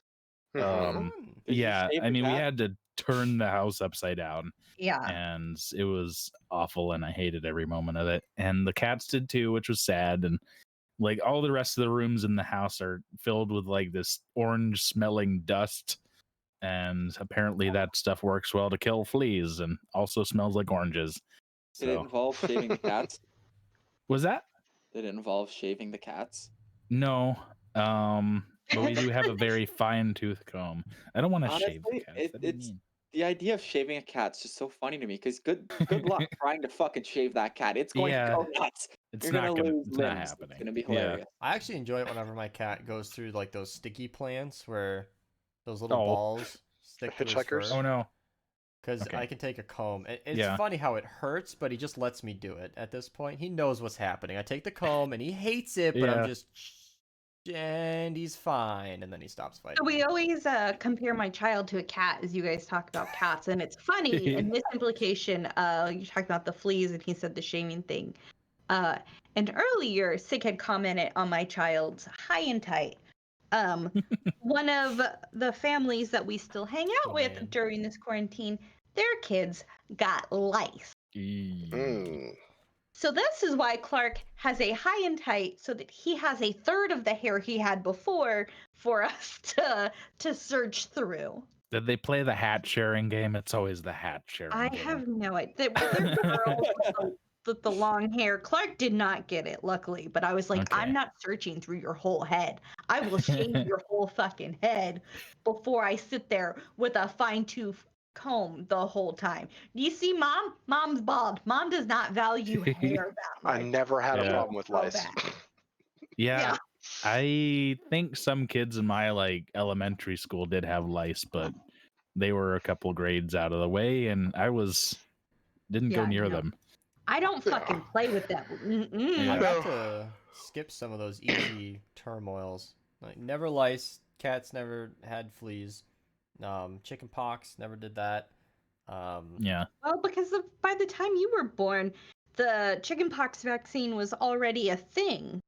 Yeah, I mean, we had to turn the house upside down. Yeah. And it was awful, and I hated every moment of it. And the cats did too, which was sad. And like all the rest of the rooms in the house are filled with like this orange smelling dust. And apparently that stuff works well to kill fleas and also smells like oranges. Did it involve shaving the cats? Was that? Did it involve shaving the cats? No. But we do have a very fine tooth comb. I don't want to shave the cats. It's the idea of shaving a cat's just so funny to me because good luck trying to fucking shave that cat. It's going to go nuts. It's not happening. It's gonna be hilarious. I actually enjoy it whenever my cat goes through like those sticky plants where those little balls stick to his fur. Oh no. Because I can take a comb. It's funny how it hurts, but he just lets me do it at this point. He knows what's happening. I take the comb and he hates it, but I'm just... And he's fine, and then he stops fighting. So we always compare my child to a cat as you guys talk about cats, and it's funny in this implication. You talked about the fleas, and he said the shaming thing. And earlier, Sig had commented on my child's high and tight. One of the families that we still hang out during this quarantine, their kids got lice. So this is why Clark has a high and tight, so that he has a third of the hair he had before for us to search through. Did they play the hat sharing game? It's always the hat sharing I game. have no idea. With the girls with the long hair, Clark did not get it, luckily. But I was like, Okay. I'm not searching through your whole head. I will shave your whole fucking head before I sit there with a fine-tooth comb the whole time. Do you see, Mom? Mom's bald. Mom does not value hair that much. I never had a problem with Go lice. back. Yeah. I think some kids in my like elementary school did have lice, but they were a couple grades out of the way, and I didn't go near them. I don't fucking play with them. I got to skip some of those easy turmoils. Like never lice, cats never had fleas, chicken pox never did that. Yeah. Well, because by the time you were born, the chickenpox vaccine was already a thing.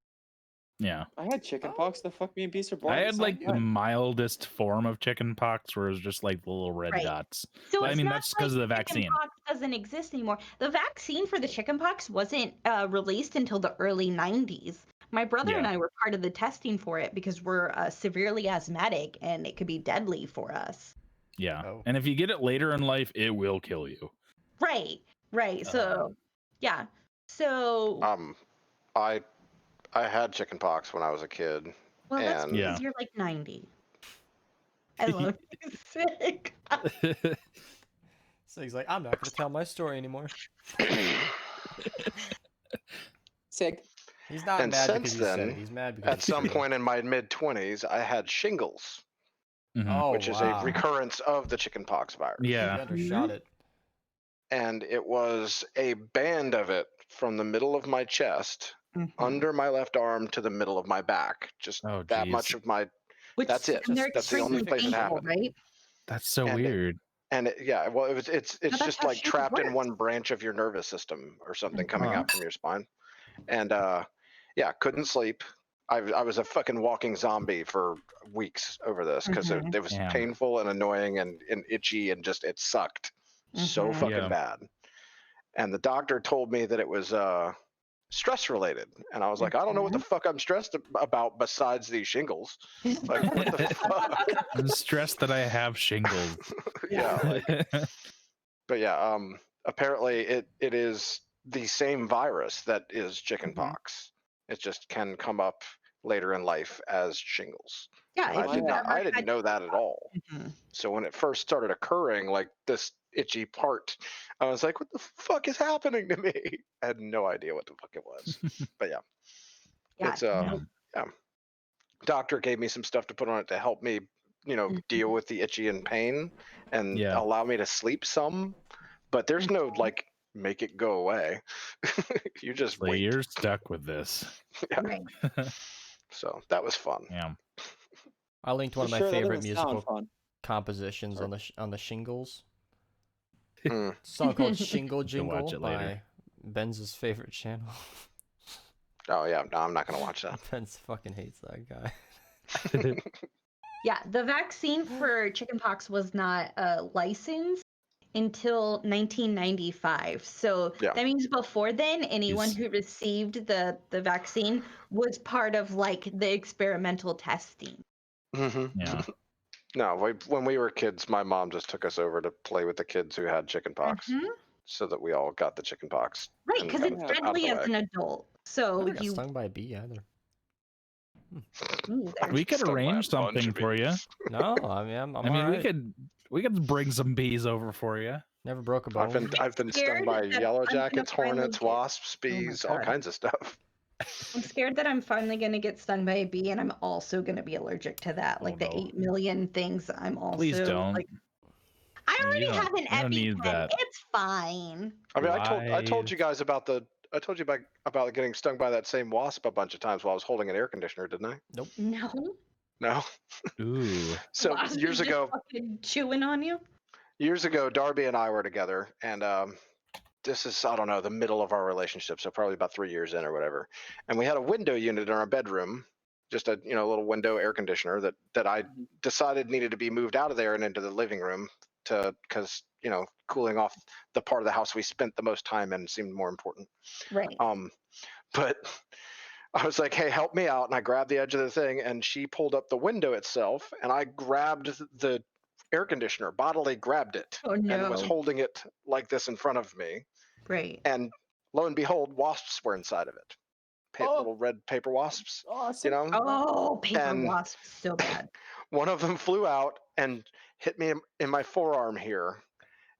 Yeah. I had chickenpox. The fuck, me and Beast are born. I had like the mildest form of chicken pox, where it was just like the little red dots. So but, I mean, not that's because of the vaccine. Chickenpox doesn't exist anymore. The vaccine for the chickenpox wasn't released until the early 90s. My brother and I were part of the testing for it because we're severely asthmatic and it could be deadly for us. Yeah. And if you get it later in life, it will kill you. Right. So, yeah. So. I had chickenpox when I was a kid. Well, that's because you're like 90. I love you, sick. So he's like, I'm not going to tell my story anymore. Sick. He's not mad because you said it. He's mad because at some point in my mid-20s, I had shingles, which is a recurrence of the chickenpox virus. Yeah. You undershot it. And it was a band of it from the middle of my chest, under my left arm to the middle of my back. Just that much of my. That's it. That's the only place it happened. Right? That's so weird. It's just like trapped in one branch of your nervous system or something coming out from your spine. And couldn't sleep. I was a fucking walking zombie for weeks over this because it was painful and annoying and itchy and just it sucked so fucking bad. And the doctor told me that it was stress related, and I was like, I don't know what the fuck I'm stressed about besides these shingles. Like, what the fuck? I'm stressed that I have shingles. But apparently it is the same virus that is chickenpox. It just can come up later in life as shingles. Yeah, I didn't know that at all. So when it first started occurring, like this itchy part, I was like, what the fuck is happening to me? I had no idea what the fuck it was. But it's doctor gave me some stuff to put on it to help me, deal with the itchy and pain and allow me to sleep some. But there's no like make it go away. You just wait. You're stuck with this. So that was fun. Yeah. I linked one of my favorite musical compositions on the Shingles. A song called Shingle Jingle by Ben's favorite channel. Oh yeah, no, I'm not gonna watch that. Ben fucking hates that guy. Yeah, the vaccine for chickenpox was not licensed until 1995. So that means before then, anyone who received the vaccine was part of like the experimental testing. Yeah. No, when we were kids, my mom just took us over to play with the kids who had chickenpox, so that we all got the chickenpox. Right, because it's deadly as an adult. So I got stung by a bee either. We could arrange something for you. No, I mean, we could bring some bees over for you. Never broke a bone. I've been stung by yellow jackets, hornets, wasps, bees, all kinds of stuff. I'm scared that I'm finally going to get stung by a bee, and I'm also going to be allergic to that. Like the 8 million things I'm also. Please don't. Like, I already have an EpiPen. It's fine. I mean, I told you guys about about getting stung by that same wasp a bunch of times while I was holding an air conditioner, didn't I? Nope. No. Ooh. So Wasp years ago, fucking chewing on you. Years ago, Darby and I were together, and this is, I don't know, the middle of our relationship, so probably about 3 years in or whatever. And we had a window unit in our bedroom, just a little window air conditioner that I decided needed to be moved out of there and into the living room because cooling off the part of the house we spent the most time in seemed more important. Right. But I was like, hey, help me out. And I grabbed the edge of the thing, and she pulled up the window itself, and I grabbed the air conditioner, bodily grabbed it, and was holding it like this in front of me. Right. And lo and behold, wasps were inside of it. Little red paper wasps. Awesome. Oh, paper wasps, so bad. One of them flew out and hit me in my forearm here.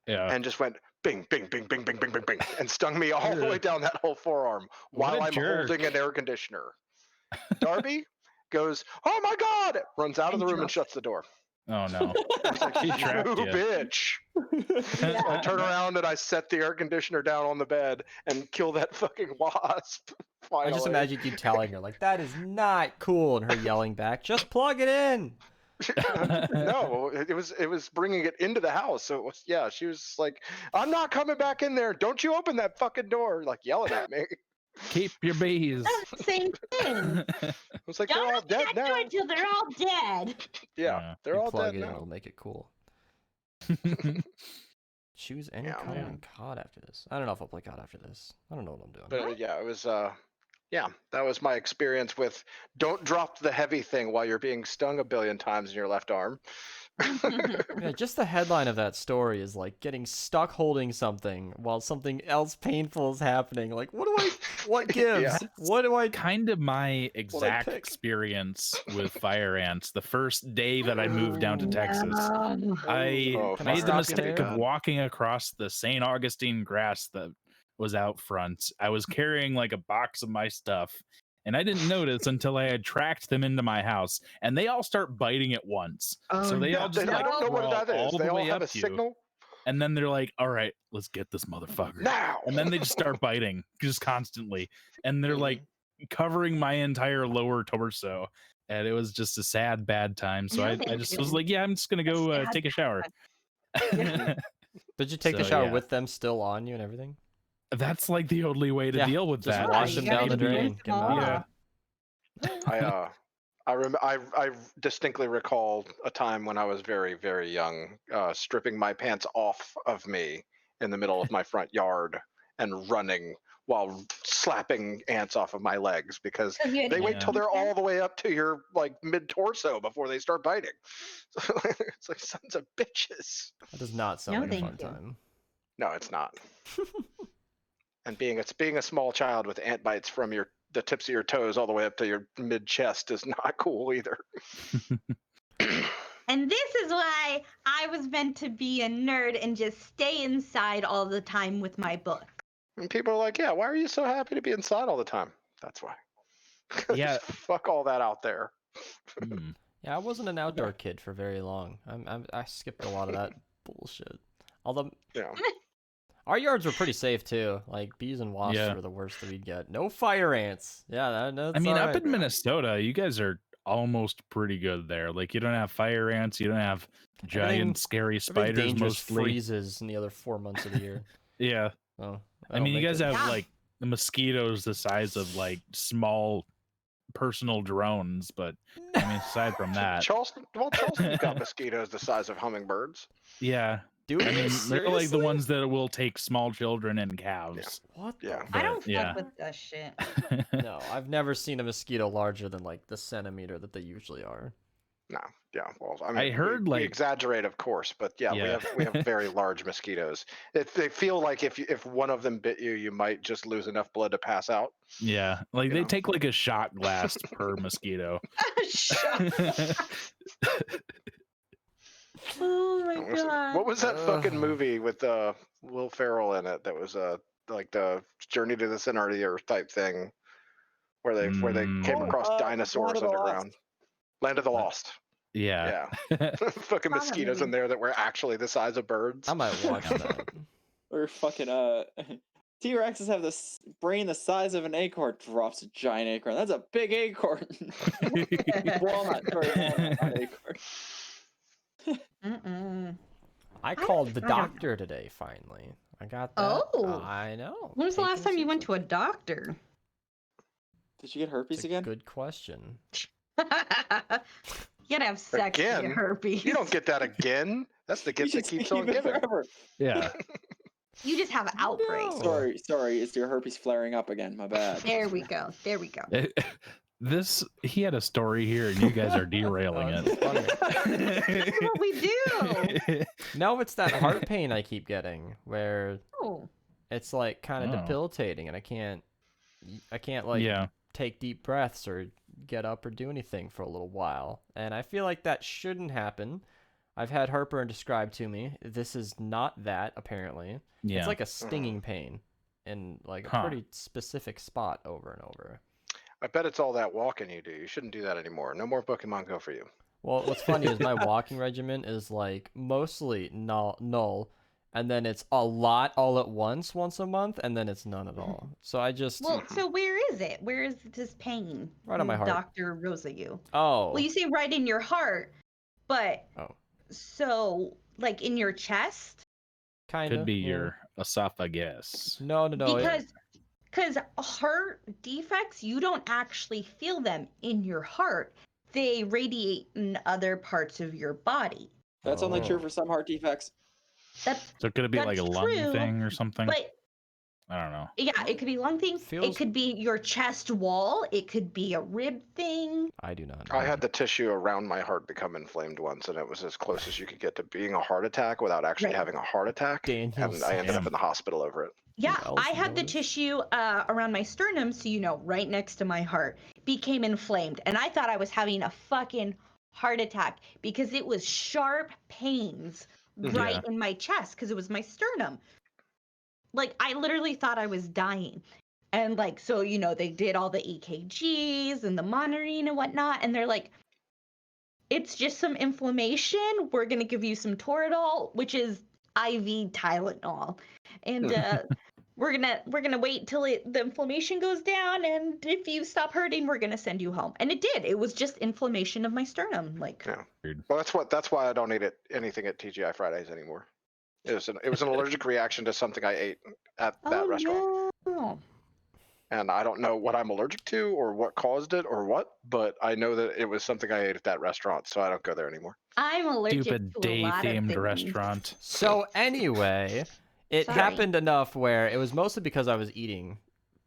Yeah. And just went bing, bing, bing, bing, bing, bing, bing, bing, and stung me all the way down that whole forearm while I'm holding an air conditioner. Darby goes, "Oh my God!" Runs out of the room and shuts the door. Oh no! It's like, you bitch! Yeah. I turn around and I set the air conditioner down on the bed and kill that fucking wasp. Finally. I just imagine you telling her like, "That is not cool," and her yelling back, "Just plug it in." No, it was bringing it into the house. So it was, she was like, "I'm not coming back in there. Don't you open that fucking door!" Like yelling at me. Keep your bees. That's the same thing. I was like, Don't they're all open dead that now. door until they're all dead. Yeah, they're You all plug dead it in, now. it'll make it cool. Choose any Yeah, color man. in COD after this. I don't know if I'll play COD after this. I don't know what I'm doing. But it was that was my experience with don't drop the heavy thing while you're being stung a billion times in your left arm. Yeah, just the headline of that story is like getting stuck holding something while something else painful is happening. Like, what gives? Yeah. What do I Kind of my exact pick? experience with fire ants the first day that I moved down to Texas. I Can I made the stop you mistake there? of walking across the St. Augustine grass that was out front. I was carrying like a box of my stuff, and I didn't notice until I had tracked them into my house, and they all start biting at once. So they all just I like don't know crawl what that is. all They the all way have up a to you. signal And then they're like, all right, let's get this motherfucker. now. And then they just start biting just constantly. And they're like covering my entire lower torso. And it was just a sad, bad time. So I just was like, yeah, I'm just going to go take a shower. Did you take the shower with them still on you and everything? That's like the only way to deal with just that. wash them down the drain. Get 'em out. Yeah. I distinctly recall a time when I was very, very young, stripping my pants off of me in the middle of my front yard and running while slapping ants off of my legs because they wait till they're all the way up to your like mid torso before they start biting. So it's like sons of bitches. That does not sound like a fun time. No, it's not. And being a small child with ant bites from the tips of your toes all the way up to your mid chest is not cool either. And this is why I was meant to be a nerd and just stay inside all the time with my book. And people are like, yeah, why are you so happy to be inside all the time? That's why. Yeah. Fuck all that out there. Yeah, I wasn't an outdoor kid for very long. I skipped a lot of that bullshit. Although, our yards were pretty safe too. Like bees and wasps were the worst that we'd get. No fire ants. Yeah, that's I mean, all up right. in Minnesota, you guys are almost pretty good there. Like you don't have fire ants, you don't have giant scary spiders. Dangerous Mostly freezes in the other 4 months of the year. Yeah. Oh, I mean, you guys have like the mosquitoes the size of like small personal drones, but I mean, aside from that, Charleston's got mosquitoes the size of hummingbirds. yeah. Dude, I mean, they're like the ones that will take small children and calves. What? I don't fuck with that shit. No, I've never seen a mosquito larger than like the centimeter that they usually are. No, yeah. Well, I mean, I heard we exaggerate, of course, but we have very large mosquitoes. They feel like if one of them bit you, you might just lose enough blood to pass out. Yeah, like they take like a shot glass per mosquito. Oh my god! What was that fucking movie with Will Ferrell in it? That was like the Journey to the Center of the Earth type thing, where they came across dinosaurs underground. Land of the Lost. Yeah. Fucking mosquitoes in there that were actually the size of birds. I might watch that. Or fucking T-Rexes have this brain the size of an acorn. Drops a giant acorn. That's a big acorn. Walnut, not acorn. I called the doctor today. Finally, I got that. Oh, I know. When was the last time you went to a doctor? Did you get herpes again? Good question. You gotta have sex to get herpes. You don't get that again. That's the gift that keeps on giving. Forever. Yeah. You just have outbreaks. No. Sorry, it's your herpes flaring up again. My bad. There we go. There we go. He had a story here, and you guys are derailing Oh, it. it's funny. That's what we do. No, it's that heart pain I keep getting, where Oh. it's like kind of Oh. debilitating, and I can't like Yeah. take deep breaths or get up or do anything for a little while. And I feel like that shouldn't happen. I've had heartburn described to me. This is not that, apparently. Yeah. It's like a stinging pain in like a pretty specific spot over and over. I bet it's all that walking you do. You shouldn't do that anymore. No more Pokemon Go for you. Well, what's funny is my walking regimen is like mostly null, and then it's a lot all at once a month, and then it's none at all. So I just Well, so where is it? Where is this pain? Right on my heart. Dr. Rosa, you. Oh. Well, you say right in your heart, but so like in your chest? Kind of. Could be your esophagus. No. Because heart defects, you don't actually feel them in your heart. They radiate in other parts of your body. That's only true for some heart defects. So could it be like a lung thing or something? But I don't know. yeah, it could be lung thing. It could be your chest wall. It could be a rib thing. I do not know. I had the tissue around my heart become inflamed once, and it was as close as you could get to being a heart attack without actually having a heart attack. And I ended up in the hospital over it. Yeah, I had the tissue around my sternum, so right next to my heart, became inflamed. And I thought I was having a fucking heart attack because it was sharp pains right in my chest because it was my sternum. Like, I literally thought I was dying. And, like, so, they did all the EKGs and the monitoring and whatnot. And they're like, it's just some inflammation. We're going to give you some Toradol, which is IV Tylenol. And we're gonna wait till the inflammation goes down, and if you stop hurting, we're gonna send you home. And it did. It was just inflammation of my sternum. Like, well, that's why I don't eat anything at TGI Fridays anymore. It was an allergic reaction to something I ate at that restaurant. No. And I don't know what I'm allergic to or what caused it or what, but I know that it was something I ate at that restaurant, so I don't go there anymore. I'm allergic Stupid to a lot of day-themed things. restaurant. So anyway, it happened enough where it was mostly because I was eating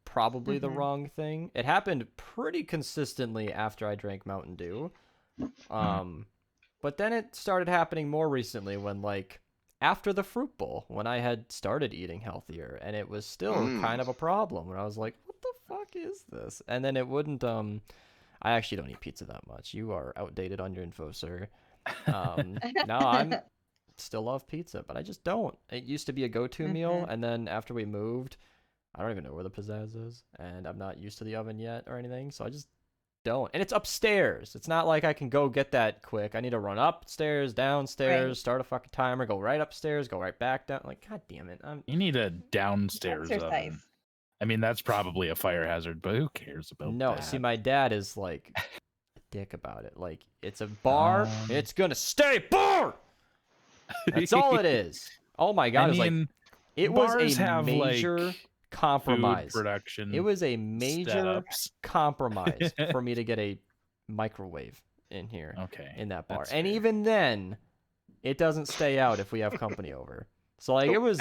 probably the wrong thing. It happened pretty consistently after I drank Mountain Dew. But then it started happening more recently when, like, after the Fruit Bowl, when I had started eating healthier, and it was still kind of a problem, where I was like, what the fuck is this? And then it wouldn't, I actually don't eat pizza that much. You are outdated on your info, sir. No, I'm still love pizza, but I just don't. It used to be a go-to meal, and then after we moved, I don't even know where the pizzazz is, and I'm not used to the oven yet or anything, so I just don't. And it's upstairs. It's not like I can go get that quick. I need to run upstairs, downstairs, start a fucking timer, go right upstairs, go right back down. Like, god damn it. You need a downstairs oven. I mean, that's probably a fire hazard, but who cares about that? No, see, my dad is like a dick about it. Like, it's a bar. It's gonna stay bar. That's all it is. Oh my god! It was a major compromise. Production. It was a major compromise for me to get a microwave in here. In that bar, and even then, it doesn't stay out if we have company over. So like, it was.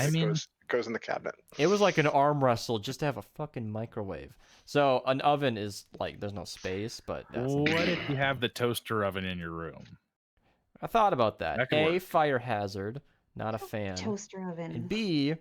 Goes in the cabinet. It was like an arm wrestle just to have a fucking microwave. So an oven is like, there's no space, but that's what if you have the toaster oven in your room? I thought about that. That A, fire hazard, not a fan. Toaster oven. And B,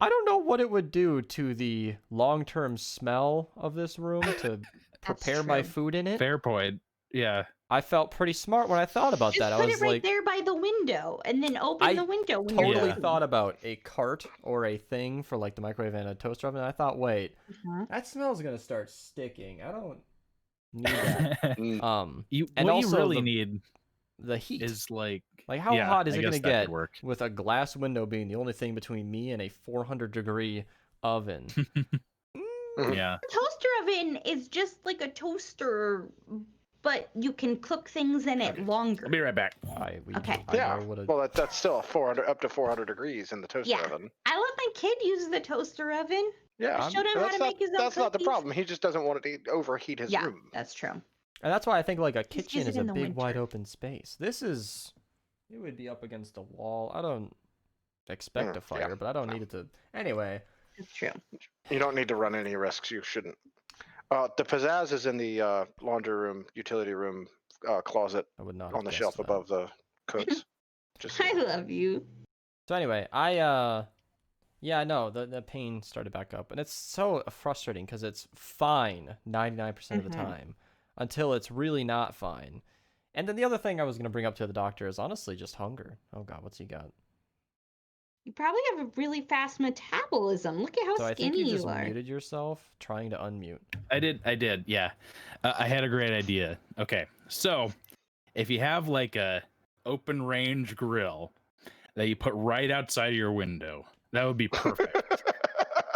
I don't know what it would do to the long-term smell of this room to prepare my food in it. Fair point. Yeah. I felt pretty smart when I thought about that. Put I was it right like, there by the window, and then open the window. When totally thought about a cart or a thing for like the microwave and a toaster oven. And I thought, wait, that smell's gonna start sticking. I don't need that. And what you really need the heat is like how hot is it gonna get with a glass window being the only thing between me and a 400-degree oven? Yeah. A toaster oven is just like a toaster, but you can cook things in it longer. I'll be right back. Well, that's still up to 400 degrees in the toaster oven. I let my kid use the toaster oven. Yeah, I showed him how to make his own That's not the cookies. problem. He just doesn't want it to overheat his room. That's true. And that's why I think like a Just use kitchen it is a in the big winter. wide open space. This is It would be up against a wall. I don't expect a fire, but I don't need it to. Anyway. It's true. You don't need to run any risks. You shouldn't. The pizzazz is in the laundry room, utility room closet I would not on the shelf above the cooks. Just I love you. So anyway, yeah, no, the pain started back up, and it's so frustrating because it's fine 99% of the time until it's really not fine. And then the other thing I was going to bring up to the doctor is honestly just hunger. Oh God, what's he got? You probably have a really fast metabolism. Look at how So I skinny think you you just are. muted yourself trying to unmute. I did, yeah. I had a great idea. Okay, so if you have like a open range grill that you put right outside of your window, that would be perfect.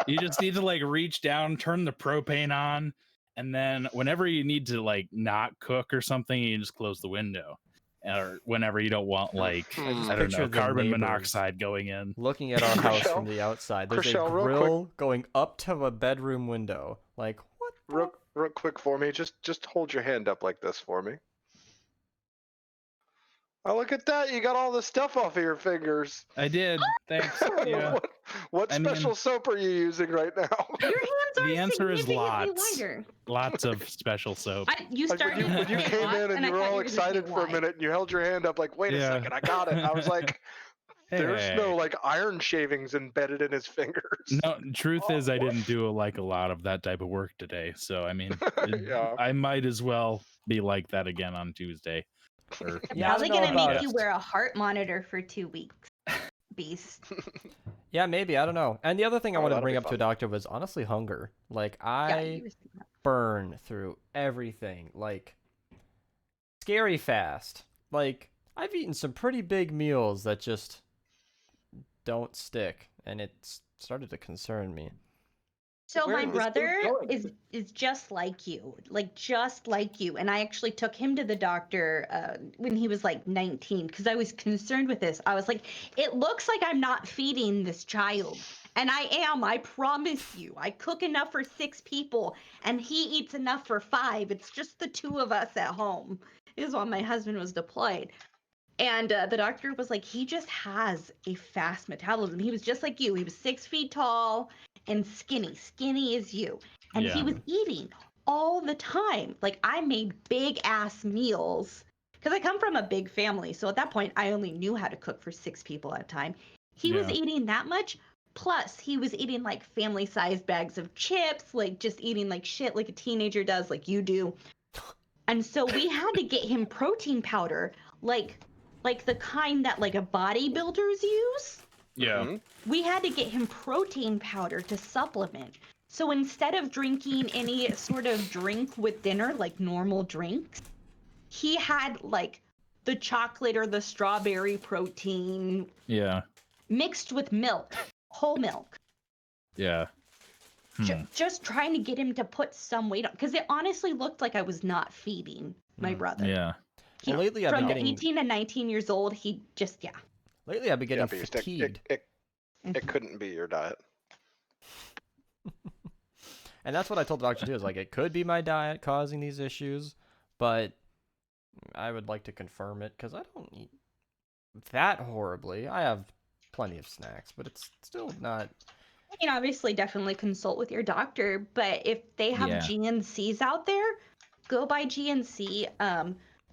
You just need to like reach down, turn the propane on, and then whenever you need to like not cook or something, you just close the window. Or whenever you don't want like I don't know, carbon monoxide going in. Looking at our house from the outside, there's a grill going up to a bedroom window. Like what? Real quick for me, just hold your hand up like this for me. Oh, look at that! You got all the stuff off of your fingers. I did. Thanks. Yeah. What special soap are you using right now? Your hands are the answer is lots. Wider. Lots of special soap. You started when you came in and you were all excited for a minute, and you held your hand up like, "Wait a second, I got it." I was like, "There's no like iron shavings embedded in his fingers." No, truth is, I didn't do a lot of that type of work today. So I mean, I might as well be like that again on Tuesday. Or probably gonna make you wear a heart monitor for 2 weeks, beast. Yeah, maybe, I don't know. And the other thing I wanted to bring up to a doctor was honestly hunger. Like I burn through everything, like scary fast. Like I've eaten some pretty big meals that just don't stick, and it started to concern me. So my brother is just like you, and I actually took him to the doctor when he was like 19 because I was concerned with this. I was like, it looks like I'm not feeding this child, and I am. I promise you. I cook enough for 6 people, and he eats enough for 5. It's just the 2 of us at home. Is while my husband was deployed. And the doctor was like, he just has a fast metabolism. He was just like you. He was 6 feet tall and skinny as you. And he was eating all the time. Like I made big ass meals because I come from a big family. So at that point, I only knew how to cook for 6 people at a time. He was eating that much. Plus he was eating like family sized bags of chips, like just eating like shit like a teenager does, like you do. And so we had to get him protein powder, like the kind that like a bodybuilders use. Yeah. We had to get him protein powder to supplement. So instead of drinking any sort of drink with dinner, like normal drinks, he had like the chocolate or the strawberry protein. Yeah. Mixed with milk, whole milk. Yeah. Just trying to get him to put some weight on, because it honestly looked like I was not feeding my brother. Yeah. Well, lately I've been getting 18 and 19 years old. He just Lately I've been getting fatigued. It couldn't be your diet. And that's what I told the doctor too. Is like it could be my diet causing these issues, but I would like to confirm it because I don't eat that horribly. I have plenty of snacks, but it's still not. You know, obviously, definitely consult with your doctor. But if they have GNCs out there, go buy GNC.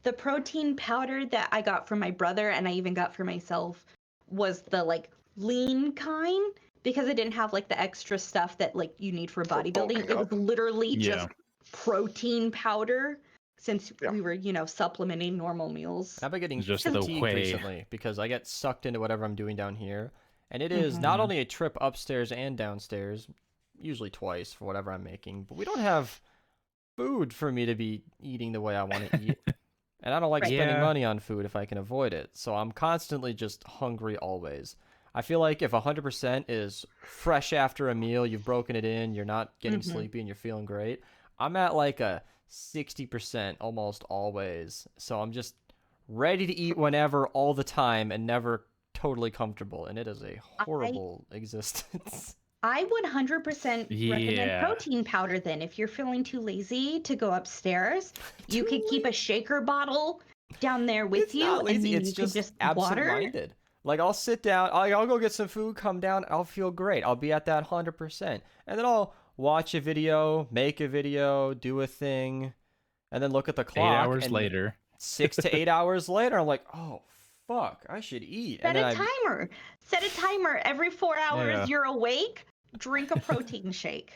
The protein powder that I got for my brother and I even got for myself was the like lean kind because it didn't have like the extra stuff that like you need for bodybuilding. It was literally just protein powder since we were, you know, supplementing normal meals. I've been getting just fatigued recently because I get sucked into whatever I'm doing down here. And it is not only a trip upstairs and downstairs, usually twice for whatever I'm making, but we don't have food for me to be eating the way I want to eat. And I don't like spending money on food if I can avoid it. So I'm constantly just hungry always. I feel like if 100% is fresh after a meal, you've broken it in, you're not getting sleepy and you're feeling great. I'm at like a 60% almost always. So I'm just ready to eat whenever, all the time, and never totally comfortable. And it is a horrible existence. I would 100% recommend protein powder then. If you're feeling too lazy to go upstairs, you could keep a shaker bottle down there with It's you, not lazy. and then It's you could just water. absent-minded. Like, I'll sit down, I'll go get some food, come down, I'll feel great. I'll be at that 100%. And then I'll watch a video, make a video, do a thing, and then look at the clock. 8 hours later. 6 to 8 hours later, I'm like, oh, fuck, I should eat. Set a timer. Set a timer. Every 4 hours you're awake, drink a protein shake.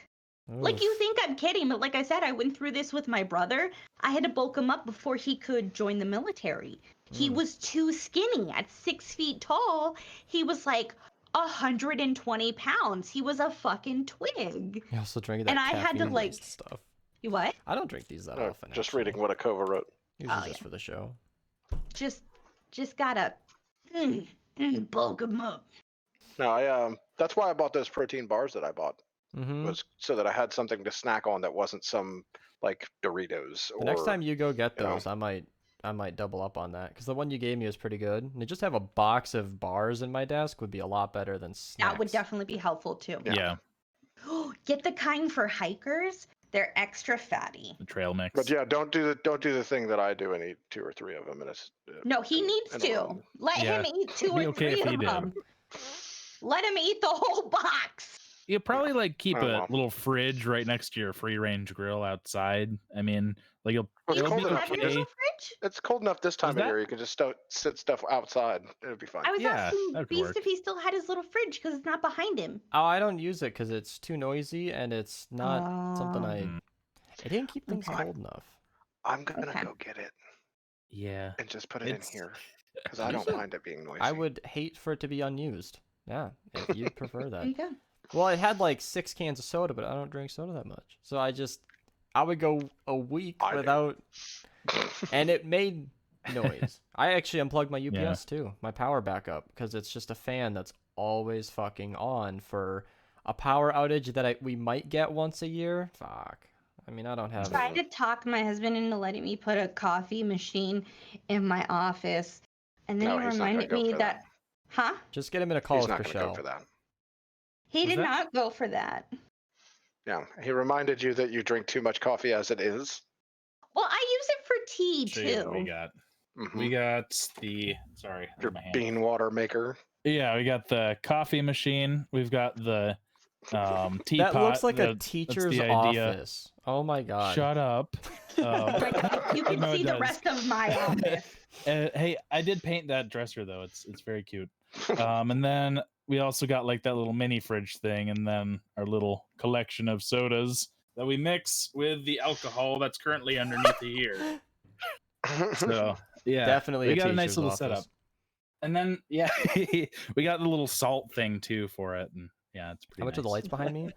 Like, you think I'm kidding, but like I said, I went through this with my brother. I had to bulk him up before he could join the military. He was too skinny. At 6 feet tall, he was like 120 pounds. He was a fucking twig. You also drink that and I had to like stuff. You what? I don't drink these that often. Just reading what Akova wrote. Usually just for the show. Just gotta bulk them up. No, that's why I bought those protein bars that I bought. Was so that I had something to snack on that wasn't some like Doritos. The next time you go get those, I might double up on that because the one you gave me was pretty good. And to just have a box of bars in my desk would be a lot better than snacks. That would definitely be helpful too. Yeah. Get the kind for hikers. They're extra fatty. The trail mix. But yeah, don't do the thing that I do and eat 2 or 3 of them. And it's no, he needs to let him eat 2 or 3 of them. Let him eat the whole box. You probably like keep a little fridge right next to your free range grill outside. I mean, like it'll be okay. It's cold enough this time of year. You can just sit stuff outside. It'll be fine. I was asking Beast if he still had his little fridge because it's not behind him. Oh, I don't use it because it's too noisy and it's not something I didn't keep things cold enough. I'm gonna go get it. Yeah. And just put it in here because I don't mind it being noisy. I would hate for it to be unused. Yeah, if you'd prefer that. There you go. Well, it had like 6 cans of soda, but I don't drink soda that much. So I would go a week without, and it made noise. I actually unplugged my UPS too, my power backup, because it's just a fan that's always fucking on for a power outage that we might get once a year. Fuck. I mean, I don't have. I tried to talk my husband into letting me put a coffee machine in my office, and then he reminded me that. Huh? Just get him in a call with Michelle. He's not gonna go for that. He did not go for that. Yeah, he reminded you that you drink too much coffee as it is. Well, I use it for tea too. We got the your bean water maker. Yeah, we got the coffee machine. We've got the teapot. That looks like a teacher's office. Oh my god! Shut up. You can see the rest of my office. Hey, I did paint that dresser though. It's very cute. And then we also got like that little mini fridge thing, and then our little collection of sodas that we mix with the alcohol that's currently underneath here. So yeah, definitely we got a nice little setup. And then we got the little salt thing too for it, and yeah, it's pretty. How much nice. are the lights behind me?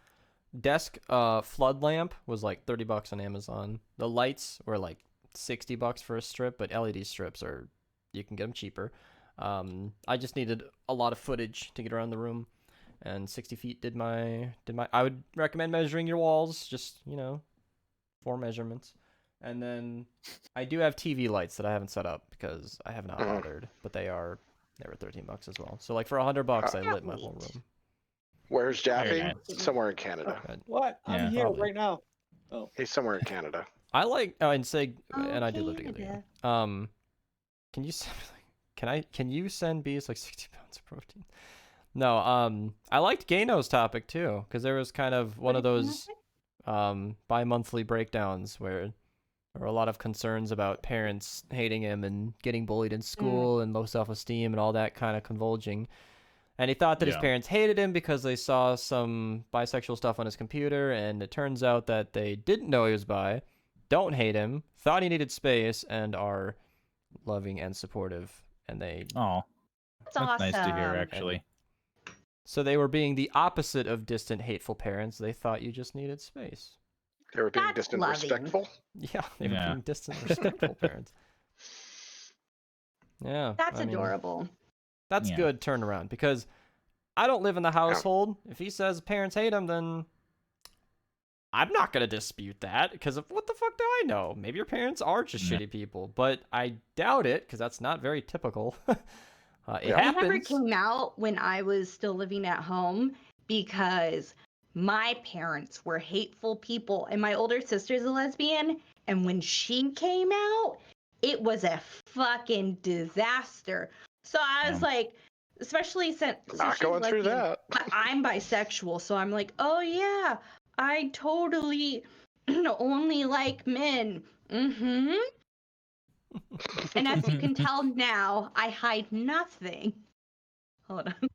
Desk flood lamp was like $30 on Amazon. The lights were like $60 for a strip, but LED strips you can get them cheaper. I just needed a lot of footage to get around the room, and 60 feet did my. I would recommend measuring your walls, just 4 measurements, and then I do have TV lights that I haven't set up because I have not bothered, but they were $13 as well. So like for $100, I lit my whole room. Where's Jaffe? Somewhere in Canada. What? I'm here right now. Oh, he's somewhere in Canada. I like and Sig and I do live together. Can you send Can you send Bees like 60 pounds of protein? No, I liked Gano's topic too, because there was kind of one of those bi-monthly breakdowns where there were a lot of concerns about parents hating him and getting bullied in school and low self-esteem and all that kind of converging. And he thought that his parents hated him because they saw some bisexual stuff on his computer, and it turns out that they didn't know he was bi, don't hate him, thought he needed space, and are loving and supportive. And they that's nice to hear, actually. So they were being the opposite of distant, hateful parents. They thought you just needed space. They were being distant, respectful? Yeah, they were being distant, respectful parents. Yeah. That's adorable. That's good turnaround, because I don't live in the household. If he says parents hate him, then I'm not going to dispute that, because what the fuck do I know? Maybe your parents are just shitty people, but I doubt it, because that's not very typical. It happens. It never came out when I was still living at home, because my parents were hateful people, and my older sister's a lesbian, and when she came out, it was a fucking disaster. So I was like, especially since not going through that. I'm bisexual, so I'm like, oh yeah, I totally only like men. Mm-hmm. And as you can tell now, I hide nothing. Hold on.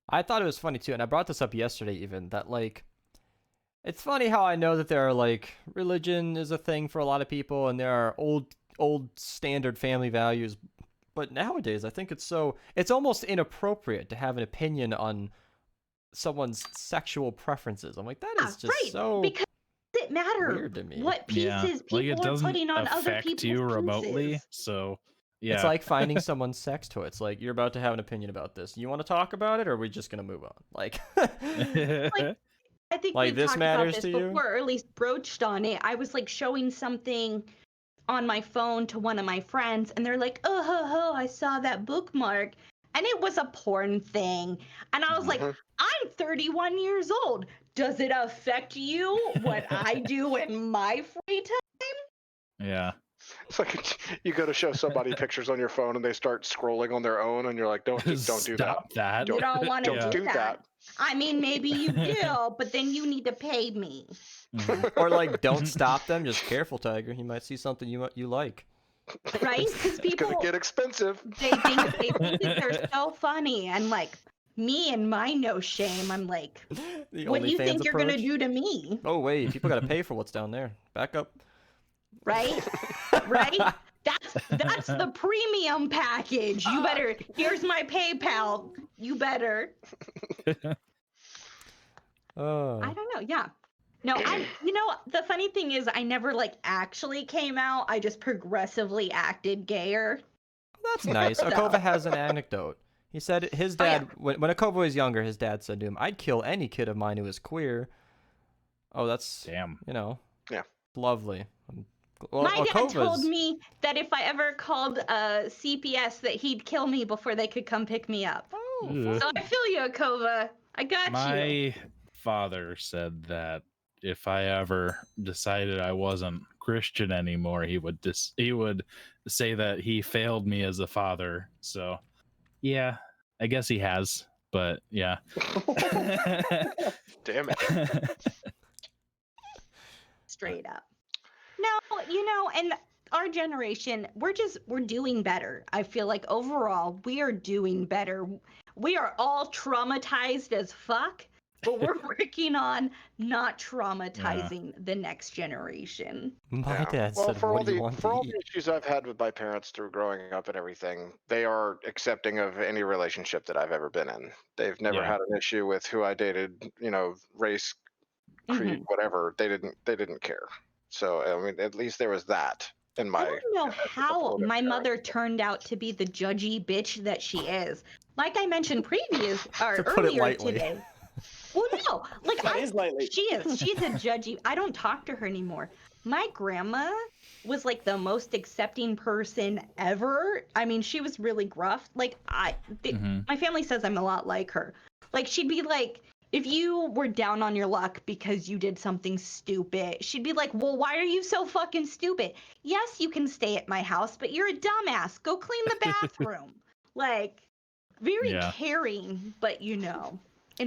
I thought it was funny too, and I brought this up yesterday even, that like, it's funny how I know that there are like, religion is a thing for a lot of people, and there are old standard family values, but nowadays I think it's almost inappropriate to have an opinion on someone's sexual preferences. I'm like, that is just right, so because it matter weird to me. what pieces people are putting on other people's you pieces. remotely, so yeah. It's like finding someone's sex toys. Like, you're about to have an opinion about this. You want to talk about it, or are we just gonna move on? Like, like I think like we've this talked matters about this to you? before, or at least broached on it. I was like showing something on my phone to one of my friends, and they're like, oh, ho, ho, I saw that bookmark. And it was a porn thing. And I was like, I'm 31 years old. Does it affect you what I do in my free time? Yeah. It's like you go to show somebody pictures on your phone and they start scrolling on their own, and you're like, don't do Stop that. You don't want to do that. I mean, maybe you do, but then you need to pay me. Or like, don't stop them. Just careful, Tiger. He might see something you like. Right? Because people, it's gonna get expensive. They think they're so funny, and like me and my no shame, I'm like, what do you think you're gonna do to me? Oh wait, people gotta pay for what's down there. Back up. Right? Right? That's the premium package. You better. Here's my PayPal. You better. I don't know. Yeah. No, the funny thing is I never like actually came out. I just progressively acted gayer. That's nice. Akova has an anecdote. He said his dad, when Akova was younger, his dad said to him, I'd kill any kid of mine who is queer. Oh, that's, damn. Yeah. Lovely. Well, my dad told me that if I ever called CPS that he'd kill me before they could come pick me up. Oh, so I feel you, Akova. I got you. My father said that if I ever decided I wasn't Christian anymore, he would say that he failed me as a father. So, yeah, I guess he has, but yeah. Damn it. Straight up. No, and our generation, we're doing better. I feel like overall we are doing better. We are all traumatized as fuck, but we're working on not traumatizing the next generation. My dad said, for what all do you want to all eat? the issues I've had with my parents through growing up and everything, they are accepting of any relationship that I've ever been in. They've never had an issue with who I dated, race, creed, whatever. They didn't care. So I mean, at least there was that in my. I don't know how my mother turned out to be the judgy bitch that she is. Like I mentioned earlier today. Well, no, she is. She's a judgy. I don't talk to her anymore. My grandma was like the most accepting person ever. I mean, she was really gruff. Like my family says I'm a lot like her. Like she'd be like, if you were down on your luck because you did something stupid, she'd be like, well, why are you so fucking stupid? Yes, you can stay at my house, but you're a dumbass. Go clean the bathroom. Like, very caring, but in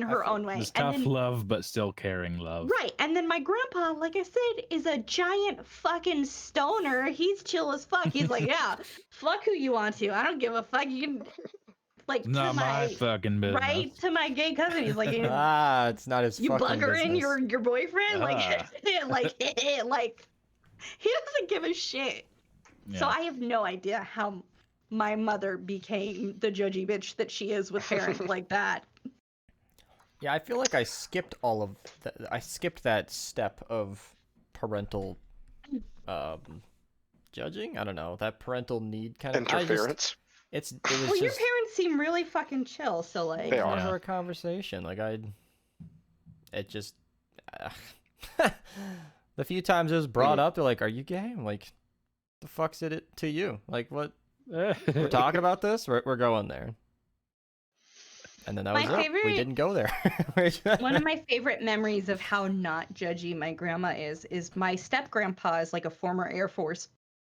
her own way. It's tough love, but still caring love. Right. And then my grandpa, like I said, is a giant fucking stoner. He's chill as fuck. He's like, yeah, fuck who you want to. I don't give a fuck. You can... Like, it's not my fucking business. Right? To my gay cousin, he's like, it's not his you fucking bugger business. in your boyfriend? Like, like, he doesn't give a shit. Yeah. So I have no idea how my mother became the judgy bitch that she is with parents like that. Yeah, I feel like I skipped I skipped that step of parental judging. I don't know, that parental need kind of interference. It was well, your parents seem really fucking chill, so like they are for a conversation. Like the few times it was brought up, they're like, "Are you gay?" I'm like, "The fuck's it to you? Like, what? We're talking about this? We're going there." And then that was it. We didn't go there. One of my favorite memories of how not judgy my grandma is my step grandpa is like a former Air Force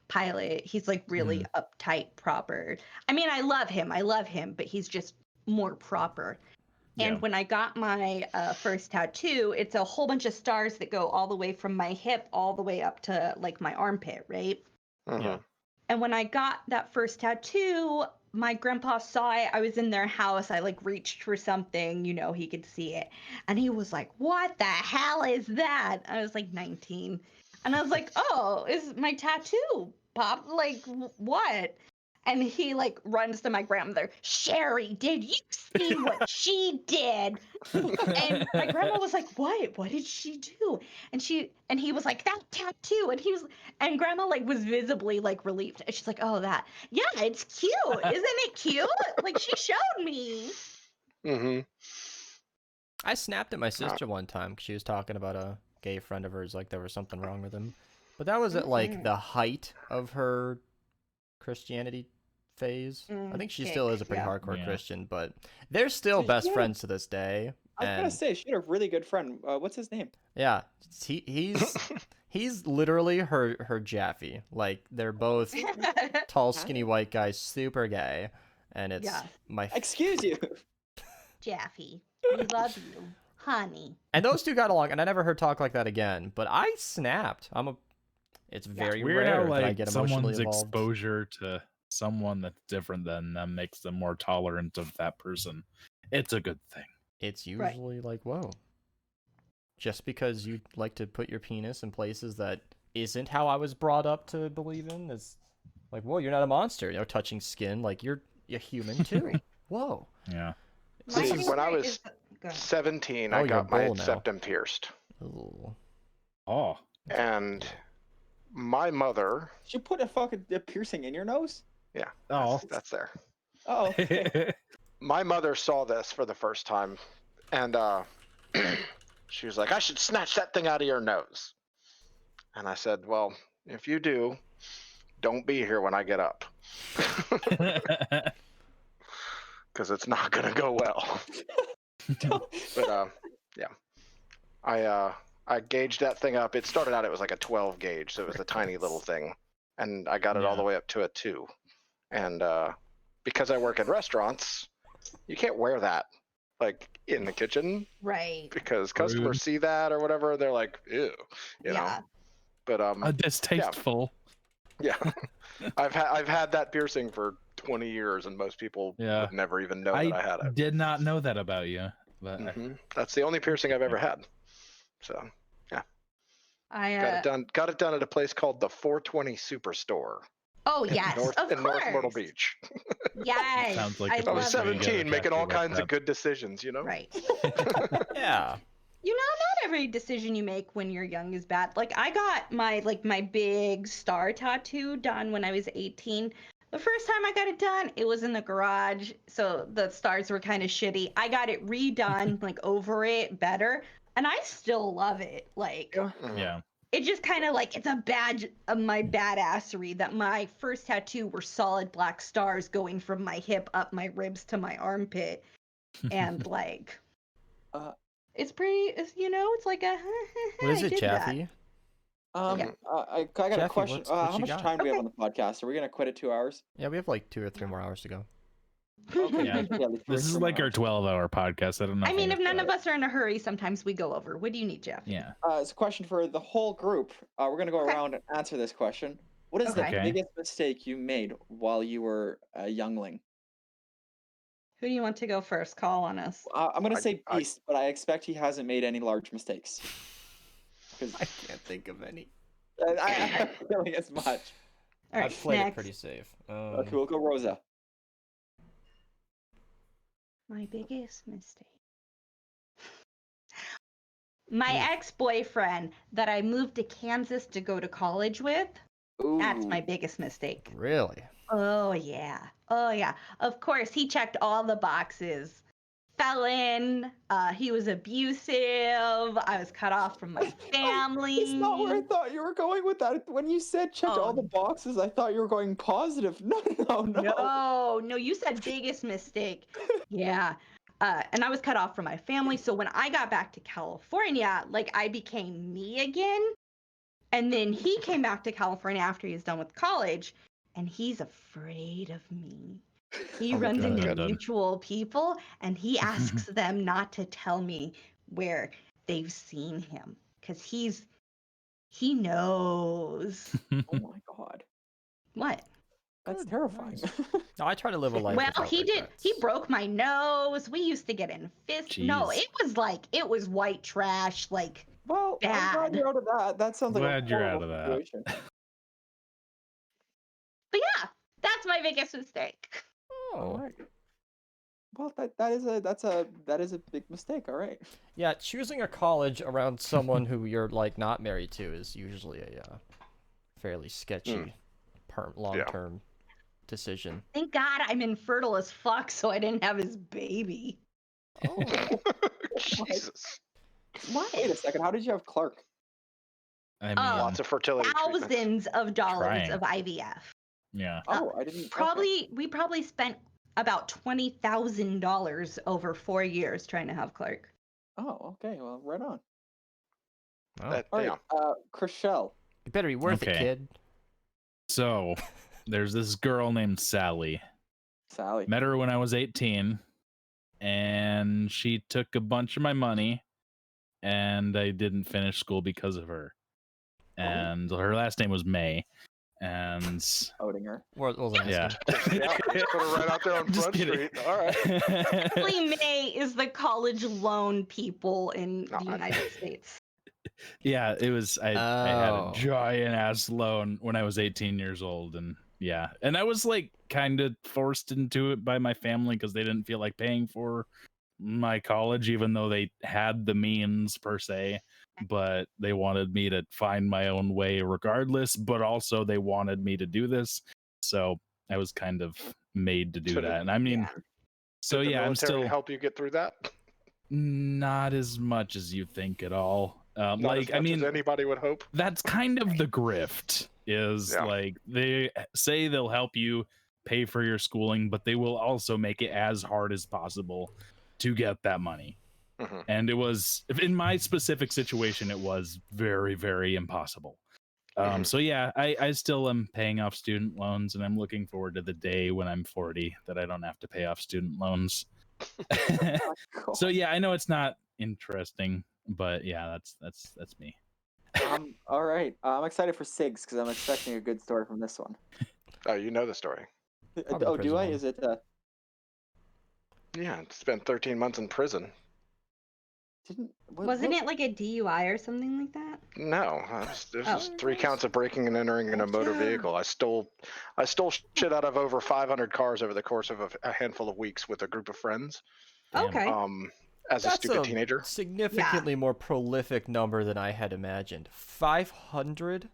pilot. He's like really uptight, proper. I mean, I love him, but he's just more proper. And when I got my first tattoo, it's a whole bunch of stars that go all the way from my hip all the way up to like my armpit, right? Yeah. And when I got that first tattoo, my grandpa saw it. I was in their house. I like reached for something, you know, he could see it. And he was like, "What the hell is that?" I was like 19. And I was like, "Oh, is my tattoo, Pop? Like, what?" And he like runs to my grandmother. "Sherry, did you see what she did?" And my grandma was like, "What? What did she do?" And he was like, "That tattoo." And grandma like was visibly like relieved. And she's like, "Oh, that. Yeah, it's cute. Isn't it cute?" Like she showed me. Mm-hmm. I snapped at my sister one time because she was talking about a gay friend of hers, like there was something wrong with him. But that was at like the height of her Christianity phase. I think she still is a pretty hardcore Christian, but they're still best friends to this day. I was gonna say she had a really good friend. What's his name? Yeah, he's literally her Jaffe. Like they're both tall, skinny white guys, super gay, and it's my. Excuse you, Jaffe. We love you, honey. And those two got along, and I never heard talk like that again. But I snapped. It's very weird rare how, like, that I get emotionally someone's involved. exposure to someone that's different than them makes them more tolerant of that person. It's a good thing. It's usually like, whoa. Just because you like to put your penis in places that isn't how I was brought up to believe in is like, whoa, you're not a monster. You know, touching skin, like you're a human too. Whoa. Yeah. When I was 17, I got my septum pierced. Ooh. Oh. And my mother. She put a piercing in your nose? Yeah. Oh. That's there. Oh. Okay. My mother saw this for the first time, and she was like, "I should snatch that thing out of your nose." And I said, "Well, if you do, don't be here when I get up, because it's not gonna go well." But yeah, I gauged that thing up. It started out, it was like a 12 gauge, so it was a tiny little thing, and I got it all the way up to a 2. And because I work in restaurants, you can't wear that like in the kitchen, right? Because customers see that or whatever, they're like, "Ew," you know. But distasteful. Yeah. I've had that piercing for 20 years, and most people would never even know that I had it. Did not know that about you. But that's the only piercing I've ever had. So yeah, I got it done at a place called the 420 Superstore. Oh yes, in North Myrtle Beach. Yes. Sounds like I was 17, making all kinds of good decisions, you know. Right. Yeah. You know, not every decision you make when you're young is bad. Like I got my big star tattoo done when I was 18. The first time I got it done, it was in the garage, so the stars were kind of shitty. I got it redone, like over it, better, and I still love it. Like, yeah. It just kind of like, it's a badge of my badassery that my first tattoo were solid black stars going from my hip up my ribs to my armpit, and like, it's pretty. It's like a. What is it, Jaffe? I got a question. How much time do we have on the podcast? Are we gonna quit at 2 hours? Yeah, we have like 2 or 3 more hours to go. Okay. Yeah. This is like our 12-hour podcast. I don't know. I mean, if none of us are in a hurry, sometimes we go over. What do you need, Jeff? Yeah. It's a question for the whole group. We're gonna go around and answer this question. What is the biggest mistake you made while you were a youngling? Who do you want to go first? Call on us. I'm gonna say Beast, but I expect he hasn't made any large mistakes. I can't think of any. I have a feeling as much. All right, I've played it pretty safe. Okay, we'll go Rosa. My biggest mistake. My ex-boyfriend that I moved to Kansas to go to college with. Ooh. That's my biggest mistake. Really? Oh yeah. Of course, he checked all the boxes. Felon. He was abusive. I was cut off from my family. It's not where I thought you were going with that. When you said checked all the boxes, I thought you were going positive. No. No, you said biggest mistake. Yeah. And I was cut off from my family. So when I got back to California, like I became me again. And then he came back to California after he's done with college, and he's afraid of me. He runs into mutual people, and he asks them not to tell me where they've seen him, because he knows. Oh my god. What? That's terrifying. No, I try to live a life. Well, he did. He broke my nose. We used to get in fists. No, it was white trash. Like, well, bad. I'm glad you're out of that. That sounds like glad you're out of that. Situation. But yeah, that's my biggest mistake. Oh. All right. Well, that is a big mistake. All right. Yeah, choosing a college around someone who you're like not married to is usually a fairly sketchy, long-term decision. Thank God I'm infertile as fuck, so I didn't have his baby. Oh. Jesus. What? Wait a second. How did you have Clark? I mean, Lots of fertility treatments. Thousands of dollars of IVF. Yeah. Oh, I didn't. We probably spent about $20,000 over 4 years trying to have Clark. Oh, okay. Well, right on. Oh. All right, Chriselle. You better be worth it, kid. So, there's this girl named Sally. Met her when I was 18, and she took a bunch of my money, and I didn't finish school because of her. And her last name was May. And outing her. Yeah. Put her right out there on Front Street. All right. Actually, May is the college loan people in the United States. Yeah, it was. I had a giant ass loan when I was 18 years old, and and I was like kind of forced into it by my family because they didn't feel like paying for my college, even though they had the means per se. But they wanted me to find my own way regardless, but also they wanted me to do this. So I was kind of made to do that. And I mean, so did the I'm still help you get through that. Not as much as you think at all. Like, I mean, as anybody would hope. That's kind of the grift is like they say they'll help you pay for your schooling, but they will also make it as hard as possible to get that money. And it was, in my specific situation, it was very, very impossible. So I still am paying off student loans, and I'm looking forward to the day when I'm 40 that I don't have to pay off student loans. So I know it's not interesting, but that's me. All right, I'm excited for Sigs because I'm expecting a good story from this one. Oh, you know the story. Oh, do I? Is it? Yeah, spent 13 months in prison. Wasn't it like a DUI or something like that? No, there's just 3 counts of breaking and entering in a motor vehicle. I stole shit out of over 500 cars over the course of a handful of weeks with a group of friends. Okay. As a stupid teenager. Significantly more prolific number than I had imagined. 500?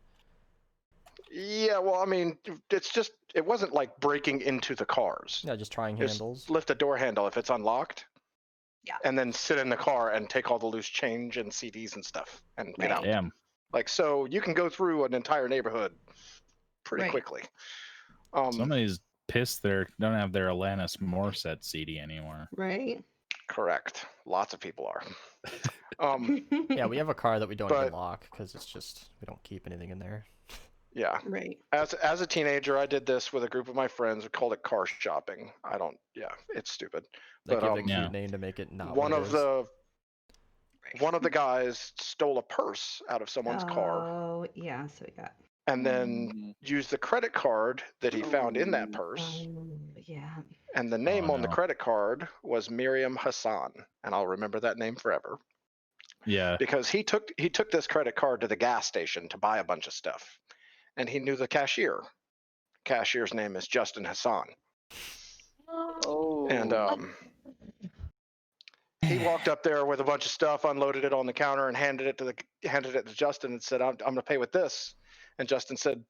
Yeah, well, I mean, it wasn't like breaking into the cars. Yeah, just trying handles. Lift a door handle if it's unlocked. Yeah. And then sit in the car and take all the loose change and CDs and stuff and get out. Damn. Like, so you can go through an entire neighborhood pretty quickly. Somebody's pissed they don't have their Alanis Morissette CD anymore. Right. Correct. Lots of people are. Yeah, we have a car that we don't even lock because it's just we don't keep anything in there. Yeah. Right. As a teenager, I did this with a group of my friends. We called it car shopping. It's stupid. They give a cute name to make it not one of the guys stole a purse out of someone's car. Oh, yeah, so we got. And then used the credit card that he found in that purse. Yeah. And the name on the credit card was Miriam Hassan, and I'll remember that name forever. Yeah. Because he took this credit card to the gas station to buy a bunch of stuff. And he knew the cashier. Cashier's name is Justin Hassan. Oh. And he walked up there with a bunch of stuff, unloaded it on the counter, and handed it to Justin and said, "I'm going to pay with this." And Justin said,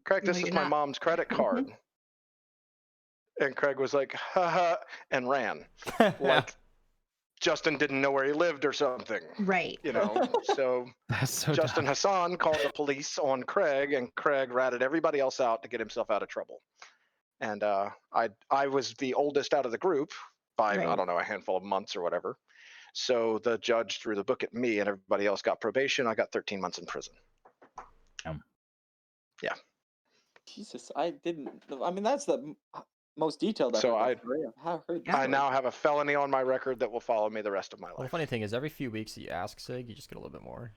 "Craig, this is my mom's credit card." And Craig was like, "Ha ha," and ran. Like Justin didn't know where he lived or something. Right. So Justin Hassan called the police on Craig, and Craig ratted everybody else out to get himself out of trouble. And I was the oldest out of the group by, I don't know, a handful of months or whatever. So the judge threw the book at me, and everybody else got probation. I got 13 months in prison. Yeah. Jesus, I didn't. I mean, that's the most detailed. So I've heard. I now have a felony on my record that will follow me the rest of my life. Well, the funny thing is, every few weeks that you ask Sig, you just get a little bit more.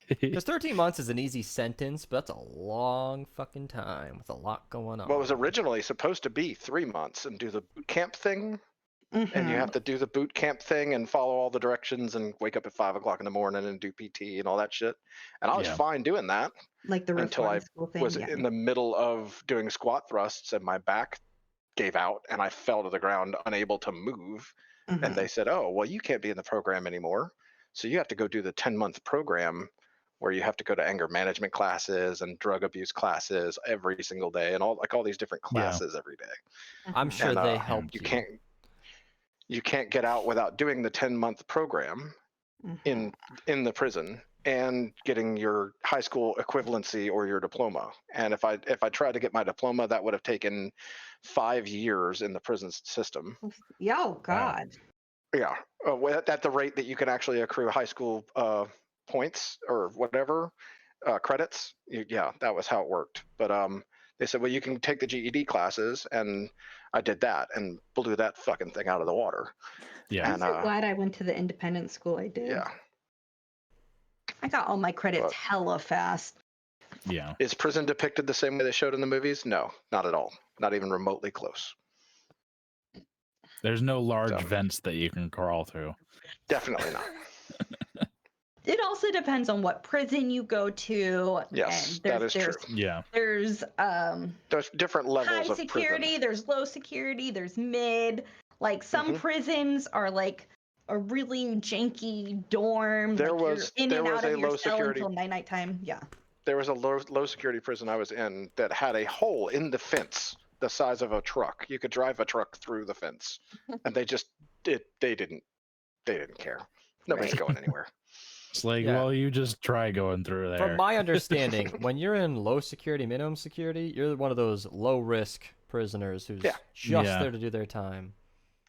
Because 13 months is an easy sentence, but that's a long fucking time with a lot going on. Well, it was originally supposed to be 3 months and do the boot camp thing. And you have to do the boot camp thing and follow all the directions and wake up at 5 o'clock in the morning and do PT and all that shit. And I was fine doing that. Like the until I school thing, was in the middle of doing squat thrusts and my back gave out and I fell to the ground unable to move. And they said, oh, well, you can't be in the program anymore. So you have to go do the 10-month program where you have to go to anger management classes and drug abuse classes every single day and all these different classes every day. I'm sure they helped you. You can't get out without doing the 10-month program in the prison and getting your high school equivalency or your diploma. And if I tried to get my diploma, that would have taken 5 years in the prison system. Oh God. Yeah, at the rate that you can actually accrue high school points or whatever credits. Yeah, that was how it worked. But they said, well, you can take the GED classes, and I did that and blew that fucking thing out of the water. Yeah, I'm so glad I went to the independent school I did. Yeah, I got all my credits hella fast. Yeah. Is prison depicted the same way they showed in the movies? No, not at all. Not even remotely close. There's no large vents that you can crawl through. Definitely not. It also depends on what prison you go to. Yes, and that is true. Yeah. There's different levels high of security, prison. there's low security, there's mid. Like some prisons are like a really janky dorm. There like was you're in and out a of your low cell security until night time. Yeah. There was a low security prison I was in that had a hole in the fence the size of a truck. You could drive a truck through the fence, and they didn't care. Nobody's going anywhere. It's like, well, you just try going through there. From my understanding, when you're in low security, minimum security, you're one of those low risk prisoners who's just there to do their time.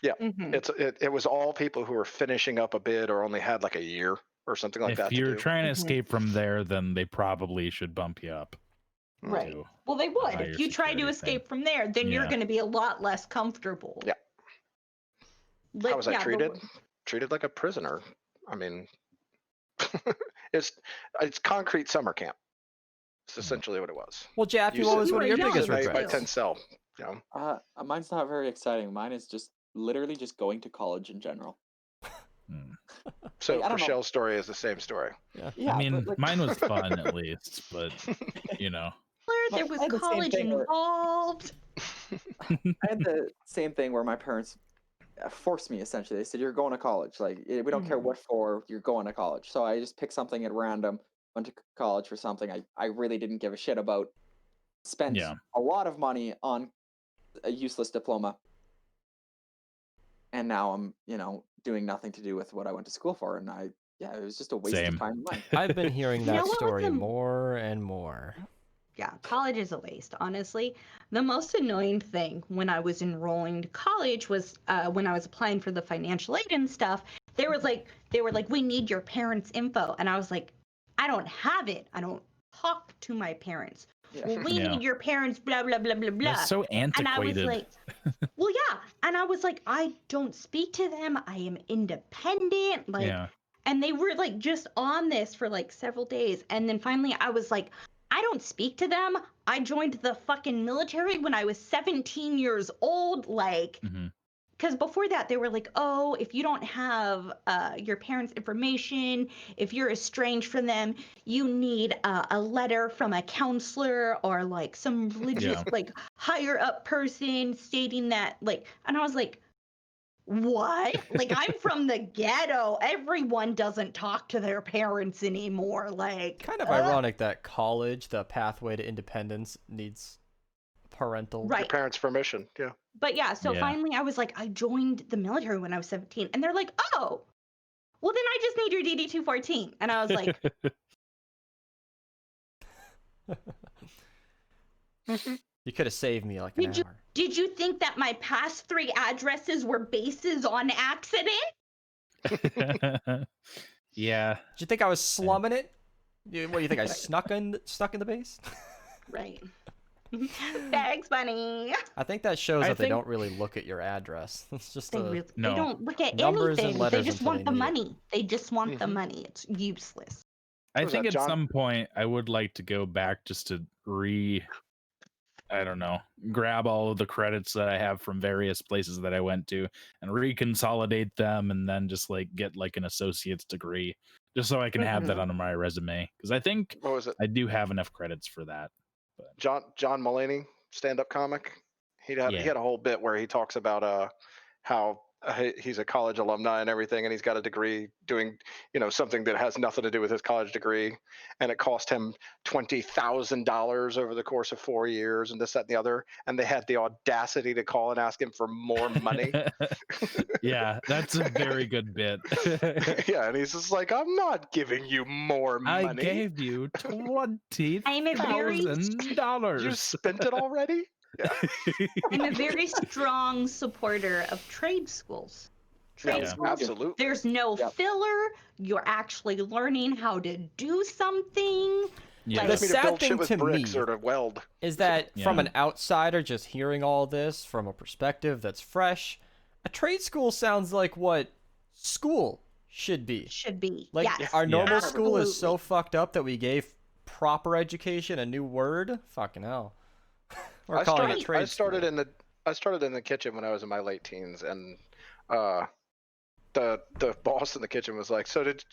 Yeah, it was all people who were finishing up a bid or only had like a year or something like that. If you're trying to escape from there, then they probably should bump you up. Right. Well, they would. If you try to escape from there, then you're going to be a lot less comfortable. Yeah. How was I treated? Treated like a prisoner. I mean, it's concrete summer camp. It's essentially what it was. Well, Jaffe, what was one of your biggest regrets? By 10 cell. You know? Mine's not very exciting. Mine is just literally just going to college in general. So Rochelle's story is the same story. Yeah, I mean, mine was fun at least, but you know. There was college involved. I had the same thing where my parents forced me, essentially. They said, you're going to college. Like, we don't care what for, you're going to college. So I just picked something at random, went to college for something I really didn't give a shit about. Spent a lot of money on a useless diploma. And now I'm, doing nothing to do with what I went to school for. And it was just a waste of time and money. I've been hearing that story more and more. Yeah, college is a waste, honestly. The most annoying thing when I was enrolling to college was when I was applying for the financial aid and stuff. They were like, we need your parents' info. And I was like, I don't have it. I don't talk to my parents. Yeah. Well, we need your parents, blah, blah, blah, blah, blah. That's so antiquated. And I was like, well, yeah. And I was like, I don't speak to them. I am independent. And they were like just on this for like several days. And then finally I was like, I don't speak to them. I joined the fucking military when I was 17 years old. Like, because before that, they were like, oh, if you don't have your parents' information, if you're estranged from them, you need a letter from a counselor or like some religious, like higher up person stating that, like, and I was like, what? Like, I'm from the ghetto. Everyone doesn't talk to their parents anymore. Like, kind of ironic that college, the pathway to independence, needs parental your parents' permission. Yeah. But so finally I was like, I joined the military when I was 17, and they're like, oh, well then I just need your DD-214, and I was like, you could have saved me like an hour. Did you think that my past 3 addresses were bases on accident? Yeah. Did you think I was slumming it? What do you think? I stuck in the base? Right. Thanks, bunny. I think that shows that they don't really look at your address. It's just They don't look at numbers and anything. They letters just until want they the need it. money. They just want the money. It's useless. I Was think that at John? some point I would like to go back just to I don't know, grab all of the credits that I have from various places that I went to and reconsolidate them, and then just like get like an associate's degree, just so I can have that on my resume. Because I think What was it? I do have enough credits for that. But John Mulaney, stand-up comic. He had a whole bit where he talks about how he's a college alumni and everything, and he's got a degree doing something that has nothing to do with his college degree, and it cost him $20,000 over the course of 4 years, and this, that, and the other, and they had the audacity to call and ask him for more money. yeah, that's a very good bit. Yeah, and he's just like, I'm not giving you more money. I gave you $20,000. You spent it already? Yeah. I'm a very strong supporter of trade schools. Trade schools, absolutely. There's no filler. You're actually learning how to do something. Yeah. The sad thing to me or to weld is that from an outsider just hearing all this from a perspective that's fresh, a trade school sounds like what school should be. Like our normal school is so fucked up that we gave proper education a new word. Fucking hell. I started in the kitchen when I was in my late teens, and the boss in the kitchen was like, "So did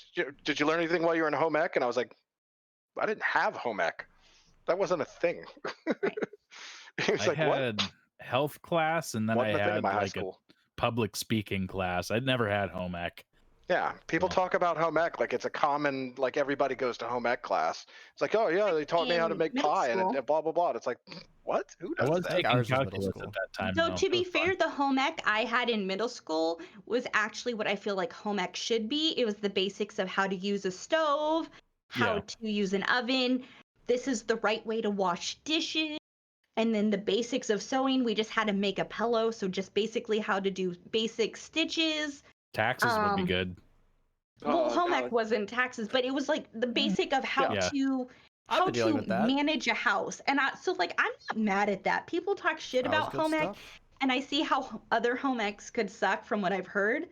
you learn anything while you were in home ec?" And I was like, "I didn't have home ec. That wasn't a thing." He was I like, had "What?" health class, and then I had like a public speaking class. I'd never had home ec. Yeah, people talk about home ec like it's a common, like everybody goes to home ec class. It's like, oh yeah, they taught me how to make pie and blah blah blah. It's like, what? Who does that? I was taking calculus at that time. So to be fair, the home ec I had in middle school was actually what I feel like home ec should be. It was the basics of how to use a stove, how to use an oven. This is the right way to wash dishes. And then the basics of sewing, we just had to make a pillow. So just basically how to do basic stitches. Taxes would be good. Well, home ec wasn't taxes, but it was like the basic of how to manage a house. And I'm not mad at that. People talk shit about home ec, and I see how other home ecs could suck from what I've heard.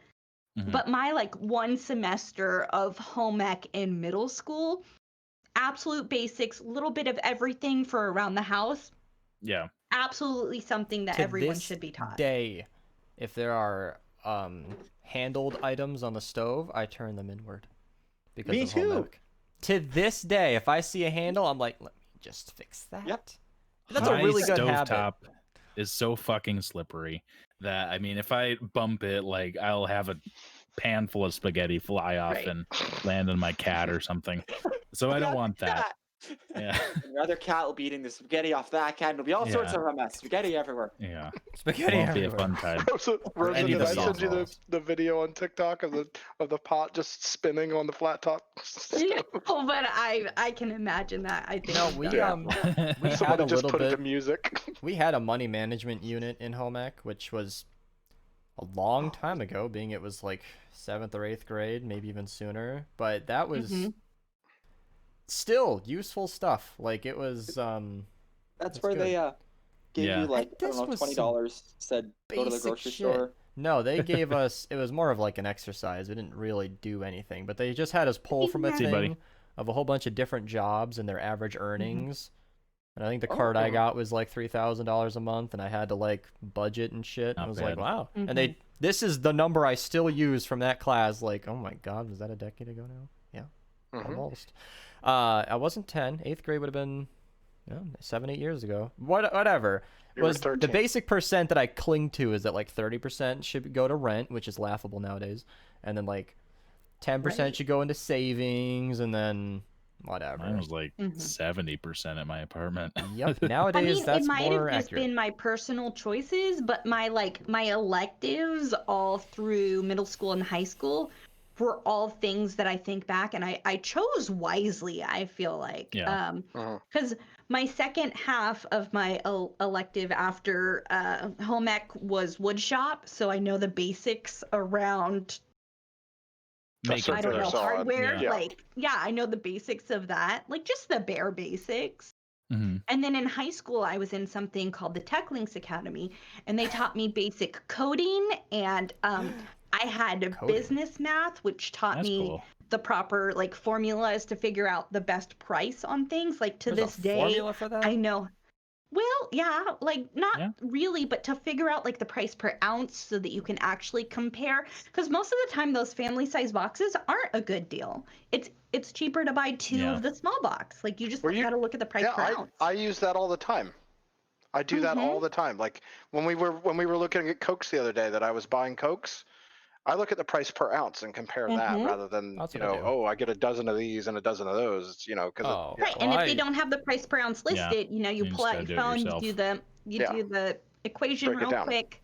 But my one semester of home ec in middle school, absolute basics, little bit of everything for around the house. Yeah. Absolutely something that everyone should be taught. Today, if there are handled items on the stove, I turn them inward. Because Me too. To this day, if I see a handle, I'm like, let me just fix that. Yep. That's a really good habit. Stovetop is so fucking slippery that, I mean, if I bump it, like, I'll have a pan full of spaghetti fly off and land on my cat or something. So I don't want that. Yeah. Another cat will be eating the spaghetti off that cat, and it'll be all sorts of a mess. Spaghetti everywhere. Yeah. Spaghetti won't everywhere. be a fun time. Rosa, did I send you the video on TikTok of the pot just spinning on the flat top? No, but I can imagine that. I think. No, we had a little bit of music. We had a money management unit in home ec, which was a long time ago, being it was like 7th or 8th grade, maybe even sooner. But that was still useful stuff. Like it was. That's where they gave you like I don't know $20. Said go to the grocery store. No, they gave us. It was more of like an exercise. We didn't really do anything, but they just had us pull from a thing of a whole bunch of different jobs and their average earnings. And I think the card I got was like $3,000 a month, and I had to like budget and shit. I was like, wow. And this is the number I still use from that class. Like, oh my god, was that a decade ago now? Yeah, almost. I wasn't 10. 8th grade would have been 7, 8 years ago. Whatever. Was the basic percent that I cling to is that like 30% should go to rent, which is laughable nowadays, and then like 10% should go into savings, and then whatever. Mine was like 70% at my apartment. Yep. Nowadays, that's more accurate. It might have just been my personal choices, but my electives all through middle school and high school were all things that I think back, and I chose wisely, I feel like. Yeah. Because my second half of my elective after home ec was wood shop, so I know the basics around make I it don't know first. hardware. Like, I know the basics of that. Like, just the bare basics. Mm-hmm. And then in high school, I was in something called the Tech Links Academy, and they taught me basic coding, and I had business math, which taught me the proper like formulas to figure out the best price on things. Like to There's this a day, formula for that? I know. Well, yeah, like not really, but to figure out like the price per ounce so that you can actually compare. Because most of the time, those family size boxes aren't a good deal. It's cheaper to buy two of the small box. Like you just got to look at the price per ounce. I use that all the time. I do that all the time. Like when we were looking at Cokes the other day, that I was buying Cokes, I look at the price per ounce and compare that rather than I get a dozen of these and a dozen of those. It's, because right. And if they don't have the price per ounce listed, you pull out your phone, you do the equation real quick,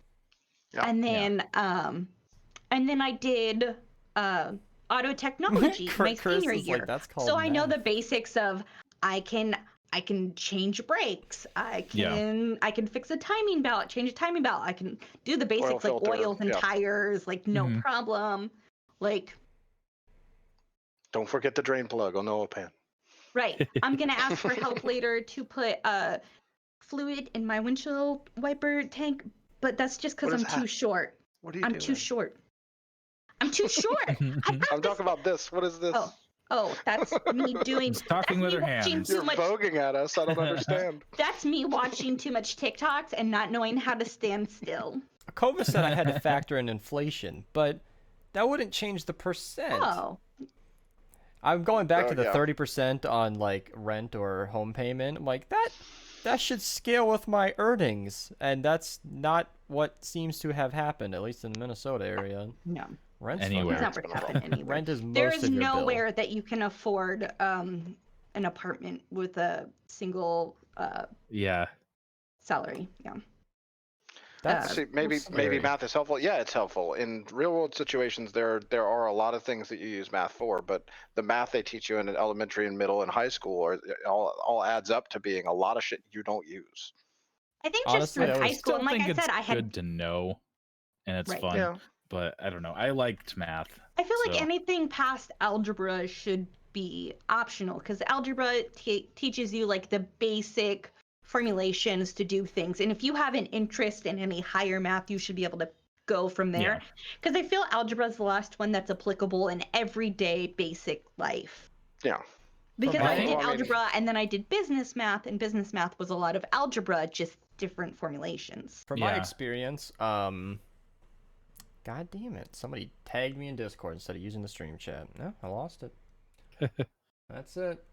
and then I did auto technology my senior year. So I know the basics of I can change brakes. I can fix a timing belt, change a timing belt. I can do the basics like oils and tires, like no problem. Like, don't forget the drain plug on the oil pan. Right. I'm gonna ask for help later to put fluid in my windshield wiper tank, but that's just because I'm too short. What are you doing? Too short. I'm too short. I'm talking about this. What is this? Oh, that's me doing. Talking with her hands. You're voguing at us. I don't understand. That's me watching too much TikToks and not knowing how to stand still. Kova said I had to factor in inflation, but that wouldn't change the percent. Oh. I'm going back to the 30% on like rent or home payment. I'm like, that should scale with my earnings, and that's not what seems to have happened, at least in the Minnesota area. No. Rent's anywhere. It's never happened anywhere. Rent is most there is of your nowhere bill. that you can afford an apartment with a single salary. Yeah. See, maybe math is helpful. Yeah, it's helpful in real world situations. There are a lot of things that you use math for, but the math they teach you in elementary and middle and high school all adds up to being a lot of shit you don't use. I think just through high school, and like I said, I had good to know, and it's fun. Yeah. But I don't know. I liked math. I feel like anything past algebra should be optional because algebra teaches you like the basic formulations to do things, and if you have an interest in any higher math, you should be able to go from there. Because I feel algebra is the last one that's applicable in everyday basic life. Yeah. Because I did algebra and then I did business math, and business math was a lot of algebra, just different formulations. From my experience, God damn it! Somebody tagged me in Discord instead of using the stream chat. No, I lost it. That's it.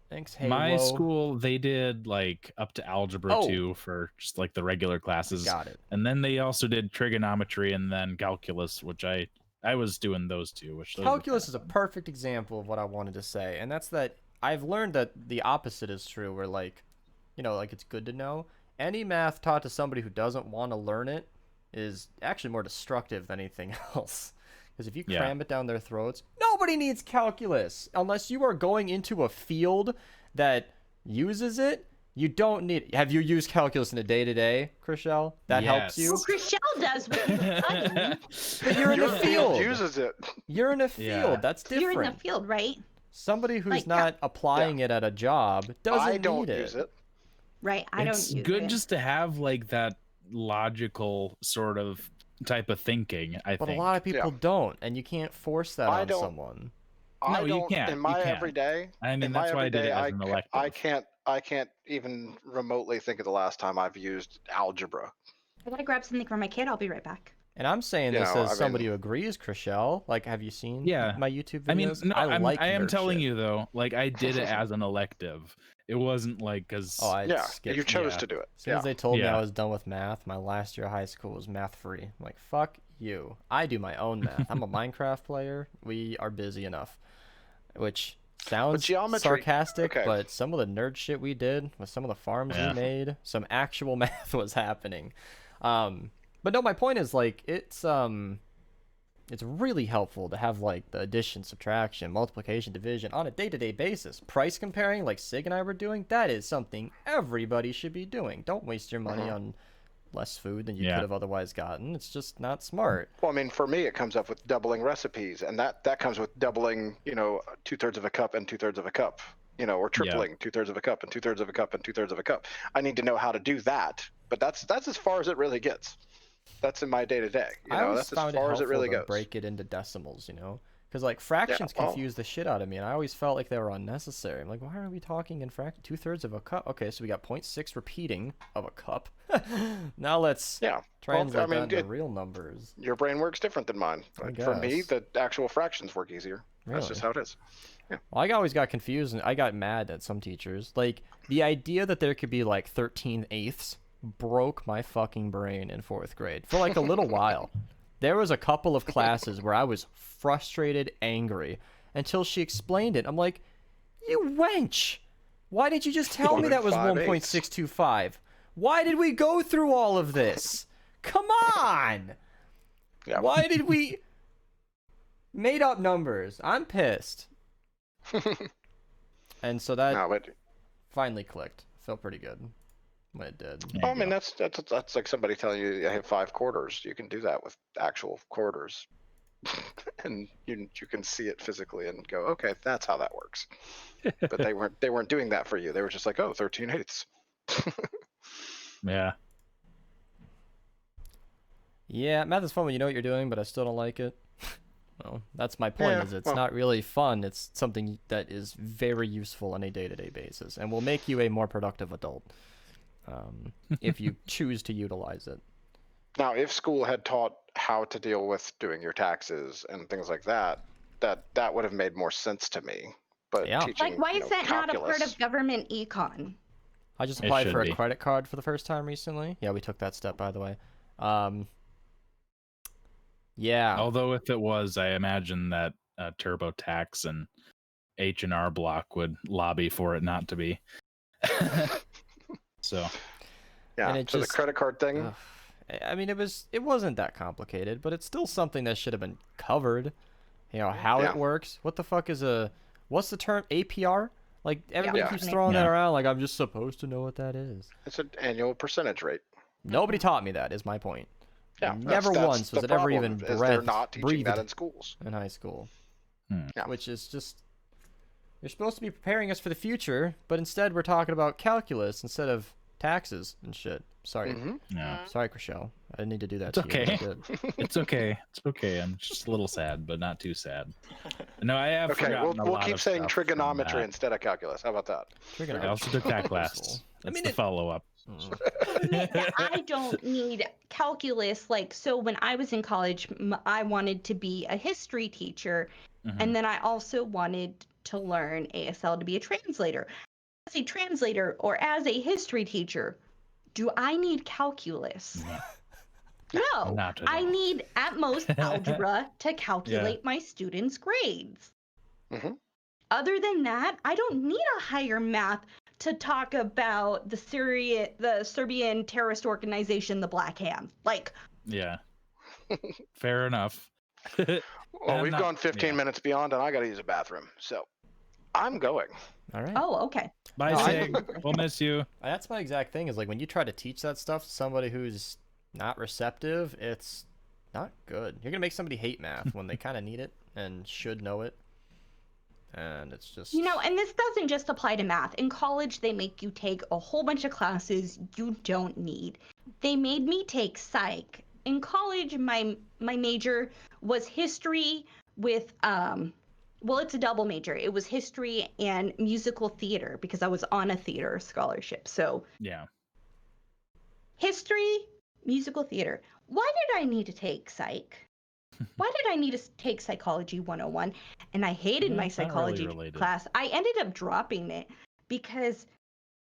Thanks, Halo. My school, they did like up to algebra 2 for just like the regular classes. Got it. And then they also did trigonometry and then calculus, which I was doing those two. Which calculus is a perfect example of what I wanted to say, and that's that I've learned that the opposite is true. Where like, like it's good to know. Any math taught to somebody who doesn't want to learn it is actually more destructive than anything else. Because if you cram it down their throats, nobody needs calculus unless you are going into a field that uses it. You don't need. Have you used calculus in a day-to-day, Chriselle? That helps you. Well, Chriselle does when you're studying. But you're in the field. Uses it. You're in a field. That's different. You're in the field, right? Somebody who's not applying it at a job doesn't don't need it. use it. Right. I don't use it. It's good just to have like that logical sort of type of thinking, I think. But a lot of people don't, and you can't force that on someone. No, you can't. In my everyday, I mean, that's why I did it as an elective. I can't even remotely think of the last time I've used algebra. I gotta grab something for my kid. I'll be right back. And I'm saying this as somebody who agrees, Chriselle. Like, have you seen my YouTube videos? I mean, I am telling you though, like I did it as an elective. It wasn't like because you chose to do it. As soon as they told me I was done with math, my last year of high school was math free. I'm like, fuck you. I do my own math. I'm a Minecraft player. We are busy enough. Which sounds sarcastic, but some of the nerd shit we did with some of the farms we made, some actual math was happening. But no, my point is like it's really helpful to have like the addition, subtraction, multiplication, division on a day-to-day basis. Price comparing, like Sig and I were doing, that is something everybody should be doing. Don't waste your money on less food than you could have otherwise gotten. It's just not smart. Well, I mean, for me, it comes up with doubling recipes, and that comes with doubling, 2/3 of a cup and 2/3 of a cup, or tripling 2/3 of a cup and 2/3 of a cup and 2/3 of a cup. I need to know how to do that, but that's as far as it really gets. That's in my day to day. That's as far as it really goes. Break it into decimals, because like fractions confuse the shit out of me, and I always felt like they were unnecessary. I'm like, why are we talking in fractions? 2/3 of a cup. Okay, so we got 0.6 repeating of a cup. Now let's translate that into real numbers. Your brain works different than mine. For me, the actual fractions work easier. Really? That's just how it is. Yeah. Well, I always got confused, and I got mad at some teachers. Like, the idea that there could be like 13/8 broke my fucking brain in 4th grade for like a little while. There was a couple of classes where I was frustrated, angry, until she explained it. I'm like, you wench! Why did you just tell me that was 1.625? Why did we go through all of this? Come on! Yeah. Why did we... Made up numbers. I'm pissed. And so that finally clicked. Felt pretty good when it did. Well, I mean, that's like somebody telling you I have 5 quarters. You can do that with actual quarters, and you can see it physically and go, okay, that's how that works. But they weren't doing that for you. They were just like, oh, 13/8. Yeah. Yeah, math is fun when you know what you're doing, but I still don't like it. Well, that's my point. It's not really fun. It's something that is very useful on a day-to-day basis, and will make you a more productive adult. If you choose to utilize it. Now, if school had taught how to deal with doing your taxes and things like that would have made more sense to me. But teaching, why is that calculus, not a part of government econ? I just applied for a credit card for the first time recently. Yeah, we took that step, by the way. Yeah. Although if it was, I imagine that TurboTax and H&R Block would lobby for it not to be. So. Yeah. So the credit card thing. I mean, it wasn't that complicated, but it's still something that should have been covered. How it works. What the fuck is what's the term? APR? Like, everybody keeps throwing that around like I'm just supposed to know what that is. It's an annual percentage rate. Nobody taught me that, is my point. Yeah, never once was it ever even they're not teaching that in schools. In high school. Which is just... You're supposed to be preparing us for the future, but instead we're talking about calculus instead of taxes and shit. Sorry. Sorry, Chriselle. I didn't need to do that to you. It's okay. It's okay. I'm just a little sad, but not too sad. No, I have forgotten a we'll lot keep of saying stuff trigonometry instead of calculus. How about that? I also took that class. That's the follow-up. I don't need calculus. So when I was in college, I wanted to be a history teacher, and then I also wanted to learn ASL to be a translator. As a translator or as a history teacher, do I need calculus? No, I need at most algebra to calculate my students' grades. Other than that, I don't need a higher math to talk about the Serbian terrorist organization, the Black Hand. Yeah, fair enough. Well, we've gone 15 minutes beyond, and I got to use a bathroom, so I'm going. All right. Oh, okay. Bye, Sig. We'll miss you. That's my exact thing. Is like when you try to teach that stuff to somebody who's not receptive, it's not good. You're gonna make somebody hate math when they kind of need it and should know it. And it's just... and this doesn't just apply to math. In college, they make you take a whole bunch of classes you don't need. They made me take psych. In college, my major was history with, it's a double major. It was history and musical theater because I was on a theater scholarship. So yeah. History, musical theater. Why did I need to take psych? Why did I need to take Psychology 101? And I hated my psychology class. I ended up dropping it because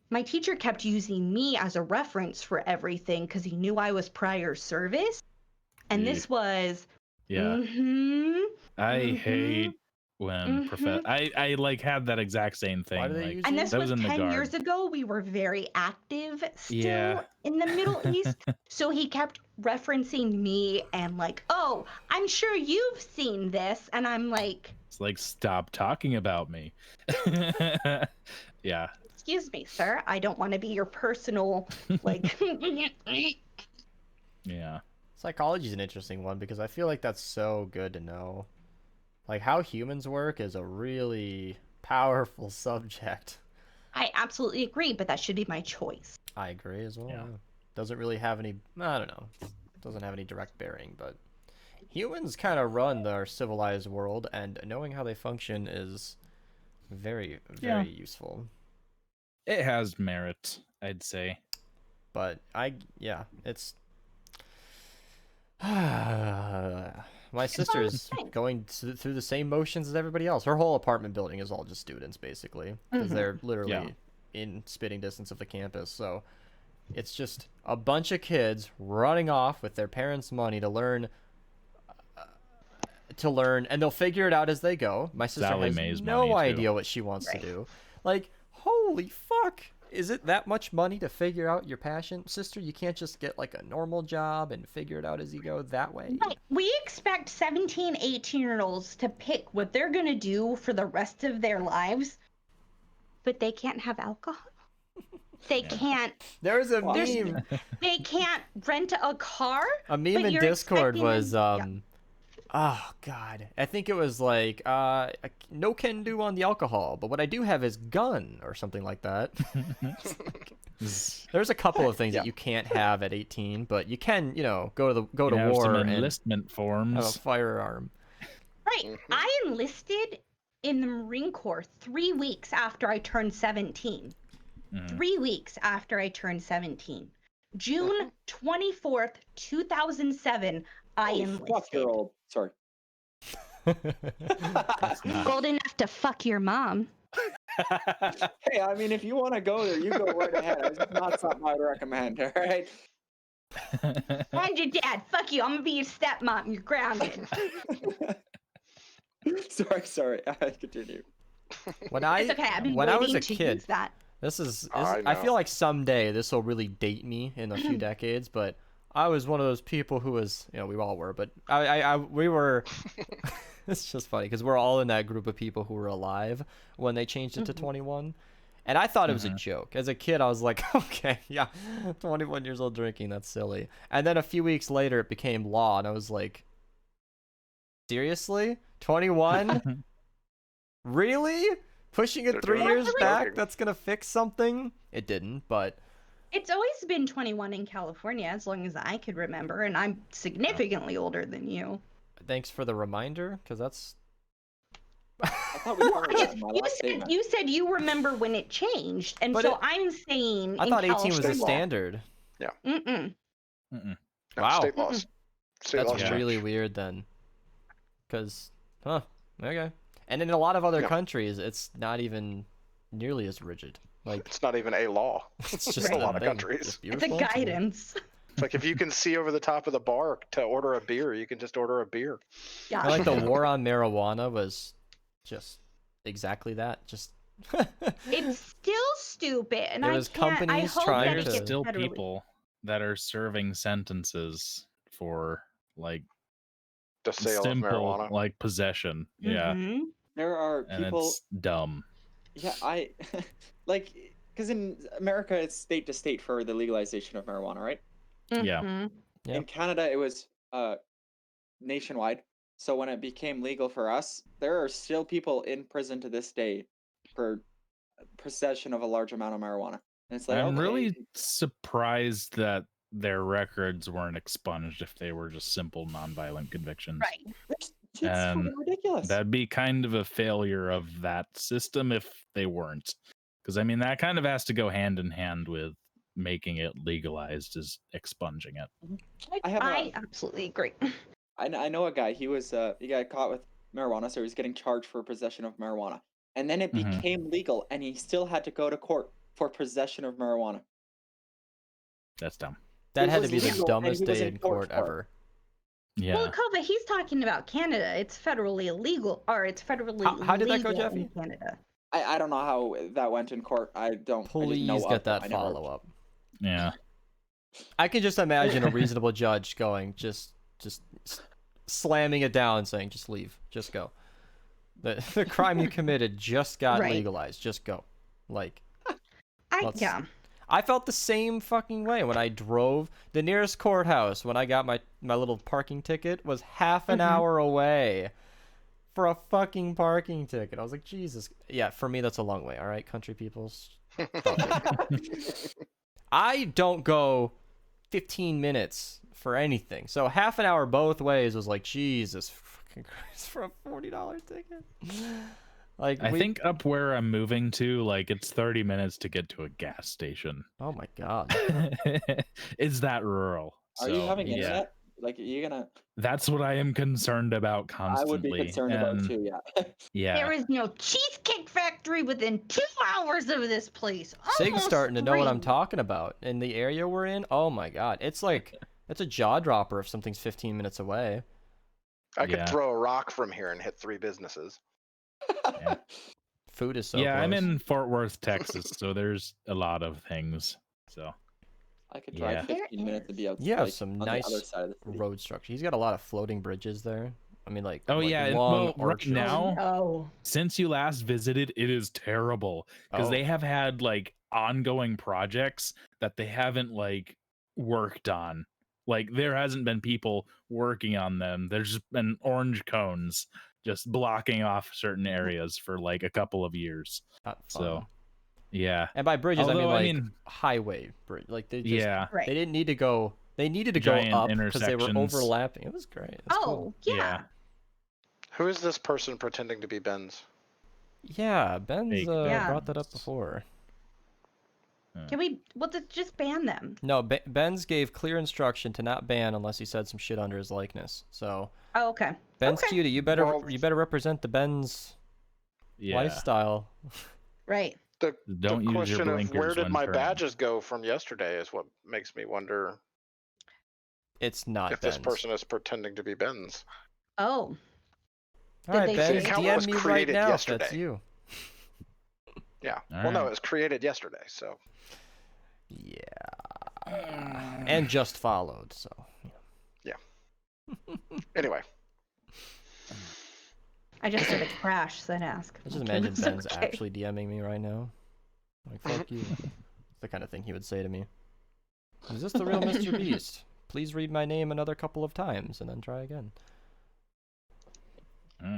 my teacher kept using me as a reference for everything because he knew I was prior service. And this was... I hate when I had that exact same thing. Why do they use and this was 10 years ago. We were very active still in the Middle East. So he kept referencing me and oh, I'm sure you've seen this. And I'm like... It's like, stop talking about me. Yeah. excuse me, sir, I don't want to be your personal, like... Yeah. Psychology is an interesting one because I feel like that's so good to know. Like, how humans work is a really powerful subject. I absolutely agree, but that should be my choice. I agree as well. Yeah. Doesn't really have any, I don't know, doesn't have any direct bearing, but humans kind of run our civilized world, and knowing how they function is very, very useful. It has merit, I'd say. But it's... My sister's going through the same motions as everybody else. Her whole apartment building is all just students, basically, because they're literally in spitting distance of the campus. So it's just a bunch of kids running off with their parents' money to learn, and they'll figure it out as they go. My sister Sally has Mae's no money, idea too. what she wants to do. Like, holy fuck! Is it that much money to figure out your passion? Sister, you can't just get like a normal job and figure it out as you go that way. Right. We expect 17, 18-year-olds to pick what they're going to do for the rest of their lives, but they can't have alcohol. They can't. There's a meme. They can't rent a car. A meme in Discord was oh god, I think it was like no can do on the alcohol, but what I do have is gun or something like that. There's a couple of things that you can't have at 18, but you can, go to war some and enlistment forms. have a firearm. Right. I enlisted in the Marine Corps 3 weeks after I turned 17. 3 weeks after I turned 17. June 24th, 2007, I enlisted. Fuck, you're old. Sorry. Old enough to fuck your mom. Hey, I mean, if you want to go there, you go right ahead. It's not something I'd recommend, all right? And your dad. Fuck you. I'm going to be your stepmom. You're grounded. Sorry. Continue. When It's okay. I've been when I was waiting a to kid, use that. I feel like someday this will really date me in a few decades, but I was one of those people who was, we all were, but we were, it's just funny because we're all in that group of people who were alive when they changed it to 21. And I thought it was a joke. As a kid, I was like, okay, yeah, 21 years old drinking, that's silly. And then a few weeks later, it became law, and I was like, seriously? 21? Really? Pushing it 3 years back, that's going to fix something? It didn't, but... It's always been 21 in California, as long as I could remember, and I'm significantly older than you. Thanks for the reminder, because that's... I thought we covered that in my last statement. You said you remember when it changed, and so I'm saying I thought 18 was the standard. Yeah. Wow. State laws. That's really weird then. Because, okay. And in a lot of other countries, it's not even nearly as rigid. Like, it's not even a law. It's just a lot of countries. It's a guidance. It's like if you can see over the top of the bar to order a beer, you can just order a beer. Yeah. I like the war on marijuana was just exactly that. Just it's still stupid, and it was companies trying to. There's still people that are serving sentences for like the sale of marijuana, like possession. Yeah, there are people. And it's dumb. Yeah, like, because in America it's state to state for the legalization of marijuana, right? Yeah. In Canada, it was nationwide. So when it became legal for us, there are still people in prison to this day for possession of a large amount of marijuana. And it's like, I'm really surprised that their records weren't expunged if they were just simple nonviolent convictions. Right. It's ridiculous. That'd be kind of a failure of that system if they weren't. Because, I mean, that kind of has to go hand in hand with making it legalized as expunging it. I absolutely agree. I know a guy. He got caught with marijuana, so he was getting charged for possession of marijuana. And then it became legal, and he still had to go to court for possession of marijuana. That's dumb. That had to be the dumbest day in court ever. Yeah. Well, Kova, he's talking about Canada. It's federally illegal, or it's federally how did that go, legal Jeffy? in Canada. I don't know how that went in court. Please get that follow-up. Yeah. I can just imagine a reasonable judge going, just slamming it down, saying, just leave, just go. The crime you committed just got legalized, just go. Like, I felt the same fucking way when I drove. The nearest courthouse when I got my little parking ticket was half an hour away for a fucking parking ticket. I was like, Jesus. Yeah, for me, that's a long way. All right, country peoples. I don't go 15 minutes for anything. So half an hour both ways was like, Jesus fucking Christ, for a $40 ticket. Like, I think up where I'm moving to, like, it's 30 minutes to get to a gas station. Oh my God. It's that rural. Are you having internet? Like, are you gonna? That's what I am concerned about constantly. I would be concerned about too. Yeah. Yeah. There is no cheesecake factory within 2 hours of this place. Sig's starting to know what I'm talking about. In the area we're in, oh my God, it's like it's a jaw dropper if something's 15 minutes away. I could throw a rock from here and hit 3 businesses. Yeah. Food is so yeah, close. I'm in Fort Worth, Texas, so there's a lot of things. So I could drive 15 minutes to be out. Yeah, like, some on nice the other side of the city. road structure. He's got a lot of floating bridges there. I mean, like, oh like yeah, long well, right arches. now, since you last visited, it is terrible because they have had like ongoing projects that they haven't like worked on. Like there hasn't been people working on them. There's just been orange cones just blocking off certain areas for like a couple of years. Not fun. So yeah, and by bridges, although, I mean highway bridge. Like they just right. they didn't need to go. They needed to Giant go up because they were overlapping. It was great. It's cool. Yeah. Who is this person pretending to be Ben's? Yeah, Ben's brought that up before. Can we? Well, just ban them. No, Ben's gave clear instruction to not ban unless he said some shit under his likeness. So. Oh, okay. Ben's cutie. You better represent the Ben's lifestyle. Right. The Don't use question your of blinkers where did when my turning. badges go from yesterday is what makes me wonder. It's not if Ben's. this person is pretending to be Ben's. Oh. All right, Ben, The account DM was me right created now if yesterday. that's you. Yeah. All well, no, right. it was created yesterday, so. Yeah. And just followed, so. Yeah. Anyway. I just heard a crash, so I'd ask. I just imagine Ben's actually DMing me right now. Like, fuck you. It's the kind of thing he would say to me. Is this the real Mr. Beast? Please read my name another couple of times and then try again.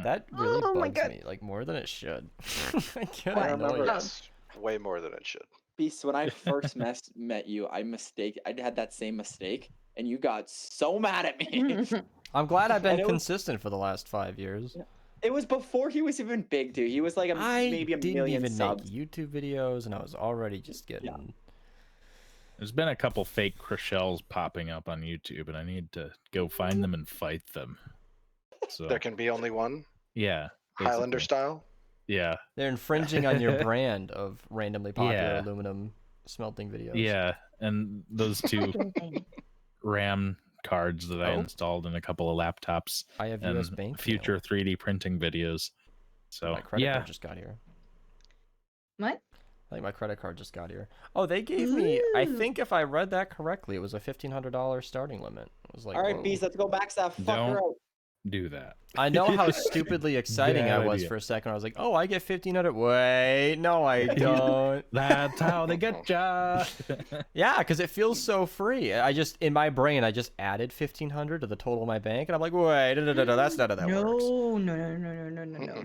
That really bugs me, like more than it should. I can't remember this way more than it should. Beast, when I first met you, I had that same mistake, and you got so mad at me. I'm glad I've been consistent for the last 5 years. It was before he was even big, dude. He was like maybe a million subs. I didn't even make YouTube videos, and I was already just getting... Yeah. There's been a couple fake Chriselles popping up on YouTube, and I need to go find them and fight them. So there can be only one? Yeah. Basically. Highlander style? Yeah. They're infringing on your brand of randomly popular aluminum smelting videos. Yeah, and those 2 RAM cards that I installed in a couple of laptops. I have US Bank future 3D printing videos. So my credit card just got here. What? I think my credit card just got here. Oh, they gave me, I think if I read that correctly, it was a $1,500 starting limit. It was like, all right, Beast, let's go backstab. Fuck do that. I know how stupidly exciting I was for a second. I was like, oh, I get 1,500. Wait, no, I don't. That's how they get ya. Yeah, because it feels so free. In my brain, I just added 1,500 to the total of my bank, and I'm like, wait, that's not how that works. No.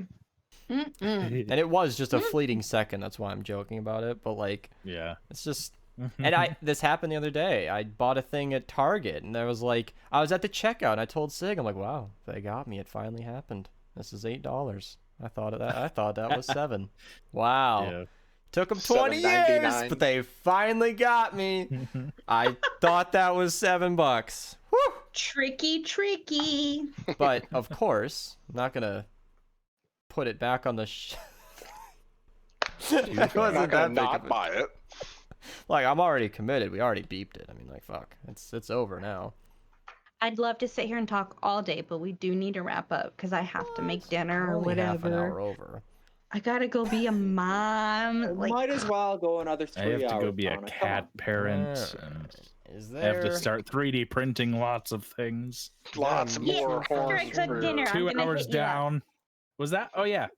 And it was just a fleeting second. That's why I'm joking about it. But like, yeah, it's just. And this happened the other day. I bought a thing at Target, and I was at the checkout, and I told Sig, I'm like, wow, they got me. It finally happened. This is $8. I thought that was $7. Wow. Yeah. Took them 20 years, but they finally got me. I thought that was $7. Woo! Tricky. But of course, I'm not gonna put it back on the. It wasn't not gonna not buy it. Like, I'm already committed. We already beeped it. I mean, like, fuck. It's over now. I'd love to sit here and talk all day, but we do need to wrap up because I have to make dinner or whatever. Half an hour over. I gotta go be a mom. Might as well go another 3 hours. I have to go be a cat parent. And I have to start 3D printing lots of things. Lots more horns. 2 hours down. Was that? Oh, yeah.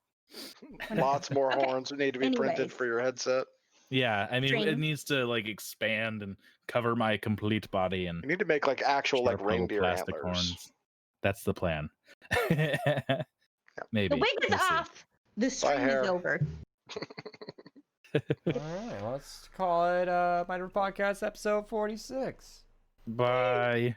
Lots more horns need to be printed for your headset. Yeah, I mean, String. it needs to like expand and cover my complete body, and You need to make like actual like sharp little reindeer plastic antlers. horns. That's the plan. Maybe. The wig is We'll see. off. The string is hair. over. All right, let's call it Minerva Podcast episode 46. Bye.